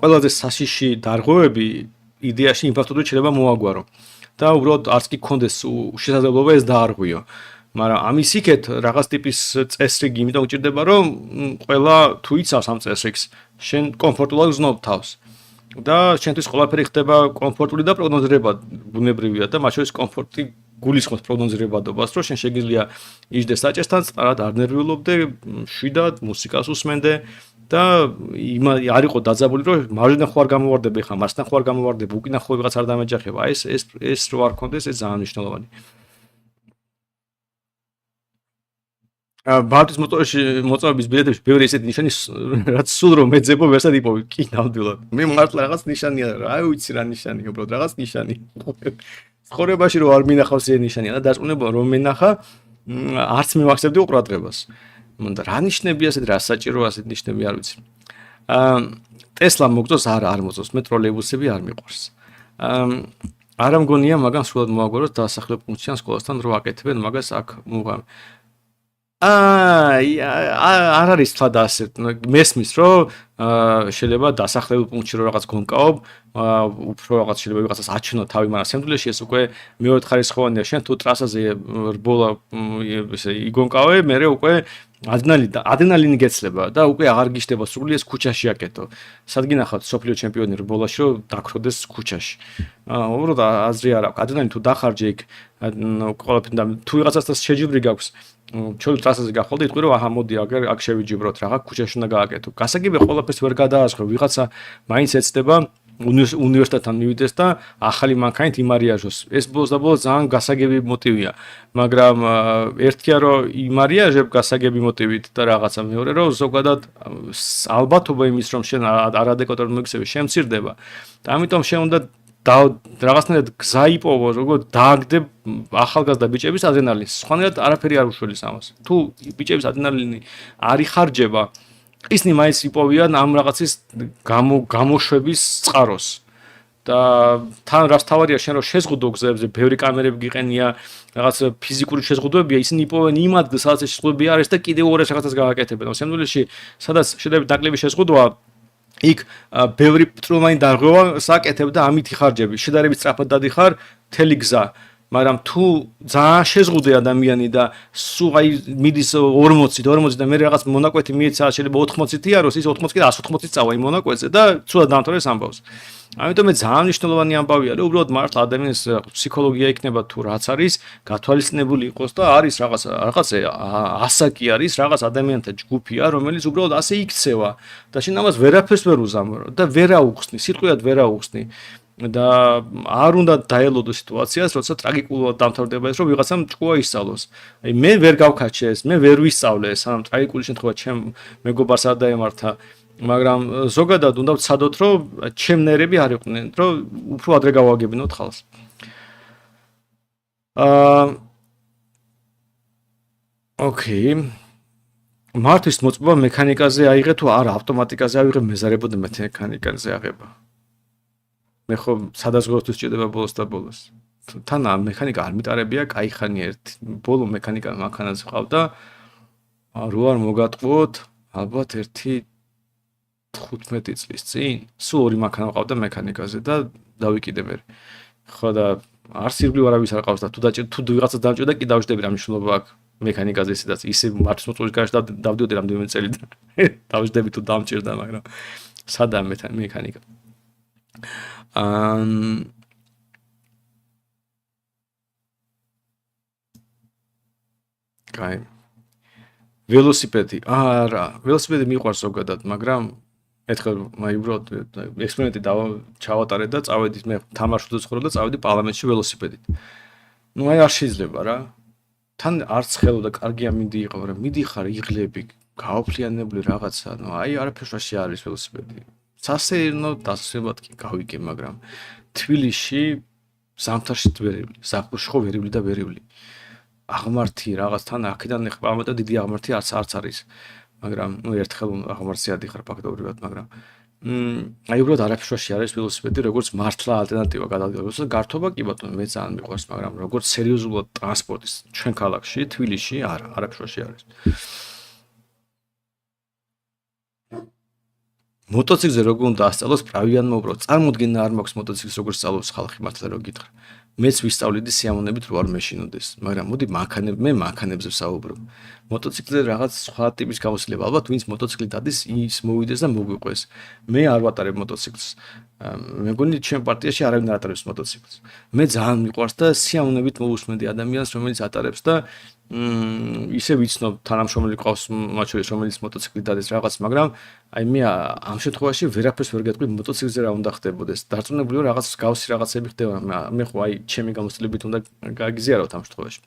ყველაზე საშიში დარღვევები იდეაში ინფრასტრუქტურით შეიძლება მოაგვარო და უბრალოდ არც კი გქონდეს შესაძლებლობა ეს დაარღვიო მაგრამ ამის იქეთ რაღაც ტიპის წესრიგი იმიტომ უჭირდება რომ ყველა თუ იცავს ამ წესრიგს შენ კომფორტულად გზნობ თავს და შენთვის ყველაფერი ხდება კომფორტული და პროგნოზირებად ბუნებრივია და მათ შორის კომფორტი გულისხმობს პროგნოზირებადობას რომ შენ შეგიძლია იჯდე საჭესთან წყარად არ ნერვიულობდე შვიდად მუსიკას უსმენდე და არ იყო დაძაბული რომ მარჯვენა ხო არ გამოვარდები ხა მასთან ხო არ გამოვარდები უკინა ხო ვიღაც არ დამეჯახება ეს რო არ კონდეს ეს ძალიან მნიშვნელოვანი ბალტის მოწვევის ბილეთებში ბევრი ესეთი ნიშანი რაც სულ რომ მეძებო ვერსად იპოვი კი ნამდვილად მე მართლა რაღაც ნიშანია რა აი ვიცი რა ნიშანია უბრალოდ რაღაც ნიშანი ცხოვრებაში რომ არ მინახავს ეს ნიშანია და დარწმუნება რომ მენახა არც მივახსენებდი ყურადღებას მანდა რა ნიშნები ასეთ რა საჭირო ასეთ ნიშნები არ ვიცი ტესლა მოგწონს არ მოწონს მე ტროლეიბუსები არ მიყვარს არ ამგონია მაგრამ სულად მოაგვაროს დასახლებ პუნქტიდან სკოლასთან რო აკეთებენ მაგას აქ მუღამ არ არის თლა და ასე მესმის რომ შეიძლება დასახლებულ პუნქტში რო რაღაც გონკაობ უფრო რაღაც შეიძლება ვიღაცას აჩვენო თავი მაგრამ სამდვილეში ეს უკვე მეორე ხარისხოვანია შენ თუ ტრასაზე რბოლა ესე იგონკავე მე უკვე ადრენალინი გეცლება და უკვე აღარ გიშდება სრული ეს ქუჩაში აკეთო სად გინახავთ სოფლიო ჩემპიონი რბოლაში რომ დაქროდეს ქუჩაში უბრალოდ აზრი არ აქვს ადრენალინი თუ დახარჯე იქ ყველაფერი და თუ ვიღაცასთან შეჯიბრი გაქვს ჩოლ ტრასაზე გახვალ და იტყვი რომ აჰა მოდი აქ შევიჯიბროთ რაღაც ქუჩაში უნდა გააკეთო გასაგებია ყველაფერს ვერ გადაასხო ვიღაცა მაინც ეცდება უნივერსიტეტთან მივიდეს და ახალი მანქანით იმარიაჟოს ეს ბოლოს და ბოლოს ძალიან გასაგები მოტივია მაგრამ ერთია რომ იმარიაჟებ გასაგები მოტივით და რაღაცა მეორე რომ ზოგადად ალბათობა იმის რომ შენ არადეკვატურად მოიქცევი შემცირდება და ამიტომ შენ უნდა რაღაცნაირად გზა იპოვო როგორ დააგდებ ახალგაზრდა ბიჭების ადრენალინს სხვანაირად არაფერი არ უშველის ამას თუ ბიჭების ადრენალინი არ იხარჯება ისინი მაინც იპოვიან ამ რაღაცის გამოშვების წყაროს და თან რაც თავარია შენ რომ შეზღუდო გზებზე ბევრი კამერები გიყენია რაღაც ფიზიკური შეზღუდვებია ისინი იპოვენ იმ ადგილს სადაც შეზღუდვები არის და კიდევ ორ რაღაცას გააკეთებენ სამდვილეში სადაც შედარებით ნაკლები შეზღუდვაა იქ ბევრი წვრილმანი დარღვევა საკეთებ და ამით იხარჯები შედარებით სწრაფად დადიხარ მთელი გზა მაგრამ თუ ძალიან შეზღუდე ადამიანი და სულ აი მიდის 40-ით და მე რაღაც მონაკვეთი მიეცა შეიძლება 80-ით იაროს ის 80 კი 180-ით წავა იმ მონაკვეთზე და ცუდად დამთავრდეს ამბავს. ამიტომ მე ძალიან მნიშვნელოვანი ამბავია რომ უბრალოდ მართლა ადამიანის ფსიქოლოგია იქნება თუ რაც არის გათვალისწინებული იყოს და არის რაღაც ასაკი არის რაღაც ადამიანთა ჯგუფია რომელიც უბრალოდ ასე იქცევა და შენ ამას ვერაფერს ვერ უზამო და ვერაუხსნი სიტყვიად ვერაუხსნი და არ უნდა დაელოდო სიტუაციას, როცა ტრაგიკულად დამთავრდება ეს, რომ ვიღაცამ ჭკუა ისწავლოს. აი მე ვერ გავქაჩე ეს, მე ვერ ვისწავლე, სანამ ტრაგიკული შემთხვევა ჩემ მეგობარს არ დაემართა, მაგრამ ზოგადად უნდა ვცადოთ, რომ ჩემ ნერები არ იყვნენ, რომ უფრო ადრე გავაგებინოთ ხალხს. ოკეი. მართვის მოწმობა მექანიკაზე აიღე თუ არა, ავტომატიკაზე ავიღე, მეზარებოდ მექანიკაზე აღება. მე ხო სადაზღვევთვის ჭირდება ბოლოს და ბოლოს. თან მექანიკა არ მიტარებია, кай ხანი ერთი. ბოლო მექანიკა მანქანაზე ყავდა. რო არ მოგატყუოთ, ალბათ ერთი 15 წლის წინ, სულ ორი მანქანა ყავდა მექანიკაზე და დავიკიდე მე. ხო და არც ირგვლივ არავის არ ყავს და თუ ვიღაცა დამჭირდა კი დავждები რა მნიშვნელობა აქვს მექანიკაზე ისედაც ისე მართვის მოწმობის გარშე დავდიოდი რამდენიმე წელი და დავждები თუ დამჭირდა, მაგრამ სადაა მექანიკა. კაი. ველოსიპედი. არა, ველოსიპედი მიყვარს ზოგადად, მაგრამ ერთხელ მაი უბრალოდ ექსპერიმენტი ჩავატარე და წავედი მე თამაშობდი ცხოვრობ და წავედი პარლამენტში ველოსიპედით. ნუ აი არ შეიძლება რა. თან არც ხელოდა კარგი ამინდი იყო, მაგრამ მიდიხარ იღლები, გაოფლიანებული რაღაცა, ნუ აი არაფერს არის ველოსიპედი. სასეირნო დასვენად კი გავიგე, მაგრამ თბილისში ზამთარში ვერევლი, ზაფხულში ხო ვერევლი და ვერევლი. აღმართი რაღაცთან აქედან ეხება დიდი აღმართი არც არის. მაგრამ ნუ ერთხელ აღმართზე ადიხარ ფაქტობრივად, მაგრამ აი უბრალოდ არაფერში არის ველოსიპედი, როგორც მართლა ალტერნატივა გადადგილებას და გართობა კი ბატონო მე ძალიან მიყვარს, მაგრამ როგორც სერიოზულად ტრანსპორტის ჩვენ ქალაქში, თბილისში არაფერში არის. მოტოციკლზე როგორ უნდა ასწავლოს правильно უბრალოდ წარმოდგენა არ მაქვს მოტოციკლს როგორ სწავლობს ხალხი მართლა რო გითხრა მეც ვისწავლიდი სიამოვნებით რო არ მეშინოდეს მაგრამ მოდი მე მანქანებზე ვსაუბრობ მოტოციკლზე რაღაც სხვა ტიპის გამოსილება ალბათ ვინც მოტოციკლით დადის ის მოვიდეს და მოგვიყვეს მე არ ვატარებ მოტოციკლს მეგონი ჩემ პარტიაში არავინ არ ატარებს მოტოციკლს მე ძალიან მიყვარს და სიამოვნებით მოვუსმენდი ადამიანს რომელიც ატარებს და ისე ვიცნობ თანამშრომელი ყავს მათ შორის რომელიც მოტოციკლით დადეს რაღაც მაგრამ აი მე ამ შემთხვევაში ვერაფერს ვერ გეტყვი მოტოციკლზე რა უნდა ხდებოდეს დარწმუნებული ვარ რაღაც გავსი რაღაცები ხდება მე ხო აი ჩემი გამოცდილებით უნდა გაგიზიარავთ ამ შემთხვევაში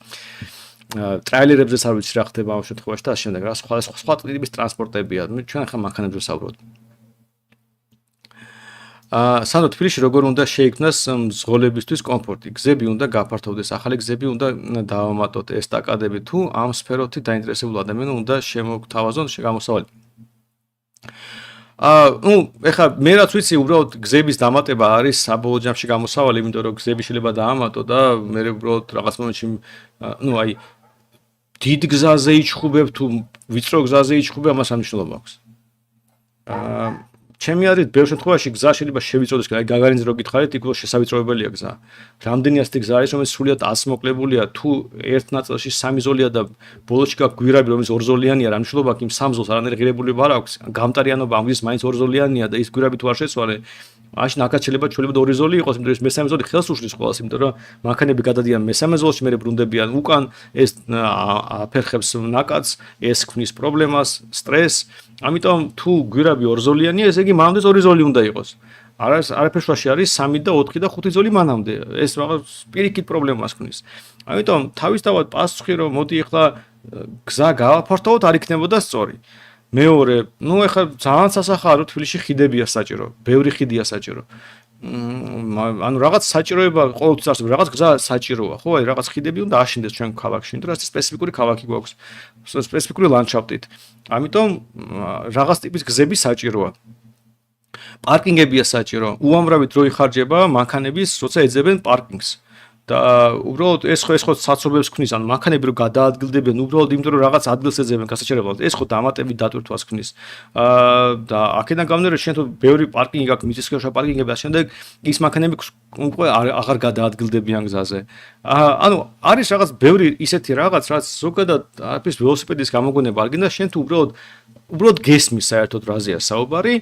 ტრაილერებზეც არ ვიცი რა ხდება ამ შემთხვევაში და შემდეგ რა სხვა ტიპის ტრანსპორტებია ჩვენ ახლა მანქანებზე ვსაუბრობთ სანდო თბილისში როგორ უნდა შეიქმნას მძღოლებისთვის კომფორტი გზები უნდა გაფართოვდეს ახალი გზები უნდა დავამატოთ ესტაკადები თუ ამ სფეროთი დაინტერესებულ ადამიანს უნდა შემოგთავაზონ გამოსავალი ნუ ეხლა მე რაც ვიცი უბრალოდ გზების დამატება არის საბოლოო ჯამში გამოსავალი იმიტომ რომ გზები შეიძლება დაამატო და მე უბრალოდ რაღაც მომენტში ნუ აი დიდ გზაზე იჩხუბებ თუ ვიწრო გზაზე იჩხუბებ ამას მნიშვნელობა აქვს ჩემი აზრით, ბევრ შემთხვევაში გზა შეიძლება შევიწროდეს, აი გაგარინზე რო გითხარით, იქ შესავიწროებელია გზა. რამდენი ასეთი გზა არის, რომელიც სრულიად ასმოკლებულია, თუ ერთ ნაწილში სამი ზოლია და ბოლოში გაქვს გვირაბი, რომელიც ორზოლიანია, რა მნიშვნელობა აქვს იმ სამ ზოლს, არანაირი ღირებულება არ აქვს. გამტარიანობა ამ გზის მაინც ორზოლიანია და ის გვირაბი თუ არ შეცვალე, მაშინ აქაც შეიძლება ორი ზოლი იყოს, იმიტომ რომ მესამე ზოლი ხელს უშლის ყველას, იმიტომ რომ მანქანები გადადიან მესამე ზოლში, მე ბრუნდებიან უკან, ეს აფერხებს ნაკადს, ეს ქმნის პრობლემას, სტრესს. ამიტომ თუ გვირაბი ორზოლიანია, ესე იგი მანამდე ორი ზოლი უნდა იყოს. არაფერში არის 3 და 4 და 5 ზოლი მანამდე. ეს რაღაც პირიქით პრობლემას ქმნის. ამიტომ თავისთავად პასუხი რომ მოდი ახლა გზა გავაფართოვოთ არ იქნებოდა სწორი. მეორე, ნუ ახლა ძალიან სასახარო თბილისში ხიდებია საჭირო, ბევრი ხიდია საჭირო. ანუ რაღაც საჭიროება ყოველთვის არსებობს, რაღაც გზა საჭიროა, ხო? აი რაღაც ხიდები უნდა აშენდეს ჩვენ ქალაქში, იმიტომ რომ ეს სპეციფიკური ქალაქი გვაქვს, სპეციფიკური ლანდშაფტით. ამიტომ რაღაც ტიპის გზები საჭიროა. პარკინგებია საჭირო. უამრავი დრო იხარჯება მანქანების, როცა ეძებენ პარკინგს. და უბრალოდ ეს ხო საცობებს ქმნის, ანუ მანქანები რო გადაადგილდებიან, უბრალოდ იმიტომ რომ რაღაც ადგილს ეძებენ გასაჩერებლად, ეს ხო დამატებით დატვირთვას ქმნის. და აქედან გამომდინარე, შენ თუ ბევრი პარკინგი გაქვს, მიწისქვეშა პარკინგები და შემდეგ ის მანქანები უკვე აღარ გადაადგილდებიან გზაზე. ანუ არის რაღაც ბევრი ისეთი რაღაც, რაც ზოგადად არის ველოსიპედის გამოგონება არ გინდა, შენ თუ უბრალოდ გესმის საერთოდ რაზეა საუბარი,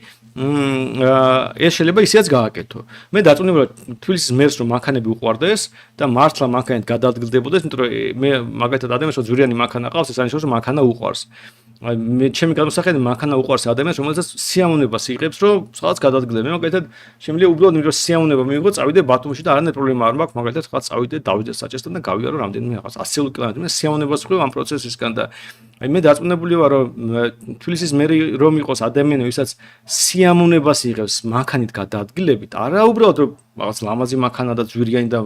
ეს შეიძლება ისეაც გააკეთო. მე დაწუნებული ვარ თბილისის მერს რომ მანქანები უყვარდეს და მართლა მანქანით გადაადგილდებოდეს, იმიტომ რომ მე მაგალითად ადამიანს რო ძვირიანი მანქანა ყავს, ეს ანიშნავს რომ მანქანა უყვარს. მე ჩემი გადმოსახედი მანქანა უყვარს ადამიანს, რომელსაც სიამოვნებას იღებს, რომ რაღაც გადაადგილდება. მე მაგალითად შემიძლია უბრალოდ იმიტომ სიამოვნება მიიღო, წავიდე ბათუმში და არანაირი პრობლემა არ მაქვს, მაგალითად რაღაც წავიდე, დავიდე საჭესთან და გავიარო რამდენიმე რაღაც 100 კილომეტრი. მე სიამოვნებას ვხვევ ამ პროცესისგან და მე დაწუნებული ვარ, რომ თბილისის მერი რომ იყოს ადამიანი, ვისაც სიამოვნებას იღებს მანქანით გადაადგილებით, არა უბრალოდ რომ რაღაც ლამაზი მანქანა და ძვირიანი და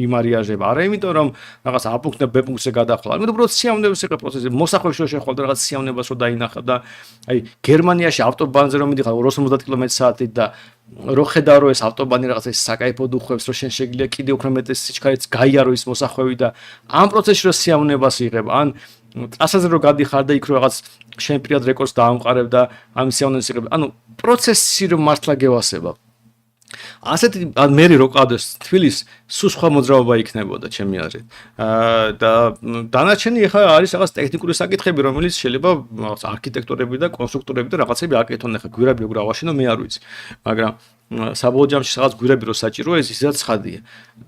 იმარიაჟება, არა იმიტომ რომ რაღაც A პუნქტიდან B პუნქტზე გადახვალ, მე უბრალოდ სიამოვნებას იღებ პროცესზე, მოსახვევში რო შეხვალ და რაღაც სიამოვნებას რო დაინახა და აი გერმანიაში ავტობანზე რომ მიდიხარ 250 კმ/სთ და რო ხედავ რომ ეს ავტობანი რაღაც ეს საკაიფოდ უხვევს, რომ შენ შეგიძლია კიდე უფრო მეტი სიჩქარეც გაიარო ის მოსახვევი და ამ პროცესში რო სიამოვნებას იღებ, ან ტრასაზე რო გადიხარ და იქ რო რაღაც შენ პირად რეკორდს დაამყარებ და ამის სიამოვნებას იღებ, ანუ პროცესი რომ მართლა გევასება. ასეთი მე რო ყავდეს თბილის სულ სხვა მოძრაობა იქნებოდა ჩემი აზრით. და დანარჩენი ახლა არის რაღაც ტექნიკური საკითხები, რომელიც შეიძლება რაღაც არქიტექტორები და კონსტრუქტორები და რაღაცები აკეთონ. ახლა გვირაბი როგორ ავაშენო მე არ ვიცი. მაგრამ საბოლოო ჯამში რაღაც გვირაბი რო საჭიროა, ეს ისედაც ცხადია.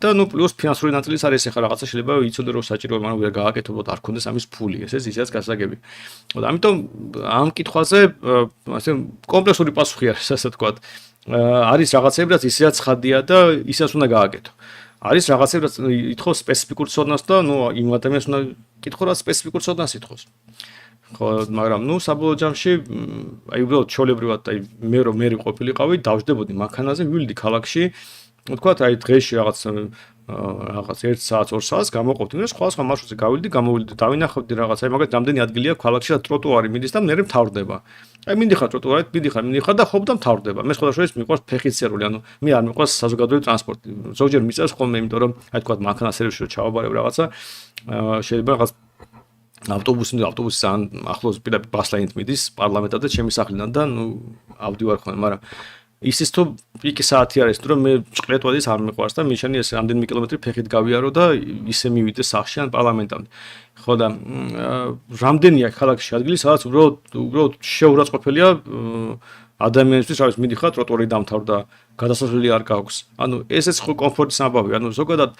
და ნუ პლუს ფინანსური ნაწილის არის ახლა რაღაცა შეიძლება იცოდე რომ საჭიროა, მაგრამ ვერ გააკეთებოდ არ ქონდეს ამის ფული, ეს ისედაც გასაგები. და ამიტომ ამ კითხვაზე ასე კომპლექსური პასუხი არის, ასე ვთქვათ. არის რაღაცები, რაც ისედაც ცხადია და ისედაც უნდა გააკეთო. არის რაღაცები, რაც ითხოვს სპეციფიკურ ცოდნას და ნუ იმ ადამიანს უნდა კითხო, რა სპეციფიკურ ცოდნას ითხოვს. ხო, მაგრამ ნუ საბოლოო ჯამში აი უბრალოდ ჩოლებრივად აი მე რომ მე ყოფილიყავი, დავждდებოდი მანქანაზე, მივიდი ქალაქში, ვთქვათ აი დღეში რაღაც 1 საათს 2 საათს გამოყოფდი, მე სხვა მარშრუტზე გავიდი, დავინახავდი რაღაც აი მაგათ რამდენი ადგილია ქალაქში და ტროტუარი მიდის და მე მთავრდება. აი მინდიხარ ტროტუარით, მინდიხარ და ხობ და მთავრდება. მე სხვა შორის მიყვარს ფეხით-სერული, ანუ მე არ მიყვარს საზოგადოებრივი ტრანსპორტი. ზოგჯერ მიწევს ხოლმე, იმიტომ რომ აი თქვათ მანქანა სერვისში რო ჩავაბარებ რაღაცა, შეიძლება რაღაც ავტობუსი ან ახლოს პირდაპირ ბასლაინით მიდის პარლამენტამდე ჩემი სახლიდან და ნუ ავდივარ ხოლმე, მაგრამ ისიც თუ პიკი საათი არის, თუ რომ მე ჭყლეთ ვადის არ მიყვარს და მიშანი ეს რამდენიმე კილომეტრი ფეხით გავიარო და ისე მივიდე სახლში ან პარლამენტამდე. ხო და რამდენია ქალაქში ადგილი, სადაც უბრალოდ შეურაცხყოფელია ადამიანისთვის, რაც მიდიხარ ტროტუარი დამთავრდა, გადასასვლელი არ გაქვს. ანუ ესეც ხო კომფორტის ამბავია, ანუ ზოგადად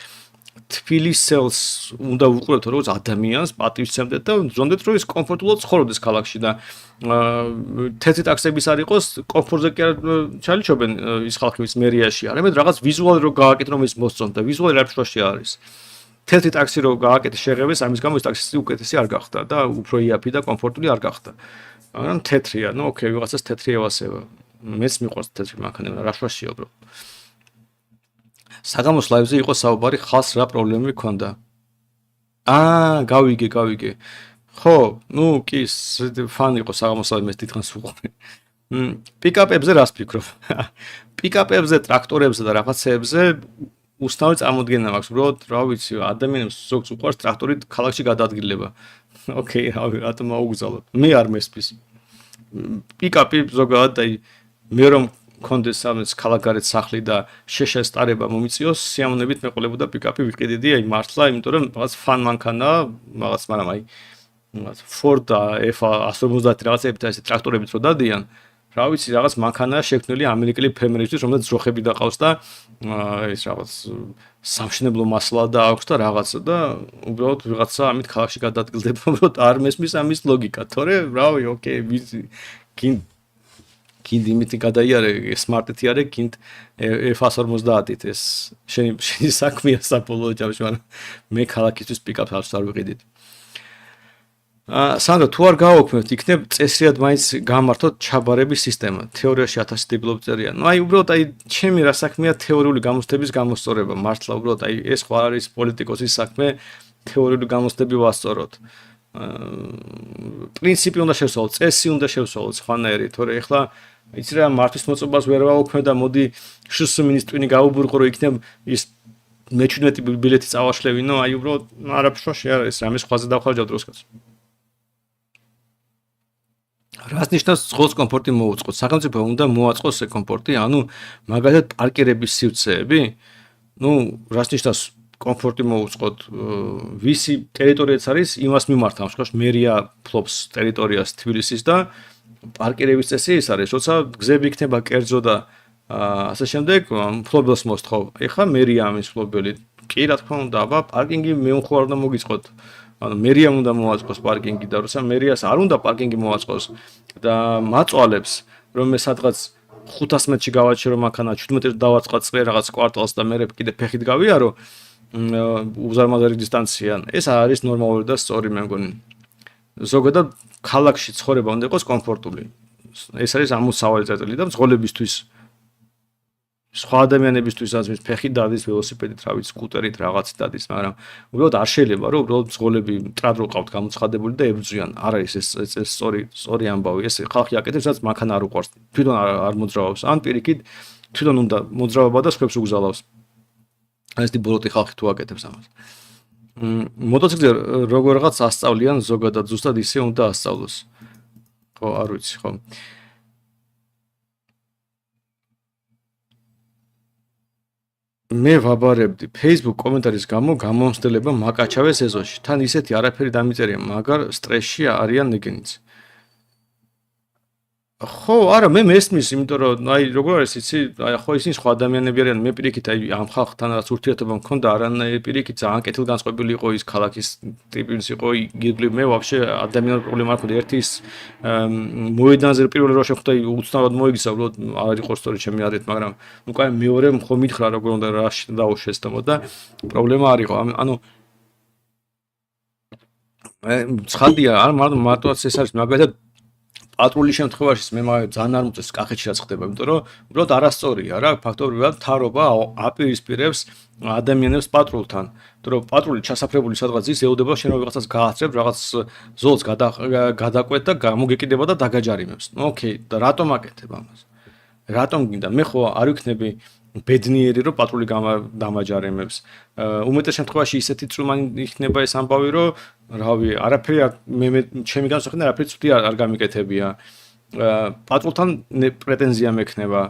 თბილისელს უნდა უყურებთ როგორც ადამიანს, პატივისცემდეთ და ზონდეთ რომ ის კომფორტულად ცხოვრდეს ქალაქში და თეთრი ტაქსების არ იყოს, კომფორტზე კი არ ჩალიჩობენ ის ხალხი, ვის მერიაში, არამედ რაღაც ვიზუალი რო გააკეთონ, რომ ის მოსწონ და ვიზუალი რა ფშოში არის. თეთრი ტაქსი რო გააკეთეს შეღებეს, ამის გამო ის ტაქსი უკეთესი არ გახდა და უფრო იაფი და კომფორტული არ გახდა. მაგრამ თეთრია, ნუ ოკეი, ვიღაცას თეთრი ევასება. მეც მიყვარს თეთრი მანქანები, რა ფშოშია ბრო. საგამოს ლაივზე იყო საუბარი, ხალხს რა პრობლემები ჰქონდა. გავიგე. ხო, ნუ კი ფანი იყო საგამოს ლაივზე, მე თვითონს უყურე. პიკაპებზე რას ფიქრობ? პიკაპებზე, ტრაქტორებზე და რაღაცეებზე უსტავი წარმოდგენა მაქვს, უბრალოდ რა ვიცი, ადამიანებს ზოგს უყვარს ტრაქტორით ქალაქში გადაადგილება. ოკეი, რატომ აუგზავნოთ? მე არ მესმის. პიკაპი ზოგადად აი მე რომ კონდეს ამის ქალაქგარეთ სახლი და შეშესტარება მომიწიოს, სიამოვნებით მეყოლებოდა პიკაპი ვიყიდიდი, აი მართლა, იმიტომ რომ რაღაც ფან მანქანაა, რაღაც, მაგრამ აი Ford F150 რაღაცები და ესე ტრაქტორებიც რო დადიან, რა ვიცი, რაღაც მანქანაა შექმნილი ამერიკელი ფერმერისთვის, რომელსაც ძროხები დაყავს და ეს რაღაც სამშენებლო მასალა და აქვს და რაღაცა და უბრალოდ ვიღაცა ამით ქალაქში გადაადგილდება, უბრალოდ არ მესმის ამის ლოგიკა, თორე რავი, ოკეი, კიდ იმითი გადაიარე, სმარტეთი არის, კიდ F150-ით ეს შენი საქმეა საბოლოო ჯამში, მაგრამ მე ქალაქისთვის პიკაპს არ ვიყიდით. სანდრო, თუ არ გავაუქმებთ, იქნებ წესრიად მაინც გამართოთ ჩაბარების სისტემა. თეორიაში 1000 დიპლომი წერია. ნუ აი უბრალოდ აი ჩემი რა საქმეა თეორიული გამოცდების გამოსწორება. მართლა უბრალოდ აი ეს ხო არის პოლიტიკოსის საქმე თეორიული გამოცდები ვასწოროთ. პრინციპი უნდა შევსვალოთ, წესი უნდა შევსვალოთ სხვანაირი, თორე ეხლა იცი რა მართვის მოწყობას ვერ ვაუქმებ და მოდი შს მინისტრინი გაუბურყო, რომ იქნებ ის მე-17 ბილეთი წავაშლევინო, აი უბრალოდ არაფერში არ არის, რამე სხვაზე დავხარჯავ დროსაც. რას ნიშნავს ძღოლს კომფორტი მოუწყოთ? სახელმწიფო უნდა მოაწყოს ეს კომფორტი, ანუ მაგალითად პარკირების სივრცეები? ნუ რას ნიშნავს კომფორტი მოუწყოთ? ვისი ტერიტორიაც არის, იმას მიმართავ, ხოშ მერია ფლობს ტერიტორიას თბილისის და პარკირების წესი ის არის, როცა გზები იქნება კერძო და ასე შემდეგ, ფლობელს მოსთხოვ. ეხლა მერია ამის ფლობელი. კი, რა თქმა უნდა, აბა პარკინგი მე უხარ უნდა მოგიწყოთ. ანუ მერიამ უნდა მოაწყოს პარკინგი და როცა მერიას არ უნდა პარკინგი მოაწყოს და მაწვალებს რომ მე სადღაც 500 მეტრში გავაჩერო მანქანა 17 მეტრს დავაწყა წრე რაღაც კვარტალს და მე კიდე ფეხით გავიარო უზარმაზარი დისტანცია ეს არის ნორმალური და სწორი მე მგონი ზოგადად ქალაქში ცხოვრება უნდა იყოს კომფორტული ეს არის ამოსავალი წერტილი და მძღოლებისთვის სხვა ადამიანებისთვის აზრის ფეხით დადის ველოსიპედით რა ვიცი სკუტერით რაღაცით დადის მაგრამ უბრალოდ არ შეიძლება რომ უბრალოდ მძღოლები მტრად რო ყავთ გამოცხადებული და ებრძვიან არ არის ეს სწორი ამბავი ეს ხალხი აკეთებს რაც მანქანა არ უყვარს თვითონ არ მოძრავავს ან პირიქით თვითონ უნდა მოძრავება და სხვებს უგზალავს ეს ტიპოლოგი ხალხი თუ აკეთებს ამას მოტოციკლზე როგორღაც ასწავლიან ზოგადად ზუსტად ისე უნდა ასწავლოს ხო არ ვიცი ხო მე ვაბარებდი Facebook კომენტარის გამო გამომსდელება მაკაჩავეს ეზოში. თან ისეთი არაფერი დამიწერია, მაგარ სტრესში არიან ნეგენიც. ხო, არა, მე მესმის, იმიტომ რომ აი როგორ არის იცი, აი ხო ისინი სხვა ადამიანები არიან, მე პირიქით აი ამ ხალხთან რაც ურთიერთობა მქონდა, არანაირი პირიქით ძალიან კეთილგანწყობილი იყო ის ქალაქის ტიპის იყო, იგივე მე ვაფშე ადამიანური პრობლემა არ მქონდა. ერთი ის მოედანზე პირველი რო შეხვდა უცნაურად მოიგზა, უბრალოდ არ იყო სწორი ჩემი აზრით, მაგრამ ნუ კაი მეორე ხომ მითხრა როგორ უნდა რა დაუშვეს და პრობლემა არ იყო. ანუ ცხადია, არ მარტოაც ეს არის მაგალითად პატრულის შემთხვევაში მე ძალიან არ მოწეს კახეთში რაც ხდება, იმიტომ რომ უბრალოდ არასწორია რა, ფაქტობრივად თარობა აპირისპირებს ადამიანებს პატრულთან. იმიტომ რომ პატრული ჩასაფრებული სადღაც ის ეუდება შენ რაღაცას გააცრებ, რაღაც ზოლს გადაკვეთ და გამოგეკიდება და დაგაჯარიმებს. ნუ ოკეი, და რატომ აკეთებ ამას? რატომ გინდა? მე ხო არ ვიქნები ბედნიერი რომ პატრული დამაჯარიმებს. უმეტეს შემთხვევაში ისეთი წრუმანი იქნება ეს ამბავი რომ რავი, არაფერი მე ჩემი განსხვავებით არაფერი ცუდი არ გამიკეთებია. პატრულთან პრეტენზია მექნება.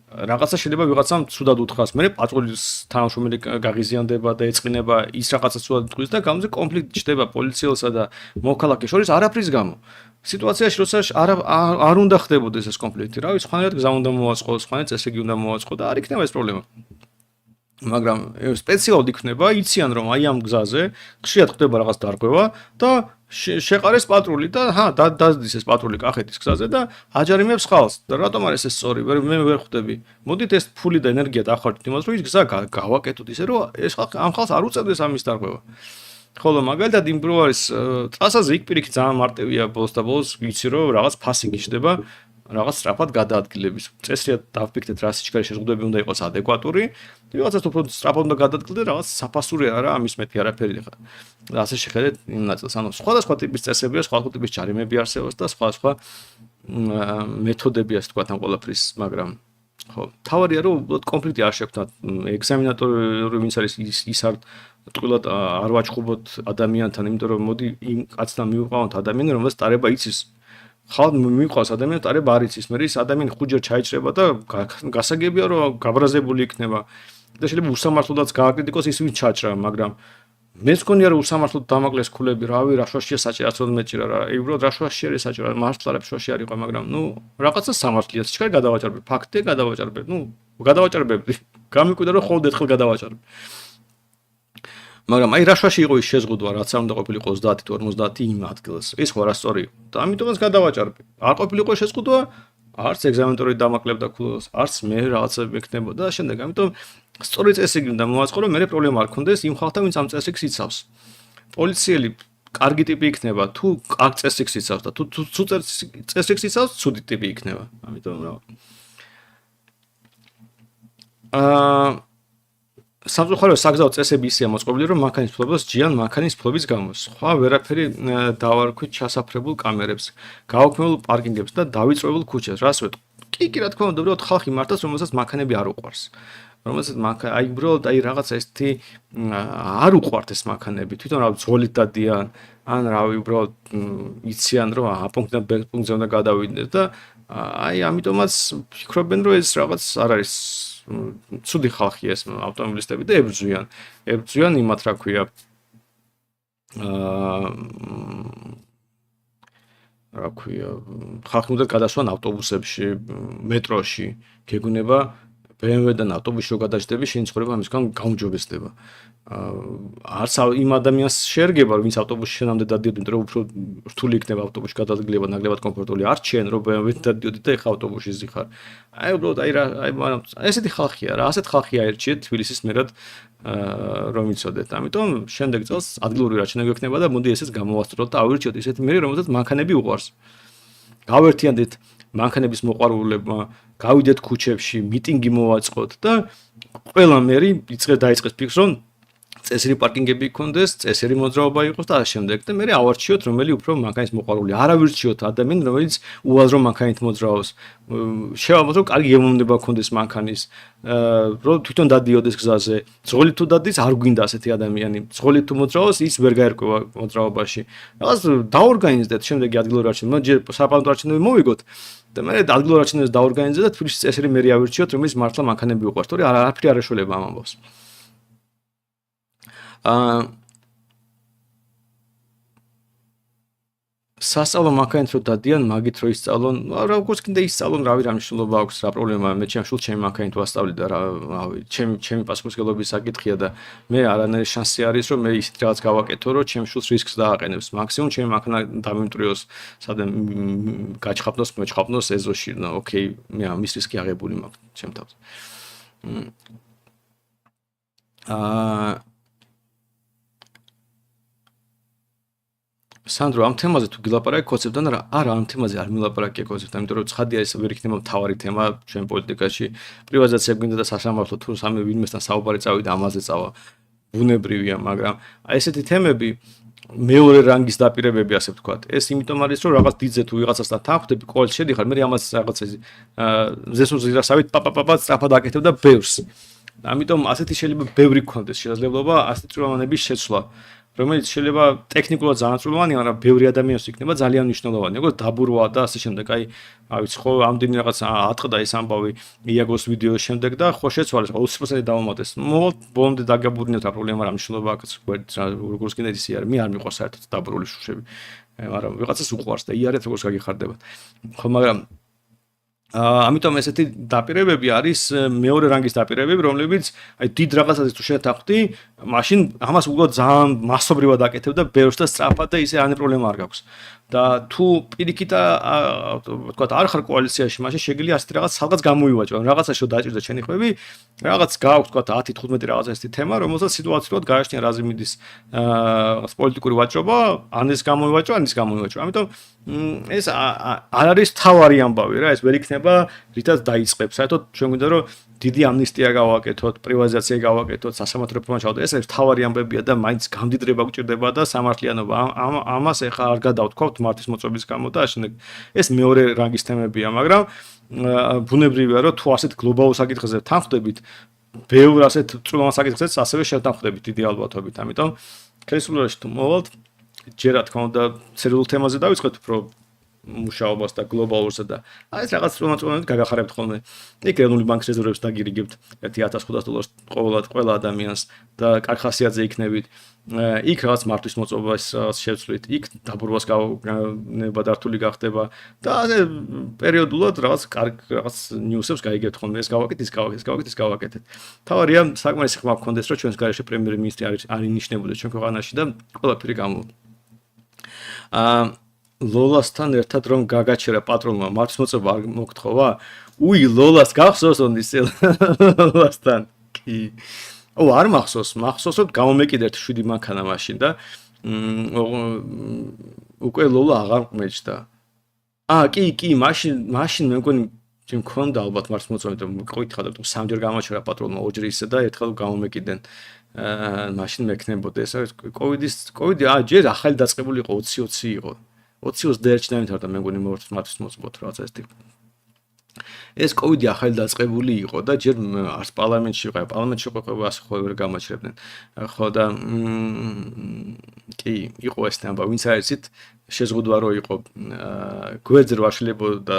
რაღაცა შეიძლება ვიღაცამ ცუდად უთხრას, მე პატრულის თანამშრომელი გაღიზიანდება და ეწყინება ის რაღაცა ცუდად უთქვის და გამზე კონფლიქტი ჩდება პოლიციელსა და მოქალაქეს შორის არაფრის გამო. სიტუაციაში როცა არ უნდა ხდებოდეს ეს კონფლიქტი, რავი, სხვანაირად გზა უნდა მოაწყოს, სხვანაირად წესრიგი უნდა მოაწყო და არ იქნება ეს პრობლემა. მაგრამ სპეციალურად იქნება, იციან რომ აი ამ გზაზე ხშირად ხდება რაღაც დარღვევა და შეყარეს პატრული და დაზდის ეს პატრული კახეთის გზაზე და აჯარიმებს ხალხს. და რატომ არის ეს სწორი? მე ვერ ხვდები. მოდით ეს ფული და ენერგია დავხარჯოთ იმას, რომ ის გზა გავაკეთოთ ისე, რომ ეს ამ ხალხს არ უწევდეს ამის დარღვევა. ხოლო მაგალითად იმ დრო არის ტრასაზე იქ პირიქით ძალიან მარტივია ბოლოს და ბოლოს ვიცი რომ რაღაც ფასი გიჩდება რაღაც სწრაფად გადაადგილების წესრიად დავფიქრეთ რა სიჩქარე შეზღუდვები უნდა იყოს ადეკვატური რაღაცას უფრო სწრაფად უნდა გადაადგილდე რაღაც საფასური არა ამის მეტი არაფერი ხა და ასე შეხედეთ იმ ნაწილს ანუ სხვადასხვა ტიპის წესებია სხვადასხვა ტიპის ჯარიმები არსებობს და სხვადასხვა მეთოდებია ასე თქვა ამ ყველაფრის მაგრამ ხო თავარია რომ კონფლიქტი არ შექმნათ ეგზამინატორი ვინც არის ის არ ტყუილად არ ვაჩხუბოთ ადამიანთან, იმიტომ რომ მოდი იმ კაცთან მივყავთ ადამიანი, რომელსაც ტარება იცის. ხალხ მივყავს ადამიანს ტარება არ იცის, მე ის ადამიანი ხუჯერ ჩაიჭრება და გასაგებია რომ გაბრაზებული იქნება. და შეიძლება უსამართლოდაც გააკრიტიკოს ის ვინც ჩაჭრა, მაგრამ მეც მგონია რომ უსამართლოდ დამაკლეს ქულები, რავი, რა შუაშია საჭიროა 12 მეჭირა რა. უბრალოდ რა შუაშია საჭიროა, მართლარებს შუაში არ იყო, მაგრამ ნუ რაღაცა სამართლია, სიჩქარე გადავაჭარბე, ფაქტია გადავაჭარბე, ნუ გადავაჭარბებდი. გამიკვირდა რომ ხოლმე ერთხელ გადავაჭარბე. მაგრამ აი რა შუაში იყო ის შეზღუდვა, რაც არ უნდა ყოფილიყო 30 თუ 50 იმ ადგილას. ეს ხო არასწორი იყო. და ამიტომაც გადავაჭარბე. არ ყოფილიყო შეზღუდვა, არც ეგზამინატორი დამაკლებდა ქულას, არც მე რაღაცები მექნებოდა და შემდეგ. ამიტომ სწორი წესრიგი უნდა მოაწყო, რომ მე პრობლემა არ ქონდეს იმ ხალხთან, ვინც ამ წესრიგს იცავს. პოლიციელი კარგი ტიპი იქნება, თუ კარგ წესრიგს იცავს და თუ წესრიგს იცავს, ცუდი ტიპი იქნება. ამიტომ რა. სამწუხაროდ საგზაო წესები ისეა მოწყობილი, რომ მანქანის ფლობას ჯიან მანქანის ფლობის გამო. სხვა ვერაფერი დავარქვით ჩასაფრებულ კამერებს, გაუქმებულ პარკინგებს და დავიწროებულ ქუჩას. რას ვეტყვი? კი, რა თქმა უნდა, უბრალოდ ხალხი მართავს, რომელსაც მანქანები არ უყვარს. რომელსაც აი უბრალოდ აი რაღაცა ესეთი არ უყვართ ეს მანქანები, თვითონ რა ძოლით დადიან, ან რავი უბრალოდ იციან რომ ა პუნქტიდან ბ პუნქტზე უნდა გადავიდნენ და აი ამიტომაც ფიქრობენ რომ ეს რაღაც არ არის ცუდი ხალხია ეს ავტომობილისტები და ებრძვიან იმათ რა ქვია რა ქვია ხალხი უნდა გადასვან ავტობუსებში, მეტროში, გეგონება BMW-დან ავტობუსში რო გადაჭდები, შენი ცხოვრება ამისგან გაუმჯობესდება. არც იმ ადამიანს შეერგება, ვინც ავტობუსში შენამდე დადიოდი, იმიტომ რომ უფრო რთული იქნება ავტობუსში გადადგილება, ნაკლებად კომფორტული. არც შენ რო BMW-დან დადიოდი და ეხა ავტობუსში ზიხარ. აი უბრალოდ აი მაგრამ ესეთი ხალხია რა, ასეთ ხალხი აერჩიეთ თბილისის მერად რომ იცოდეთ. ამიტომ შემდეგ წელს ადგილური რაჩენა გვექნება და მოდი ესეც გამოვასწროთ და ავირჩიოთ ისეთი მერი, რომელსაც მანქანები უყვარს. გავერთიანდით მანქანების მოყვარულებმა, გავიდეთ ქუჩებში, მიტინგი მოვაწყოთ და ყველა მერი დაიწყეს ფიქრს, რომ წესიერი პარკინგები იქონდეს, წესიერი მოძრაობა იყოს და ამ შემდეგ და მე ავარჩიოთ რომელი უფრო მანქანის მოყვარული. არ ავირჩიოთ ადამიანს, რომელიც უაზრო მანქანით მოძრაობს. შევამოწმოთ, რომ კარგი ემონდება ქონდეს მანქანის, რომ თვითონ დადიოდეს გზაზე. ძღოლით თუ დადის, არ გვინდა ასეთი ადამიანი. ძღოლით თუ მოძრაობს, ის ვერ გაერკვევა მოძრაობაში. რაღაც დაორგანიზდეთ შემდეგი ადგილობრივ არჩევნებში, ჯერ საპარლამენტო არჩევნები მოვიგოთ და მე ადგილობრივ არჩევნებს დაორგანიზდეთ და თბილისის წესიერი მერი ავირჩიოთ, რომელიც მართლა მანქანები უყვარს. თორე არაფერი არ ეშველება ამ ამბავს. სასწავლო მანქანით რო დადიან, მაგით რო ისწავლონ, როგორც კიდე ისწავლონ, რავი რა მნიშვნელობა აქვს, რა პრობლემაა, მე ჩემ შულ ჩემი მანქანით ვასწავლი და რავი, ჩემი პასუხისმგებლობის საკითხია და მე არანაირი შანსი არის, რომ მე ისეთ რაღაც გავაკეთო, რომ ჩემ შულს რისკს დააყენებს. მაქსიმუმ ჩემი მანქანა დამიმტრიოს, სადამ გაჩხაპნოს, მოჩხაპნოს ეზოში, ოკეი, მე ამის რისკი აღებული მაქვს ჩემ თავს. სანდრო, ამ თემაზე თუ გილაპარაკე კოცებთან, არა ამ თემაზე არ მილაპარაკე კოცებთან, იმიტომ რომ ცხადია ეს ვერ იქნება მთავარი თემა ჩვენ პოლიტიკაში. პრივატიზაცია გვინდა და სასამართლო თუ სამი ვინმესთან საუბარი წავიდა, ამაზე წავა. ბუნებრივია, მაგრამ აი ესეთი თემები მეორე რანგის დაპირებები, ასე ვთქვათ. ეს იმიტომ არის, რომ რაღაც დიდზე თუ ვიღაცასთან თანხმდები, ყოველ შედიხარ, მე ამას რაღაც ზესუზირასავით პაპაპაპა სწრაფად აკეთებ და ბევრს. ამიტომ ასეთი შეიძლება ბევრი გქონდეს შესაძლებლობა ასეთი წვრილმანების შეცვლა. რომელიც შეიძლება ტექნიკურად ძალიან წვრილმანია, მაგრამ ბევრი ადამიანს იქნება ძალიან მნიშვნელოვანი, როგორც დაბურვა და ასე შემდეგ. აი, ვიცი, ხო, ამდენი რაღაც ატყდა ეს ამბავი იაგოს ვიდეოს შემდეგ და ხო შეცვალეს, 20% დავამატეს. მოვალ ბოლომდე დაგაბურინოთ რა პრობლემა რა მნიშვნელობა აქვს, როგორც კიდე ისი არის, მე არ მიყვარს საერთოდ დაბურული შუშები. მაგრამ ვიღაცას უყვარს და იარეთ როგორც გაგიხარდებათ. ხო, მაგრამ ამიტომ ესეთი დაპირებები არის მეორე რანგის დაპირებები, რომლებიც აი დიდ რაღაცაზე თუ შეთანხმდი, მაშინ ამას უბრალოდ ძალიან მასობრივად აკეთებ და ბევრს და სწრაფად და ისე არ პრობლემა არ გაქვს. და თუ პირიქით ვთქვათ არ ხარ კოალიციაში, მაშინ შეგვიძლია ასეთი რაღაც სადღაც გამოვივაჭრო, რაღაცაში რომ დაჭირდა ჩენი ხვები, რაღაც გააქვს ვთქვათ 10-15 რაღაცა ესეთი თემა, რომელსაც სიტუაციურად გააჩნია რაზე მიდის პოლიტიკური ვაჭრობა, ან ეს გამოვივაჭრო, ან ის გამოვივაჭრო. ამიტომ ეს არ არის თავარი ამბავი რა, ეს ვერ იქნება რითაც დაიწყებს. საერთოდ ჩვენ გვინდა რომ დიდი ამნისტია გავაკეთოთ, პრივატიზაცია გავაკეთოთ, სასამართლო რეფორმა ჩავდეთ. ეს არის თავარი ამბებია და მაინც გამდიდრება გვჭირდება და სამართლიანობა. ამას ეხა არ გადავთქვათ მართვის მოწობის გამო და შემდეგ ეს მეორე რანგის თემებია, მაგრამ ბუნებრივია რომ თუ ასეთ გლობალურ საკითხებზე თანხმდებით, ბევრ ასეთ წვრილმან საკითხზეც ასევე შეთანხმდებით დიდი ალბათობით. ამიტომ ხელისუფლებაში თუ მოვალთ, ჯერ რა თქმა უნდა, ცერულ თემაზე დავიწყეთ უფრო მუშაობას და გლობალურსა და აი ეს რაღაც წვრილმან გაგახარებთ ხოლმე. იქ ეროვნული ბანკის რეზერვებს დაგირიგებთ $1500 ყველა ადამიანს და კარგ ხასიათზე იქნებით. იქ რაღაც მართვის მოწობას შევცვლით, იქ დაბურვას განება დართული გახდება და ასე პერიოდულად რაღაც კარგ რაღაც ნიუსებს გაიგებთ ხოლმე. ეს გავაკეთეთ. თავარია საკმარისი ხმა გქონდეს, რომ ჩვენს გარეშე პრემიერ-მინისტრი არ ინიშნებოდეს ჩვენ ქვეყანაში და ყველაფერი გამოვიდა. ლოლასთან ერთად რომ გაგაჩერა პატრონმა მართვის მოწობა არ მოგთხოვა? უი, ლოლას გახსოვს ის ლოლასთან. კი. არ მახსოვს რომ გამომეკიდეთ 7 მანქანა მაშინ და უკვე ლოლა აღარ მყმეჭდა. კი, მაშინ მე მგონი ჩემ მქონდა ალბათ მართვის მოწობა და მყვითხა და სამჯერ გამოჩერა პატრონმა ორჯერ ისე და ერთხელ გამომეკიდენ. მაშინ მექნებოდა ეს არის კოვიდი ჯერ ახალი დაწყებული იყო 2020 იყო. 20-20 დაერჩნა მითხრა მე მგონი მართვის მოწბოთ რაღაცა ეს ტიპი. ეს კოვიდი ახალი დაწყებული იყო და ჯერ არც პარლამენტში იყო, პარლამენტში იყო ასე ხო ვერ გამოჩერებდნენ. ხო და კი, იყო ეს ამბავი, ვინც აიცით, შეზღუდვა რო იყო გვერდზე რო აშლებოდა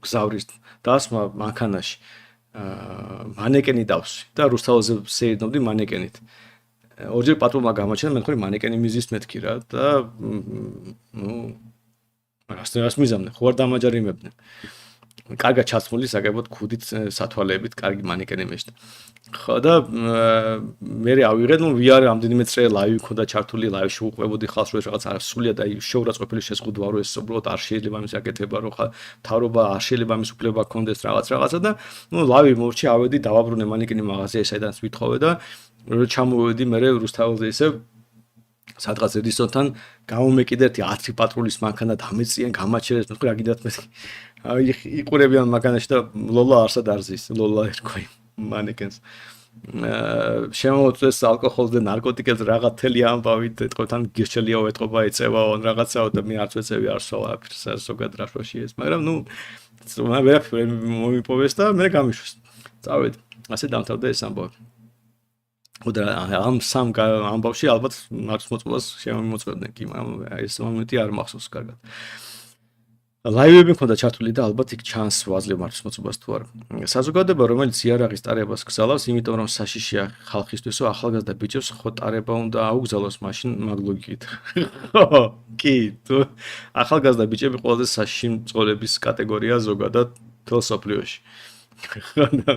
გზავრის დასმა მანქანაში მანეკენი დავსვი და რუსთაველზე შეედნობდი მანეკენით. ორჯერ პატრულმა გამოჩენა, მე თქვი მანეკენი მიზის მეთქი რა და რას მიზამდნენ, ხო არ დამაჯარიმებდნენ. კარგად ჩაცმული საკებოდ ქუდით სათვალეებით, კარგი მანეკენი მეშდა. ხო და მე ავიღეთ, VR რამდენიმე წრე ლაივი მქონდა ჩართული, ლაივში უყვებოდი ხალხს, რომ რაღაც არ სულიად აი შეურაცხყოფილი შეზღუდვა რო ეს უბრალოდ არ შეიძლება ამის აკეთება, რომ ხა თავრობა არ შეიძლება ამის უფლება გქონდეს რაღაცა და ლაივი მოვჭი, ავედი, დავაბრუნე მანეკენი მაღაზიაში, საიდანაც ვითხოვე და რო ჩამოვედი მე რუსთაველზე ისე სადღაც ედისონთან გამომეკიდე 10 პატრულის მანქანა დამეწიან, გამაჩერეს, მე თქვი რა გინდათ მე. აი იყურებიან მანქანაში და ლოლა არსად არზის, ლოლა ერქვი მანეკენს. შემოწეს ალკოჰოლზე, ნარკოტიკებზე რაღა თელი ამბავით, ეთყობთან გირჩელიაო ეთყობა ეწევაო, რაღაცაო და მე არც ვეწევი არც ვაფერს ზოგად რაშოში ეს, მაგრამ მე ვერაფერ მომიპოვეს და მე გამიშვეს. წავედი. ასე დამთავრდა ეს ამბავი. და ამ სამ ამბავში ალბათ მარცხ მოწმობას შემოწმებდნენ კი, მაგრამ ეს მომენტი არ მახსოვს კარგად. ლაივები მქონდა ჩართული და ალბათ იქ ჩანს ვაზლი მარცხ მოწმობას თუ არა. საზოგადოება, რომელიც იარაღის ტარებას გზალავს, იმიტომ რომ საშიშია ხალხისთვისო, ახალგაზრდა ბიჭებს ხო ტარება უნდა აუგზავნოს, მაშინ მაგ ლოგიკით. ხო, კი, თუ ახალგაზრდა ბიჭები ყველაზე საშიში მწყობრების კატეგორია ზოგადად ფილოსოფიაში.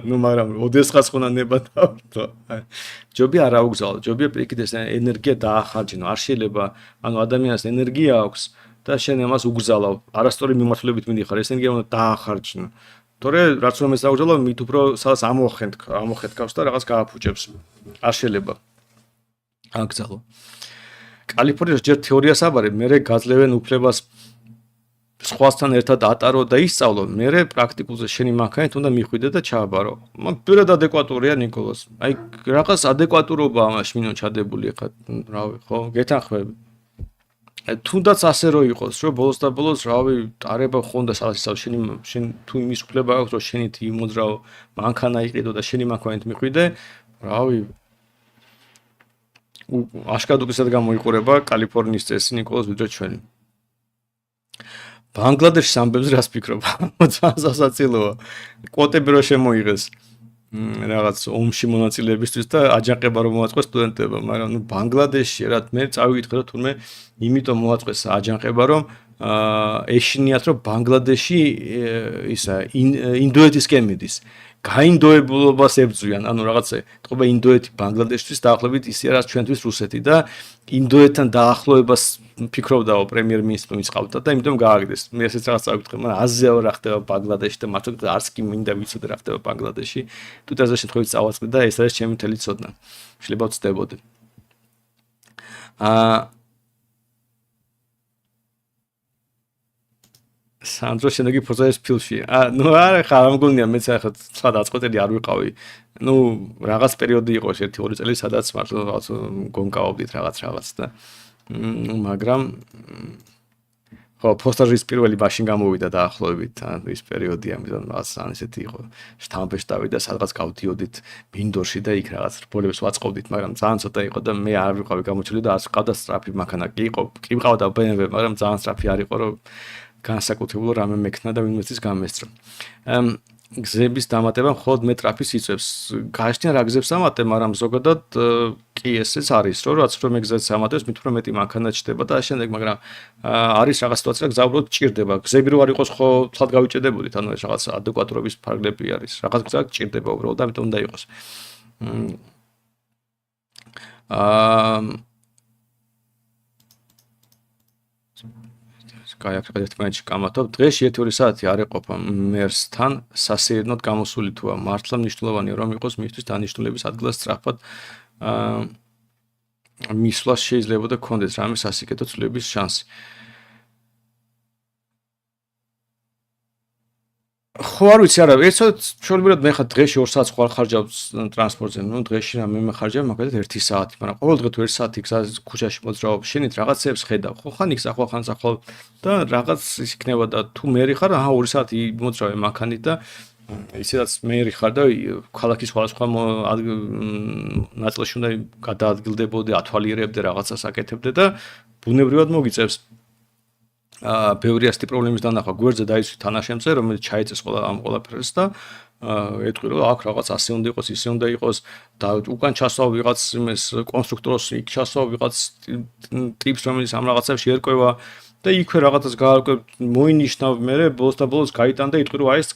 მაგრამ ოდესღაც ხონა ნება დავთო. ჯობია არ აუგზავნო, ჯობია პირიქით ეს ენერგია დაახარჯინო. არ შეიძლება, ანუ ადამიანს ენერგია აქვს და შენ ამას უგზალავ. არასწორი მიმართულებით მიდიხარ, ეს ენერგია უნდა დაახარჯინო. თორე რაც რომ ეს აუგზავნო, მით უფრო სადაც ამოხეთქავს და რაღაც გააფუჭებს. არ შეიძლება. აკრძალო. კალიფორნიაში ჯერ თეორიას აბარე, მერე გაძლევენ უფლებას სხვასთან ერთად ატარო და ისწავლო, მერე პრაქტიკულზე შენი მანქანით უნდა მიხვიდე და ჩააბარო. მაგრამ პირად ადეკვატურია ნიკოლას. აი რაღაც ადეკვატურობა ამაში მინო ჩადებული ხა, რავი, ხო, გეთანხმები. თუნდაც ასე რო იყოს, რომ ბოლოს და ბოლოს რავი, ტარება ხონდა სადაც შენ თუ იმის უფლება აქვს, რომ შენით იმოძრაო, მანქანა იყიდო და შენი მანქანით მიხვიდე, რავი. აშკარად უკისად გამოიყურება კალიფორნიის წესი ნიკოლას ვიდრე ჩვენი. ბანგლადეშის ამბებზე რას ფიქრობ? ძალიან სასაცილოა. კვოტები რო შემოიღეს რაღაც ომში მონაწილეებისთვის და აჯანყება რომ მოაწყოს სტუდენტებმა, მაგრამ ბანგლადეშში რა მე წავიკითხე და თურმე იმიტომ მოაწყეს აჯანყება რომ ეშინიათ რომ ბანგლადეში ისა ინდოეთისკენ მიდის. გაინდოებულობას ებრძვიან, ანუ რაღაცა თქობა ინდოეთი ბანგლადეშთვის დაახლოებით ისე რაც ჩვენთვის რუსეთი და ინდოეთთან დაახლოებას ფიქრობდაო პრემიერ-მინისტრი მისყავდა და იმიტომ გააგდეს. მე ესეც რაღაც წავიკითხე, მაგრამ აზიაო რა ხდება ბანგლადეშში და მართლა არც კი მინდა ვიცოდე რა ხდება ბანგლადეშში. თუ დასა შემთხვევით წავაწყდი და ეს არის ჩემი მთელი ცოდნა. შეიძლება ვწდებოდი. სანდრო შენაგი ფოზაის ფილში. ნუ არა ხარ ამ გონია მეც ახლა სხვა დაწყვეტილი არ ვიყავი. ნუ რაღაც პერიოდი იყო ერთი 2 წელი სადაც მართლა რაღაც გონკავობდით რაღაც და მაგრამ ხო პოსტაჟის პირველი მაშინ გამოვიდა დაახლოებით ის პერიოდი ამიტომ რაღაც ან ესეთი იყო. შტამპეშტავი და სადღაც გავდიოდით მინდორში და იქ რაღაც რბოლებს ვაწყობდით, მაგრამ ძალიან ცოტა იყო და მე არ ვიყავი გამოჩული და არც ყავდა სტრაფი მანქანა. კი ყავდა BMW, მაგრამ ძალიან სტრაფი არ იყო რომ განსაკუთრებულ რამე მექნა და ვინმესთვის გამესწრო. გზების დამატება მხოლოდ მე ტრაფის იწევს. გააჩნია რა გზებს ამატე, მაგრამ ზოგადად კი ესეც არის, რომ რაც რომ ეგზებს ამატებს, მით უფრო მეტი მანქანა ჩდება და შემდეგ, მაგრამ არის რაღაც სიტუაცია, გზა უბრალოდ ჭირდება. გზები რო არ იყოს, ხო თლად გავიჭედებოდით, ანუ ეს რაღაც ადეკვატურობის ფარგლები არის. რაღაც გზა ჭირდება უბრალოდ და ამიტომ უნდა იყოს. გაიაფრთხილეთ ერთმანეთში კამათობ. დღეში 1-2 საათი არ ეყოფა მერსთან სასეირნოდ გამოსული თუა. მართლა მნიშვნელოვანია რომ იყოს მისთვის დანიშნულების ადგილას სწრაფად მისვლა შეიძლება და გქონდეს რამე სასიკეთო ცვლილების შანსი. ხო არ ვიცი არა ერთად შორებურად მე ხარ დღეში 2 საათს ხარ ხარჯავს ტრანსპორტზე ნუ დღეში რამე მე ხარჯავ მაგალითად 1 საათი მაგრამ ყოველ დღე თუ 1 საათი გზაზე ქუჩაში მოძრაობ შენით რაღაცებს ხედავ ხო ხან იქ ხან და რაღაც ის იქნება და თუ მერი ხარ აჰა 2 საათი მოძრავე მანქანით და ისედაც მერი ხარ და ქალაქის სხვადასხვა ნაწილში უნდა გადაადგილდებოდე ათვალიერებდე რაღაცას აკეთებდე და ბუნებრივად მოგიწევს ბევრი ასეთი პრობლემის დანახვა გვერდზე დაიცვი თანაშემწე რომელიც ჩაიწეს ამ ყველაფერს და ეტყვი რომ აქ რაღაც ასე უნდა იყოს ისე უნდა იყოს და უკან ჩასვავ ვიღაც იმეს კონსტრუქტორს იქ ჩასვავ ვიღაც ტიპს რომელიც ამ რაღაცებში ერკვევა და იქვე რაღაცას გაარკვევ მოინიშნა მე ბოლოს და ბოლოს გაიტანდა იტყვი რომ აი ეს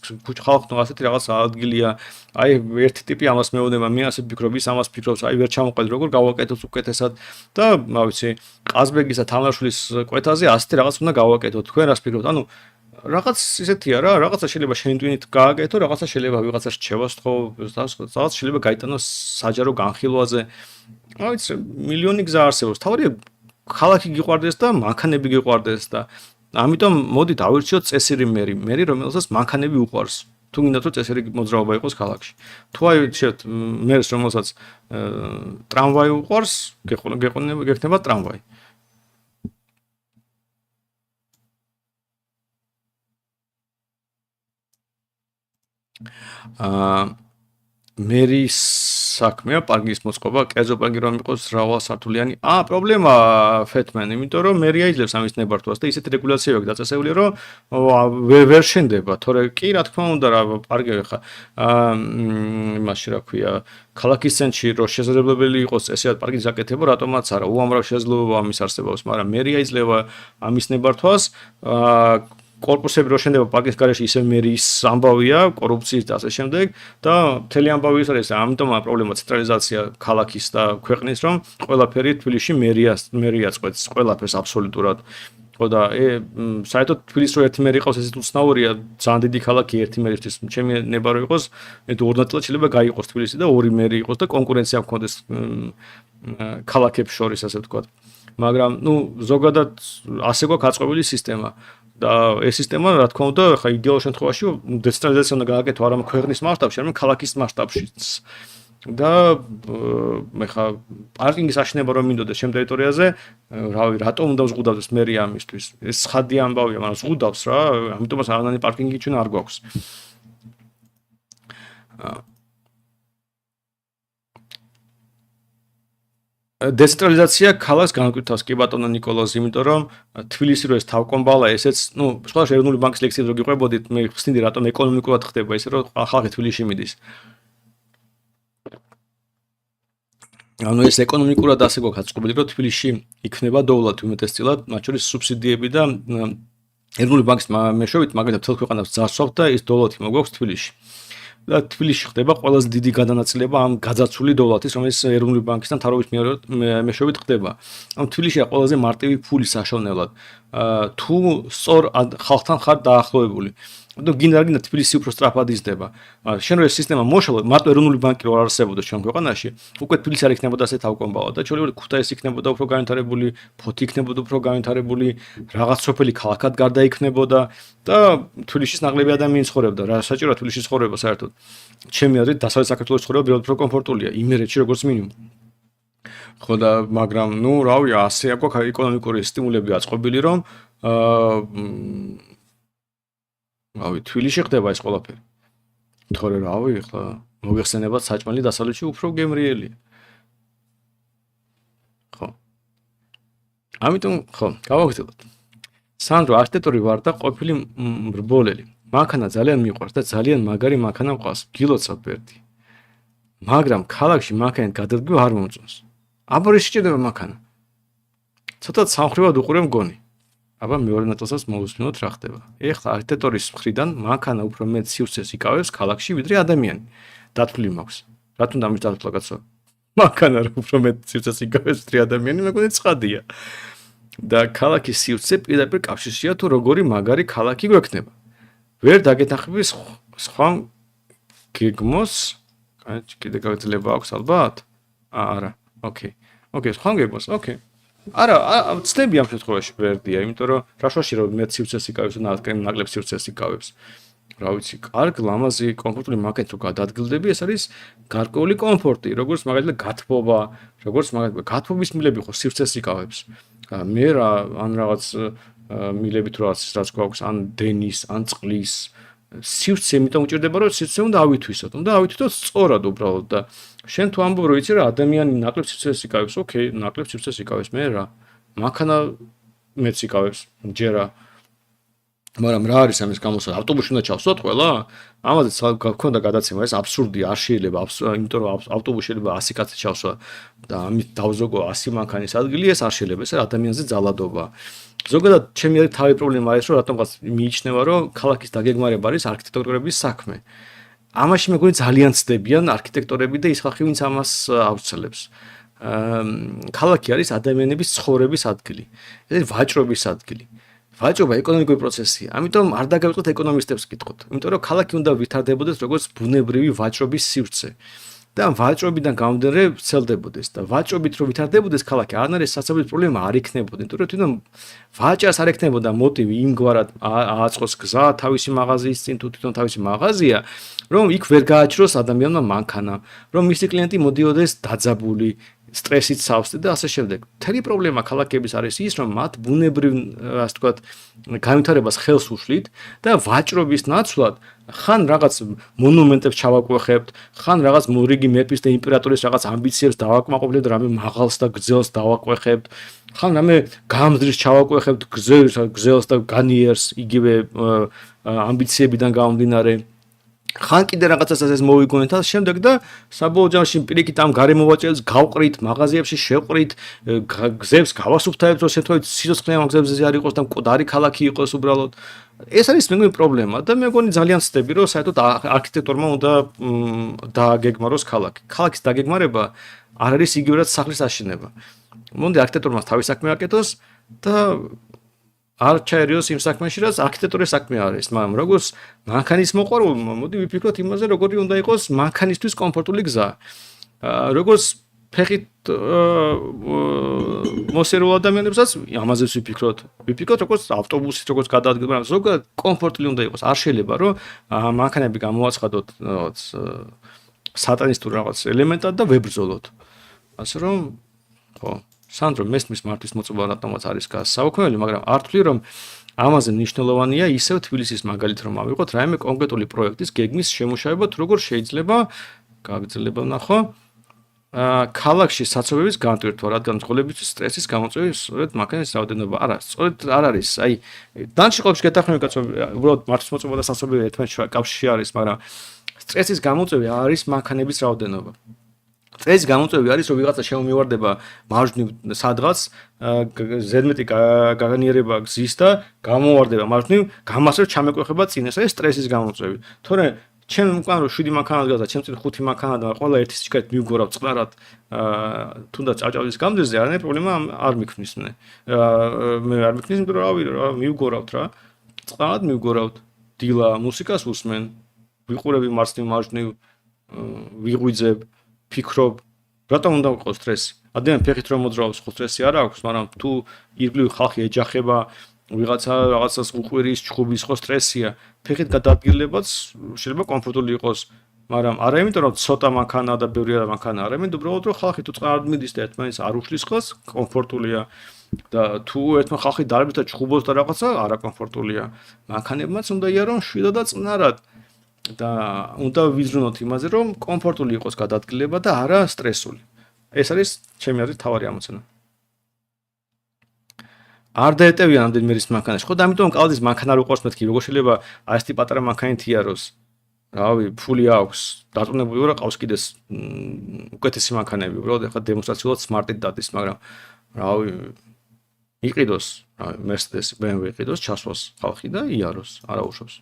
ხალხო ასეთი რაღაც ადგილია აი ერთი ტიპი ამას მეუბნება მე ასე ვფიქრობ ის ამას ფიქრობს აი ვერ ჩამოყვეთ როგორ გავაკეთოთ უკეთესად და რა ვიცი ყაზბეგისა თამაშვილის კვეთაზე ასეთი რაღაც უნდა გავაკეთოთ თქვენ რას ფიქრობთ ანუ რაღაც ისეთია რა რაღაცა შეიძლება შენ ტვინით გააკეთო რაღაცა შეიძლება ვიღაცა რჩევას თქო რაღაც შეიძლება გაიტანოს საჯარო განხილვაზე რა ვიცი მილიონი გზა არსებობს თავარია ქალაქი გიყვარდეს და მანქანები გიყვარდეს და ამიტომ მოდი დავირჩიოთ წესირი მერი რომელსაც მანქანები უყვარს თუ გინდათ რომ წესირი მოძრაობა იყოს ქალაქში თუ აირჩიოთ მერს რომელსაც ტრამვაი უყვარს გექნება ტრამვაი მერის საქმეა პარკის მოწყობა, კერძო პარკი რომ იყოს მრავალსართულიანი. პრობლემა ფეთმენ, იმიტომ რომ მერია იძლევს ამის ნებართვას და ისეთი რეგულაციები აქვს დაწესებული, რომ ვერ შენდება, თორე კი რა თქმა უნდა რა პარკი ხა იმაში რა ქვია, ქალაქის ცენტრში რო შესაძლებელი იყოს ესეად პარკის გაკეთება, რატომაც არა, უამრავ შესაძლებლობა ამის არსებობს, მაგრამ მერია იძლევა ამის ნებართვას, კორპუსები რო შენდება პარკის გარეშე ისე მერის ამბავია კორუფციის და ასე შემდეგ და მთელი ამბავი ის არის ამიტომ პრობლემა ცენტრალიზაცია ქალაქის და ქვეყნის რომ ყველაფერი თბილისში მერიას ყვეთს ყველაფერს აბსოლუტურად ხო და საერთოდ თბილისში რო ერთი მერი ყავს ესეც უცნაურია ძალიან დიდი ქალაქი ერთი მერისთვის ჩემი ნება რო იყოს ორ ნაწილად შეიძლება გაიყოს თბილისი და ორი მერი იყოს და კონკურენცია გქონდეს ქალაქებს შორის ასე ვთქვათ მაგრამ ნუ ზოგადად ასე გვაქვს აწყობილი სისტემა და ეს სისტემა რა თქმა უნდა ხა იდეალურ შემთხვევაში დეცენტრალიზაცია უნდა გააკეთო არა ქვეყნის მასშტაბში, არამედ ქალაქის მასშტაბშიც. და მე ხა პარკინგის აშენება რომ მინდოდეს ჩემ ტერიტორიაზე, რავი, რატომ უნდა ზღუდავდეს მერია ამისთვის? ეს ცხადი ამბავია, მაგრამ ზღუდავს რა, ამიტომაც არანაირი პარკინგი ჩვენ არ გვაქვს. დეცენტრალიზაცია ქალაქს განკვირთავს კი ბატონო ნიკოლოზ, იმიტომ რომ თბილისი რო ეს თავკომბალა ესეც, ნუ სხვა ეროვნული ბანკის ლექციებს რო გიყვებოდით, მე ხსნიდი რატომ ეკონომიკურად ხდება ისე რომ ხალხი თბილისში მიდის. ანუ ეს ეკონომიკურად ასე გვაქვს აწყობილი, რომ თბილისში იქნება დოვლად უმეტესწილად, მათ შორის სუბსიდიები და ეროვნული ბანკის მეშვეობით მაგალითად მთელ ქვეყანას ძარცვავთ და ეს დოვლათი მოგვაქვს თბილისში. და თბილისში ხდება ყველაზე დიდი გადანაწილება ამ გაძაცული დოვლათის, რომელიც ეროვნული ბანკისთან თარობის მეშვეობით ხდება. ამ თბილისშია ყველაზე მარტივი ფული საშოვნელად. თუ სწორ ხალხთან ხარ დაახლოებული. და გინდა არ გინდა თბილისი უფრო სწრაფად იზრდება. შენ რო ეს სისტემა მოშალო, მარტო ეროვნული ბანკი რო არ არსებობდა ჩვენ ქვეყანაში, უკვე თბილისი არ იქნებოდა ასე თავკომბალა და ჩვეულებრივ ქუთაისი იქნებოდა უფრო განვითარებული, ფოთი იქნებოდა უფრო განვითარებული, რაღაც სოფელი ქალაქად გარდა იქნებოდა და თბილისის ნაკლები ადამიანი ცხოვრობდა. რა საჭიროა თბილისში ცხოვრება საერთოდ? ჩემი აზრით, დასავლეთ საქართველოს ცხოვრება ბევრად უფრო კომფორტულია, იმერეთში როგორც მინიმუმ. ხო და მაგრამ ნუ რავი, ასე აქვს ეკონომიკური სტიმულები აწყობილი, რომ რავი, თბილისში ხდება ეს ყველაფერი. თორე რავი, ახლა მოგეხსენებათ საჭმელი დასავლეთში უფრო გემრიელია. ხო. ამიტომ ხო, გავაგრძელოთ. სანდრო არქიტექტორი ვარ და ყოფილი მრბოლელი. მანქანა ძალიან მიყვარს და ძალიან მაგარი მანქანა მყავს. გილოცავ ბერდი. მაგრამ ქალაქში მანქანით გადადგმა არ მომწონს. აბა რა შეჭდება მანქანა? ცოტა სამხრივად უყურე მგონი. აბა მეორე ნაწილსაც მოусმინოთ რა ხდება. ეხლა არქიტექტორის მხრიდან მანქანა უფრო მეტ სივრცეს იკავებს ქალაქში ვიდრე ადამიანი. დათვლილი მაქვს. რატომ დამის დათვლა კაცო? მანქანა უფრო მეტ სივრცეს იკავებს ვიდრე ადამიანი, მეგონი ცხადია. და ქალაქის სივრცე პირდაპირ კავშირშია თუ როგორი მაგარი ქალაქი გვექნება. ვერ დაგეთანხმები სხვა გეგმოს, კიდე გაგძლება აქვს ალბათ? არა. ოკეი. ოკეი, სხვა გეგმოს, ოკეი. არა, ცდები ამ შემთხვევაში ვერდია, იმიტომ რომ რაშვაში რომ მეტ სივრცეს იკავებს და ნაკლებ სივრცეს იკავებს. რა ვიცი, კარგ, ლამაზი, კომფორტული მანქანით რო გადადგილდები, ეს არის გარკვეული კომფორტი, როგორც მაგალითად გათბობა, როგორც მაგალითად გათბობის მილები ხო სივრცეს იკავებს. მე რა ან რაღაც მილებით რო რაც გვაქვს, ან დენის, ან წყლის სივრცე, იმიტომ უჭირდება რომ სივრცე უნდა ავითვისოთ. უნდა ავითვისოთ სწორად უბრალოდ და შენ თუ ამბობ რომ იცი რა ადამიანი ნაკლებ სივრცეს იკავებს, ოკეი, ნაკლებ სივრცეს იკავებს, მე რა მანქანა მეც იკავებს, ჯერა მაგრამ რა არის ამის გამოსავალ? ავტობუსში უნდა ჩავსვათ ყველა? ამაზე გქონდა გადაცემა, ეს აბსურდია, არ შეიძლება, იმიტომ რომ ავტობუსში შეიძლება 100 კაცი ჩავსვა და ამით დავზოგო 100 მანქანის ადგილი, ეს არ შეიძლება, ეს ადამიანზე ძალადობა. ზოგადად, ჩემი თავი პრობლემა არის, რომ რატომღაც მიიჩნევა, რომ ქალაქის დაგეგმარება არის არქიტექტორების საქმე. ამაში მეგონი ძალიან ცდებიან არქიტექტორები და ის ხალხი, ვინც ამას ავრცელებს. ქალაქი არის ადამიანების ცხოვრების ადგილი. ეს ვაჭრობის ადგილი. ვაჭრობა ეკონომიკური პროცესია. ამიტომ არ დაგავიწყოთ ეკონომისტებს კითხოთ. იმიტომ რომ ქალაქი უნდა ვითარდებოდეს როგორც ბუნებრივი ვაჭრობის სივრცე. და ვაჭრობიდან გამომდინარე ვრცელდებოდეს და ვაჭრობით რო ვითარდებოდეს ქალაქი, არანაირი სასწავლებლის პრობლემა არ იქნებოდა. იმიტომ რომ თვითონ ვაჭარს არ ექნებოდა მოტივი იმგვარად ააწყოს გზა თავისი მაღაზიის წინ თუ თვითონ თავისი მაღაზია, რომ იქ ვერ გააჭროს ადამიანმა მანქანა, რომ მისი კლიენტი მოდიოდეს დაძაბული სტრესით სავსე და ასე შემდეგ. მთელი პრობლემა ქალაქების არის ის, რომ მათ ბუნებრივ, ასე ვთქვათ, განვითარებას ხელს უშლით და ვაჭრობის ნაცვლად ხან რაღაც მონუმენტებს ჩავაკვეხებთ, ხან რაღაც მორიგი მეფის და იმპერატორის რაღაც ამბიციებს დავაკმაყოფილებთ, რამე მაღალს და გრძელს დავაკვეხებთ, ხან რამე გამზრის ჩავაკვეხებთ გრძელს და განიერს იგივე ამბიციებიდან გამომდინარე. ხან კიდე რაღაცას ეს მოვიგონეთ და შემდეგ და საბოლოო ჯამში პირიქით ამ გარემოვაჭრელს გავყრით, მაღაზიებში შევყრით, გზებს გავასუფთავებთ, რომ შეთხოვეთ სიცოცხლე ამ გზებზე არ იყოს და მკვდარი ქალაქი იყოს უბრალოდ. ეს არის მეგონი პრობლემა და მეგონი ძალიან ცდები, რომ საერთოდ არქიტექტორმა უნდა დააგეგმაროს ქალაქი. ქალაქის დაგეგმარება არ არის იგივე რაც სახლის აშენება. მონდი არქიტექტორმა თავის საქმე აკეთოს და არ ჩაერიოს იმ საქმეში, რაც არქიტექტორის საქმე არის, მაგრამ როგორც მანქანის მოყვარულმა, მოდი ვიფიქროთ იმაზე, როგორი უნდა იყოს მანქანისთვის კომფორტული გზა. როგორც ფეხით მოსერულ ადამიანებსაც ამაზეც ვიფიქროთ. ვიფიქროთ როგორც ავტობუსით, როგორც გადაადგილება, მაგრამ ზოგადად კომფორტული უნდა იყოს. არ შეიძლება, რომ მანქანები გამოაცხადოთ რაღაც სატანისტურ რაღაც ელემენტად და ვებრძოლოთ. ასე რომ, ხო სანდრო მესმის მართვის მოწობა რატომაც არის გასაუქმებელი, მაგრამ არ თვლი რომ ამაზე მნიშვნელოვანია ისევ თბილისის მაგალით რომ ავიღოთ რაიმე კონკრეტული პროექტის გეგმის შემუშავება თუ როგორ შეიძლება გაგრძელება ნახო ქალაქში საცობების განტვირთვა, რადგან ცხოვრებისთვის სტრესის გამოწვევის სწორედ მანქანის რაოდენობა არა, სწორედ არ არის. აი დანარჩენ ყოველში გეთახმები კაცო, უბრალოდ მართვის მოწობა და საცობები ერთმანეთს კავშირში არის, მაგრამ სტრესის გამოწვევი არის მანქანების რაოდენობა. ეს გამოწვევი არის, რომ ვიღაცა შემომივარდება მარჯვნივ სადღაც ზედმეტი გაგანიერება გზის და გამოვარდება მარჯვნივ, გამასწორ ჩამეკვეხება წინ, ეს არის სტრესის გამოწვევი. თორე ჩემ უკან რომ 7 მანქანა დგას და ჩემ წინ 5 მანქანა და ყველა ერთის ჩიქეთ მივგორავ წყნარად თუნდაც ჭავჭავლის გამდეზე არანაირი პრობლემა არ მიქმნის მე. მე არ მიქმნის, იმიტომ რომ მივგორავთ რა. წყნარად მივგორავთ. დილა მუსიკას უსმენ, ვიყურები მარცხნივ მარჯვნივ, ვიღვიძებ ფიქრობ, რატომ უნდა ვიყოს სტრესი? ადამიანი ფეხით რომ მოძრაობს, ხო სტრესი არ აქვს, მაგრამ თუ ირგვლივ ხალხი ეჯახება, ვიღაცა რაღაცას უყვირის, ჩხუბის, ხო სტრესია. ფეხით გადაადგილებაც შეიძლება კომფორტული იყოს, მაგრამ არა იმიტომ რომ ცოტა მანქანა და ბევრი მანქანა, არა იმიტომ უბრალოდ რომ ხალხი თუ წყნარად მიდის და ერთმანეთს არ უშლის ხელს, კომფორტულია. და თუ ერთმა ხალხი დარბის და ჩხუბობს და რაღაცა, არა კომფორტულია. მანქანებმაც უნდა იარონ შვიდად და წყნარად. და უნდა ვიზრუნოთ იმაზე, რომ კომფორტული იყოს გადაადგილება და არა სტრესული. ეს არის ჩემი აზრით თავარი ამოცანა. არ დაეტევიან ამდენ მერის მანქანაში. ხო და ამიტომ კალდის მანქანა რო ყავს მეთქი, როგორ შეიძლება ასეთი პატარა მანქანით იაროს? რავი, ფული აქვს, დარწმუნებული ვარ, ყავს კიდეს უკეთესი მანქანები, უბრალოდ ეხლა დემონსტრაციულად სმარტით დადის, მაგრამ რავი, იყიდოს, რავი, Mercedes, BMW იყიდოს, ჩასვას ხალხი და იაროს, არა უშავს.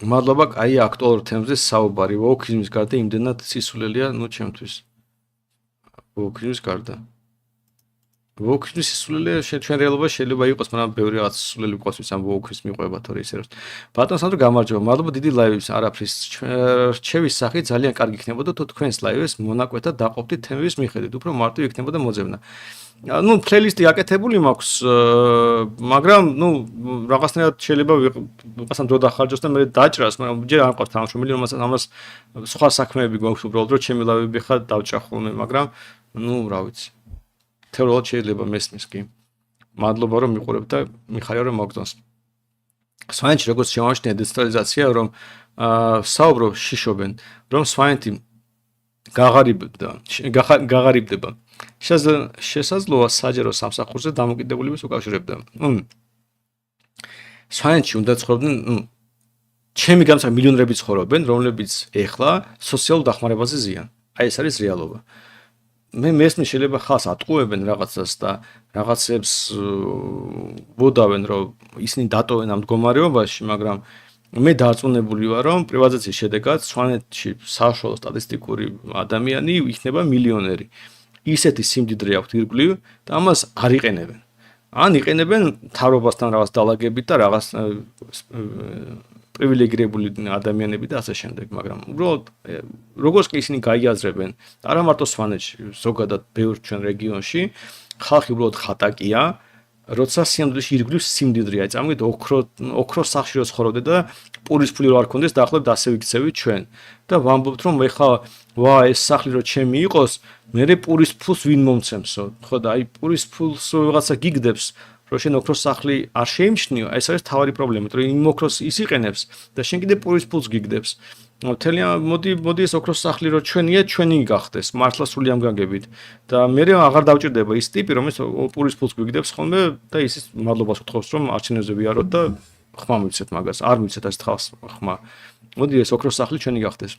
მადლობა, კაი აქტუალურ თემებზე საუბარი. ვოუქიზმის გარდა იმდენად სისულელია, ნუ ჩემთვის. ვოუქიზმის გარდა. ვოუქიზმის სისულელია ჩვენ რეალობაში შეიძლება იყოს, მაგრამ ბევრი რაღაც სისულელი გვყავს, ვის ამ ვოუქიზმი ყვება თორე ისე რომ. ბატონ სანდრო გამარჯობა. მადლობა დიდი ლაივის არაფრის რჩევის სახით ძალიან კარგი იქნებოდა თუ თქვენს ლაივებს მონაკვეთად დაყოფდით თემების მიხედვით, უფრო მარტივი იქნებოდა მოძებნა. ну პლეილისტი აკეთებული მაქვს, მაგრამ ну რაღაცნაირად შეიძლება ვიღაცამ დრო დახარჯოს და მე დაჭრას, მაგრამ ჯერ არ მყავს თანამშრომელი, რომელსაც ამას სხვა საქმეები გვაქვს უბრალოდ რომ ჩემი ლავები ხარ დავჭრა ხოლმე, მაგრამ ну რა ვიცი. თეორიულად შეიძლება მესმის კი. მადლობა რომ მიყურებ და მიხარია რომ მოგწონს. სვანეთში როგორც შემოვაშინე დეცენტრალიზაცია, რომ საუბრო შიშობენ, რომ სვანეთი გაღარიბდება. შესაძლოა საჯარო სამსახურზე დამოკიდებულებას უკავშირებდა. სვანეთში უნდა ცხოვრობდნენ, ჩემი გამოსახულებით მილიონერები ცხოვრობენ, რომლებიც ეხლა სოციალურ დახმარებაზე ზიან. აი ეს არის რეალობა. მე მესმის შეიძლება ხალხს ატყუებენ რაღაცას და რაღაცებს ვუდავენ, რომ ისინი დატოვენ ამ მდგომარეობაში, მაგრამ მე დარწმუნებული ვარ, რომ პრივატიზაციის შედეგად სვანეთში საშუალო სტატისტიკური ადამიანი იქნება მილიონერი. ისეთი სიმდიდრე აქვთ ირგვლივ და ამას არ იყენებენ. ან იყენებენ მთავრობასთან რაღაც დალაგებით და რაღაც პრივილეგირებული ადამიანები და ასე შემდეგ, მაგრამ უბრალოდ როგორც კი ისინი გაიაზრებენ, არა მარტო სვანეთში, ზოგადად ბევრ ჩვენ რეგიონში, ხალხი უბრალოდ ხატაკია, როცა სიამდვილეში ირგვლივ სიმდიდრეა, წამით ოქროს სახში რო ცხოვრობდე და პურის ფული რო არ ქონდეს, დაახლოებით ასე ვიქცევით ჩვენ. და ვამბობთ, რომ ეხლა ვა ეს სახლი რო ჩემი იყოს, მე პურის ფულს ვინ მომცემსო? ხო და აი პურის ფულს ვიღაცა გიგდებს, რომ შენ ოქროს სახლი არ შეიმჩნიო, ეს არის თავარი პრობლემა, რომ იმ ოქროს ის იყენებს და შენ კიდე პურის ფულს გიგდებს. მოდი ეს ოქროს სახლი რო ჩვენია, ჩვენი გახდეს, მართლა სული ამ გაგებით. და მე აღარ დავჭირდება ის ტიპი, რომელიც პურის ფულს გიგდებს ხოლმე და ისიც მადლობას უთხოვს, რომ არჩევნებზე ვიაროთ და ხმა მივცეთ მაგას, არ მივცეთ ეს ხალხს ხმა. მოდი ეს ოქროს სახლი ჩვენი გახდეს.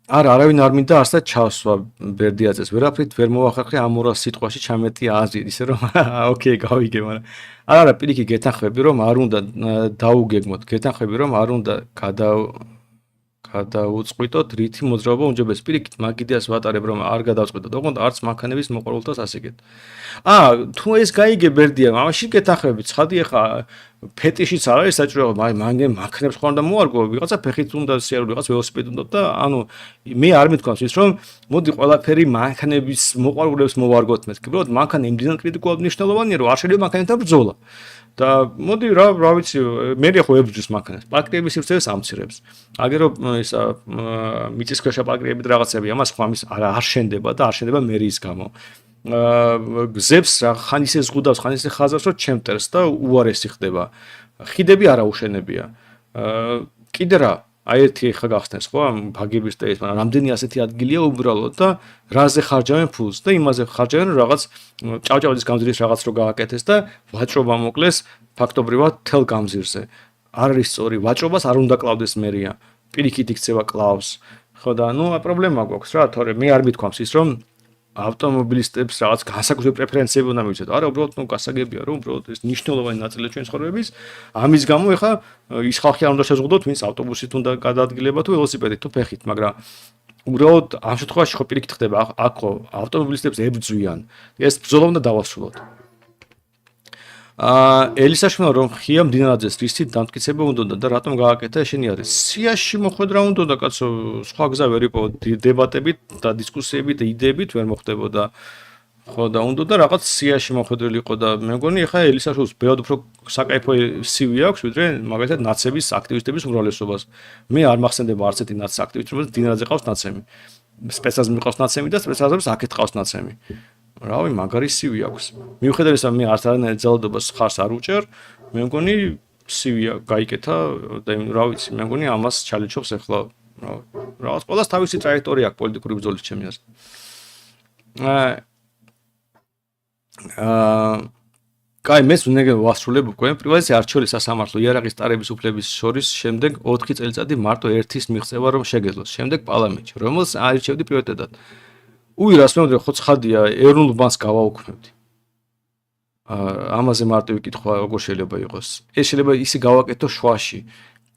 არავინ არ მინდა არსად ჩავსვა ბერდიაძეს. ვერაფრით ვერ მოვახერხე ამ 200 სიტყვაში ჩამეტი აზრი, ისე რომ ოკეი, გავიგე, მაგრამ არა, პირიქით გეთანხმები, რომ არ უნდა დაუგეგმოთ, გეთანხმები, რომ არ უნდა გადაუწყვიტოთ რითი მოძრაობა უმჯობეს. პირიქით მაგ იდეას ვატარებ, რომ არ გადავწყვიტოთ, ოღონდ არც მანქანების მოყვარულთას ასიგეთ. თუ ეს გაიგე ბერდია, მაშინ გეთანხმები, ცხადი ახლა ფეტიშიც არ არის საჭირო, მაგენ მანქანებს ხარ და მოარგო, ვიღაცა ფეხით უნდა სიარული, ვიღაცა ველოსიპედი უნდა და ანუ მე არ მithქვამს ის, რომ მოდი ყველაფერი მანქანების მოყვარულებს მოვარგოთ მეთქი, უბრალოდ მანქანა იმდენად კრიტიკულად მნიშვნელოვანია, რომ არ შეიძლება მანქანებთან ბრძოლა. და მოდი რა ვიცი, მე ხო ებრძვის მანქანას, პარკირების სივრცეს ამცირებს. აგერო ისა მიწისქვეშა პარკირებით რაღაცები, ამას ხო ამის არ შენდება და არ შენდება მერიის გამო. გზებს რა ხან ისე ზღუდავს, ხან ისე ხაზავს, რომ ჩემტერს და უარესი ხდება. ხიდები არა უშენებია. კიდე რა, აი ერთი ხა გახსნეს ხო ამ ბაგების და ეს, მაგრამ რამდენი ასეთი ადგილია უბრალოდ და რაზე ხარჯავენ ფულს და იმაზე ხარჯავენ რაღაც ჭავჭავაძის გამზირის რაღაც რო გააკეთეს და ვაჭრობა მოკლეს ფაქტობრივად თელ გამზირზე. არ არის სწორი, ვაჭრობას არ უნდა კლავდეს მერია. პირიქით იქცევა კლავს. ხო და ნუ პრობლემა გვაქვს რა, თორემ მე არ მithქვამს ის, რომ ავტომობილისტებს რაღაც განსაკუთრებული პრეფერენციები უნდა მივცეთ. არა, უბრალოდ გასაგებია, რომ უბრალოდ ეს მნიშვნელოვანი ნაწილია ჩვენი ცხოვრების. ამის გამო ეხა ის ხალხი არ უნდა შეზღუდოთ, ვინც ავტობუსით უნდა გადაადგილება თუ ველოსიპედით თუ ფეხით, მაგრამ უბრალოდ ამ შემთხვევაში ხო პირიქით ხდება, აქ ავტომობილისტებს ებრძვიან. ეს ბრძოლა უნდა დავასრულოთ. ელისაშვილმა რომ ხია მდინარაძეს რისი დამტკიცება უნდა და რატომ გააკეთა შენი არის სიაში მოხვედრა უნდა და კაცო სხვა გზა ვერ იყო დებატებით და დისკუსიებით და იდეებით ვერ მოხდებოდა ხო და უნდა და რაღაც სიაში მოხვედრილი იყო და მე მგონი ეხა ელისაშვილს ბევრად უფრო საკაიფო CV აქვს ვიდრე მაგალითად ნაცების აქტივისტების უმრავლესობას მე არ მახსენდება არც ერთი ნაცის აქტივისტი რომელიც დინარაძე ყავს ნაცემი სპეცაზმი ყავს ნაცემი და სპეცაზმს აქეთ ყავს ნაცემი რავი მაგარი CV აქვს. მიუხედავად ისა, მე არც არანაირ ძალადობას ხარს არ უჭერ, მე მგონი CV გაიკეთა და რა ვიცი, მე მგონი ამას ჩალენჯობს ახლა, რაღაც ყველას თავისი ტრაექტორია აქვს პოლიტიკური ბრძოლის ჩემი აზრით. კაი, მე უნდა ვასრულებ უკვე პრივატიზაცია არჩეული სასამართლო იარაღის ტარების უფლების შორის შემდეგ 4 წელიწადი მარტო ერთის მიღწევა რომ შეგეძლოს. შემდეგ პარლამენტში, რომელს არჩევდი პრიორიტეტად. უირას მე ხო ცხადია ეროვნულ ბანკს გავაუქმებდი. ამაზე მარტო ვიკითხვა როგორ შეიძლება იყოს. ეს შეიძლება ისე გავაკეთო შვაში.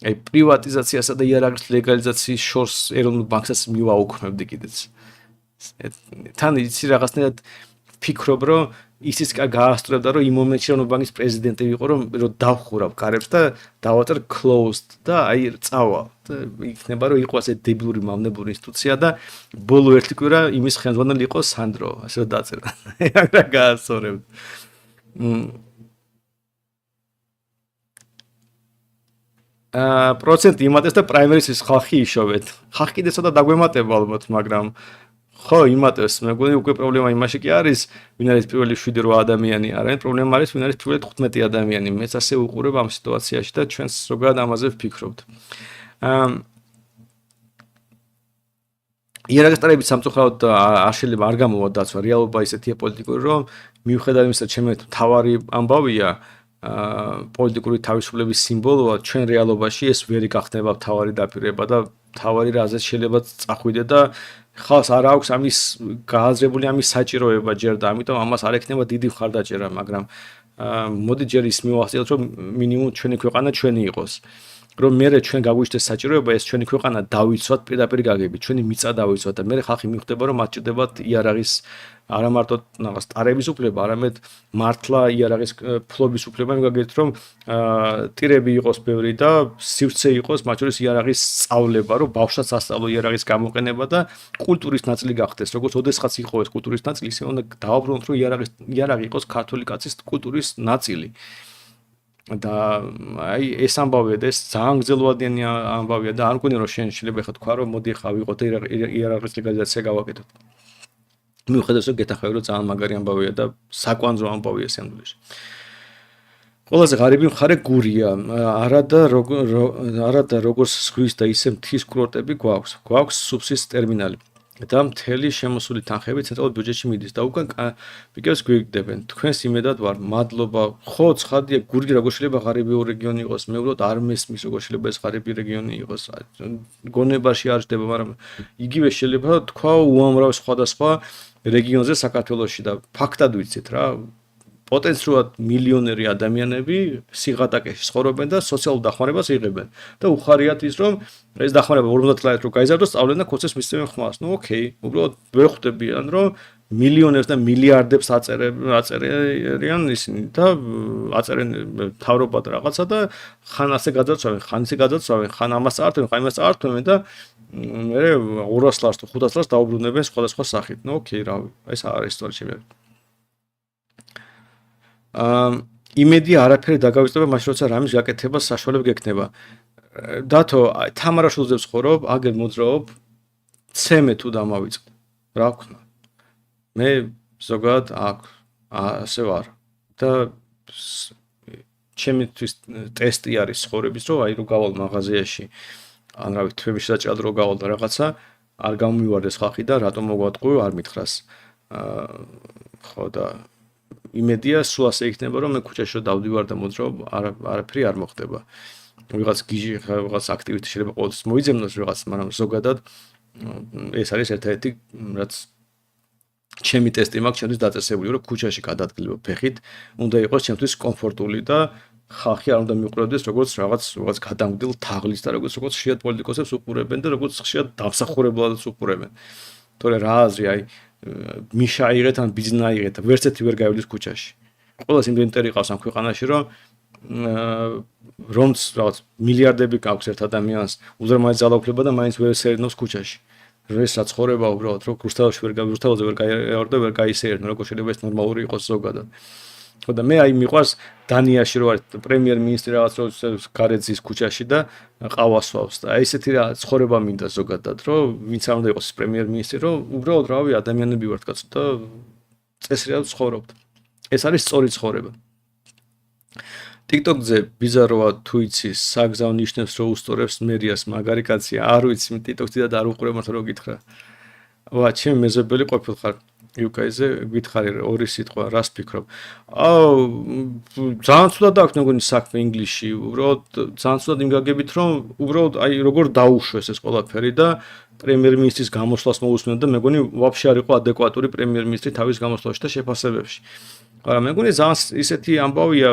აი პრივატიზაციასა და იარაღის ლეგალიზაციის შორს ეროვნულ ბანკსაც მივაუქმებდი კიდეც. თან იცი რაღაცნაირად ვფიქრობ, რომ ისიც გაასწორებდა, რომ იმ მომენტში რომ ბანკის პრეზიდენტი ვიყო, რომ დავხურავ კარებს და დავატერ closed და აი წავა. იქნება რომ იყო ასე დებილური მავნებური ინსტიტუცია და ბოლო ერთი კვირა იმის ხელმძღვანელი იყო სანდრო, ასე დაწერა. რა გაასწორებდა. პროცენტი იმატეს და პრაიმერისის ხალხი იშოვეთ. ხალხი კიდე ცოტა დაგვემატება ალბათ, მაგრამ ხო იმატეს, მეგონი უკვე პრობლემა იმაში კი არის, ვინ არის პირველი 7-8 ადამიანი, არამედ პრობლემა არის ვინ არის პირველი 15 ადამიანი. მეც ასე უყურებ ამ სიტუაციაში და ჩვენს ზოგადად ამაზე ვფიქრობთ. იარაღის ტარებით სამწუხაროდ არ შეიძლება არ გამოვა დაცვა, რეალობა ისეთია პოლიტიკური, რომ მიუხედავად იმისა, ჩემი თავარი ამბავია, პოლიტიკური თავისუფლების სიმბოლოა, ჩვენ რეალობაში ეს ვერ გახდება თავარი დაპირება და თავარი რაზეც შეიძლება წახვიდე და ხალხს არ აქვს ამის გააზრებული ამის საჭიროება ჯერ და ამიტომ ამას არ ექნება დიდი მხარდაჭერა, მაგრამ მოდი ჯერ ის მივახციოთ, რომ მინიმუმ ჩვენი ქვეყანა ჩვენი იყოს. რომ მე ჩვენ გაგვიჩნდეს საჭიროება ეს ჩვენი ქვეყანა დავიცვათ პირდაპირ გაგებით, ჩვენი მიწა დავიცვათ და მე ხალხი მიხვდება რომ მათ ჭირდებათ იარაღის არა მარტო რაღაც ტარების უფლება, არამედ მართლა იარაღის ფლობის უფლება, მე გაგეთ რომ ტირები იყოს ბევრი და სივრცე იყოს, მათ შორის იარაღის სწავლება, რომ ბავშვსაც ასწავლო იარაღის გამოყენება და კულტურის ნაწილი გახდეს. როგორც ოდესღაც იყო ეს კულტურის ნაწილი, ისე უნდა დავაბრუნოთ, რომ იარაღი იყოს ქართული კაცის კულტურის ნაწილი. და აი ეს ამბავია და ეს ძალიან გრძელვადიანი ამბავია და არ მგონია რომ შეიძლება ხა თქვა რომ მოდი ხა ვიყოთ იარაღის ლეგალიზაცია გავაკეთოთ. მიუხედავად რომ გეთახმები რომ ძალიან მაგარი ამბავია და საკვანძო ამბავია სამდვილში. ყველაზე ღარიბი მხარე გურია. არადა როგორც ზღვის და ისე მთის კურორტები გვაქვს. გვაქვს სუბსის ტერმინალი. და მთელი შემოსული თანხები ცენტრალურ ბიუჯეტში მიდის და უკან პიკებს გვიგდებენ. თქვენს იმედად ვარ, მადლობა. ხო, ცხადია, გურგი როგორ შეიძლება ღარიბი რეგიონი იყოს, მე უბრალოდ არ მესმის როგორ შეიძლება ეს ღარიბი რეგიონი იყოს. გონებაში არ ჯდება, მაგრამ იგივე შეიძლება თქვა უამრავ სხვადასხვა რეგიონზე საქართველოში და ფაქტად ვიცით რა. პოტენციურად მილიონერი ადამიანები სიღატაკეში ცხოვრობენ და სოციალურ დახმარებას იღებენ. და უხარიათ ის, რომ ეს დახმარება 50 ლარი რო გაიზარდოს, სწავლენ და ქოცეს მისცემენ ხმას. ნუ ოკეი, უბრალოდ ვერ ხვდებიან, რომ მილიონერს და მილიარდებს აწერიან ისინი და აწერენ თავრობა და რაღაცა და ხან ასე გაძარცვავენ, ხან ისე გაძარცვავენ, ხან ამას წაართვენ, ხან იმას წაართვენ და მე 200 ლარს თუ 500 ლარს დაუბრუნებენ სხვადასხვა სახით. ნუ ოკეი, რავი, ეს არის ისტორია ჩემი. იმედი არაფერი დაგავიწყდება მაშინ როცა რამის გაკეთება საშუალება გექნება. დათო, თამარაშვილზე ვცხოვრობ, აგერ მოძრაობ, ცემე თუ დამავიწყე. რა ვქნა? მე ზოგადად აქ ასე ვარ და ჩემთვის ტესტი არის ცხოვრების, რომ აი რო გავალ მაღაზიაში, ან რავი, თვეების შეჭრად რო გავალ და რაღაცა არ გამომივარდეს ხალხი და რატომ მოგვატყვი, არ მითხრას. ხო და იმედია სულ ასე იქნება რომ მე ქუჩაში დავდივარ და მოძრაობ არაფერი არ მოხდება. ვიღაც გიჟი, ვიღაც აქტივისტი შეიძლება ყოველთვის მოიძებნოს ვიღაც, მაგრამ ზოგადად ეს არის ერთ-ერთი რაც ჩემი ტესტი მაქვს ჩემთვის დაწესებული რომ ქუჩაში გადადგილება ფეხით უნდა იყოს ჩემთვის კომფორტული და ხალხი არ უნდა მიყურებდეს როგორც რაღაც გადამგდილ თაღლის და როგორც ხშირად პოლიტიკოსებს უყურებენ და როგორც ხშირად დამსახურებელადაც უყურებენ. თორე რა აზრი აი მიშა აიღეთ ან ბიზნა აიღეთ, ვერც ერთი ვერ გავიდეს ქუჩაში. ყველას იმდენიტერი ყავს ამ ქვეყანაში, რომც რაღაც მილიარდები გაქვს ერთ ადამიანს, უზარმაზი ძალაუფლება და მაინც ვერ სერნოს ქუჩაში. ეს საცხოვრება უბრალოდ რო რუსთავში ვერ გავიორდა, ვერ გაისერნო, როგორ შეიძლება ეს ნორმალური იყოს ზოგადად. ხო და მე აი მიყვარს დანიაში რო არის პრემიერ-მინისტრი რაღაც გარეძის ქუჩაში და ყავასვავს და აი ესეთი რა ცხოვრება მინდა ზოგადად რომ ვინც არ უნდა იყოს პრემიერ-მინისტრი რომ უბრალოდ რავი ადამიანები ვართ კაცო და წესრიგად ცხოვრობთ. ეს არის სწორი ცხოვრება. TikTok-ზე ბიზაროა თუ იცის საგზავნო ნიშნებს რო უსწორებს მერიას მაგარი კაცია არ ვიცი TikTok-ზე და არ უყურებ მართ რო გითხრა. ვა ჩემი მეზობელი ყოფილხარ UK-ზე გითხარი ორი სიტყვა რას ფიქრობ? ძალიან ცუდად აქვს მეგონი საქმე ინგლისში, უბრალოდ ძალიან ცუდად იმ გაგებით რომ უბრალოდ აი როგორ დაუშვეს ეს ყველაფერი და პრემიერ-მინისტრის გამოსვლას მოусმენ და მეგონი ვაფშე არ იყო ადეკვატური პრემიერ-მინისტრი თავის გამოსვლაში და შეფასებებში. მაგრამ მეგონი ძალიან ისეთი ამბავია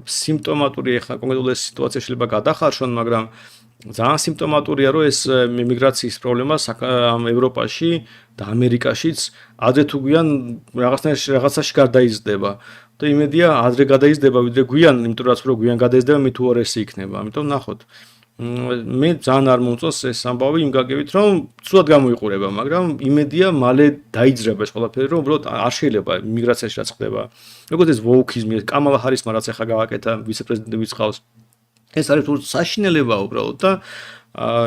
სიმპტომატური ეხლა კონკრეტულად ეს სიტუაცია შეიძლება გადახარშონ, მაგრამ ძალიან სიმპტომატურია, რომ ეს მიგრაციის პრობლემა ამ ევროპაში და ამერიკაშიც ადრე თუ გვიან რაღაცაში გარდაიზრდება. და იმედია ადრე გადაიზრდება, ვიდრე გვიან, იმიტომ რომ გვიან გადაიზრდება, მით უარესი იქნება. ამიტომ ნახოთ. მე ძალიან არ მომწონს ეს ამბავი იმ გაგებით, რომ ცუდად გამოიყურება, მაგრამ იმედია მალე დაიძრება ეს ყველაფერი, რომ უბრალოდ არ შეიძლება მიგრაციაში რაც ხდება. როგორც ეს ვოუქიზმი, კამალა ჰარისმა რაც ახლა გავაკეთა ვიცე-პრეზიდენტის ყავს. ეს არის საშინელება უბრალოდ და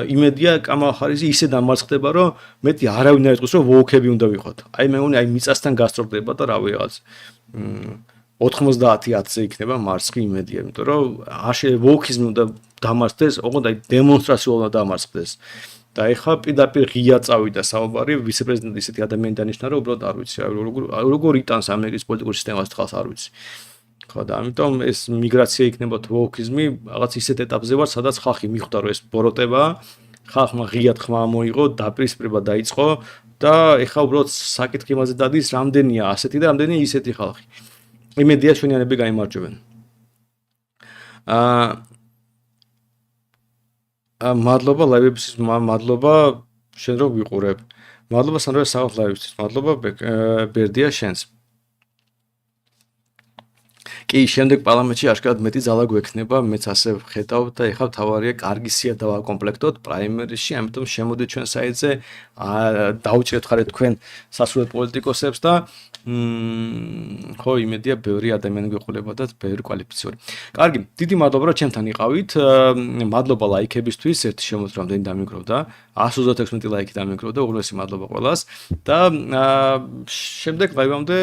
იმედია კამალა ჰარისი ისე დამარცხდება, რომ მეტი არავინ არ იტყვის, რომ ვოუქები უნდა ვიყოთ. აი მე მგონი აი მიწასთან გასწორდება და რავი რაღაც 90-10-ზე იქნება მარცხი იმედია, იმიტომ რომ ვოუქიზმი უნდა დამარცხდეს, ოღონდ აი დემონსტრაციულად უნდა დამარცხდეს. და ეხლა პირდაპირ ღია წავიდა საუბარი, ვიცე-პრეზიდენტი ისეთი ადამიანი დანიშნა, რომ უბრალოდ არ ვიცი, როგორ იტანს ამერიკის პოლიტიკურ სისტემას თხალს არ ვიცი. ხო და ამიტომ ეს მიგრაცია იქნება თუ ვოუქიზმი, რაღაც ისეთ ეტაპზე ვარ, სადაც ხალხი მიხვდა, რომ ეს ბოროტებაა, ხალხმა ღიად ხმა მოიღო, დაპირისპირება დაიწყო და ეხლა უბრალოდ საკითხი იმაზე დადის, რამდენია ასეთი და რამდენია ისეთი ხალხი. იმედია ჩვენიანები გაიმარჯვებენ. მადლობა ლაივებისთვის, მადლობა შენ რომ ვიყურებ. მადლობა სანდრა საუბრ ლაივებისთვის. მადლობა ბერდია შენს. კი, შემდეგ პარლამენტში აშკარად მეტი ძალა გვექნება, მეც ასე ვხედავ და ეხლა თავარია კარგი სია დავაკომპლექტოთ პრაიმერისში, ამიტომ შემოდით ჩვენ საიტზე, დაუჭირეთ ხარეთ თქვენ სასულიერო პოლიტიკოსებს და ხო იმედია ბევრი ადამიანი გვეყოლება და ბევრი კვალიფიციური. კარგი, დიდი მადლობა რომ ჩემთან იყავით. მადლობა ლაიქებისთვის, ერთი შემოწ რამდენი დამიგროვდა, 136 ლაიქი დამიგროვდა, უღრმესი მადლობა ყველას და შემდეგ ლაივამდე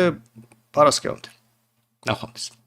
პარასკევამდე. ნახვამდის.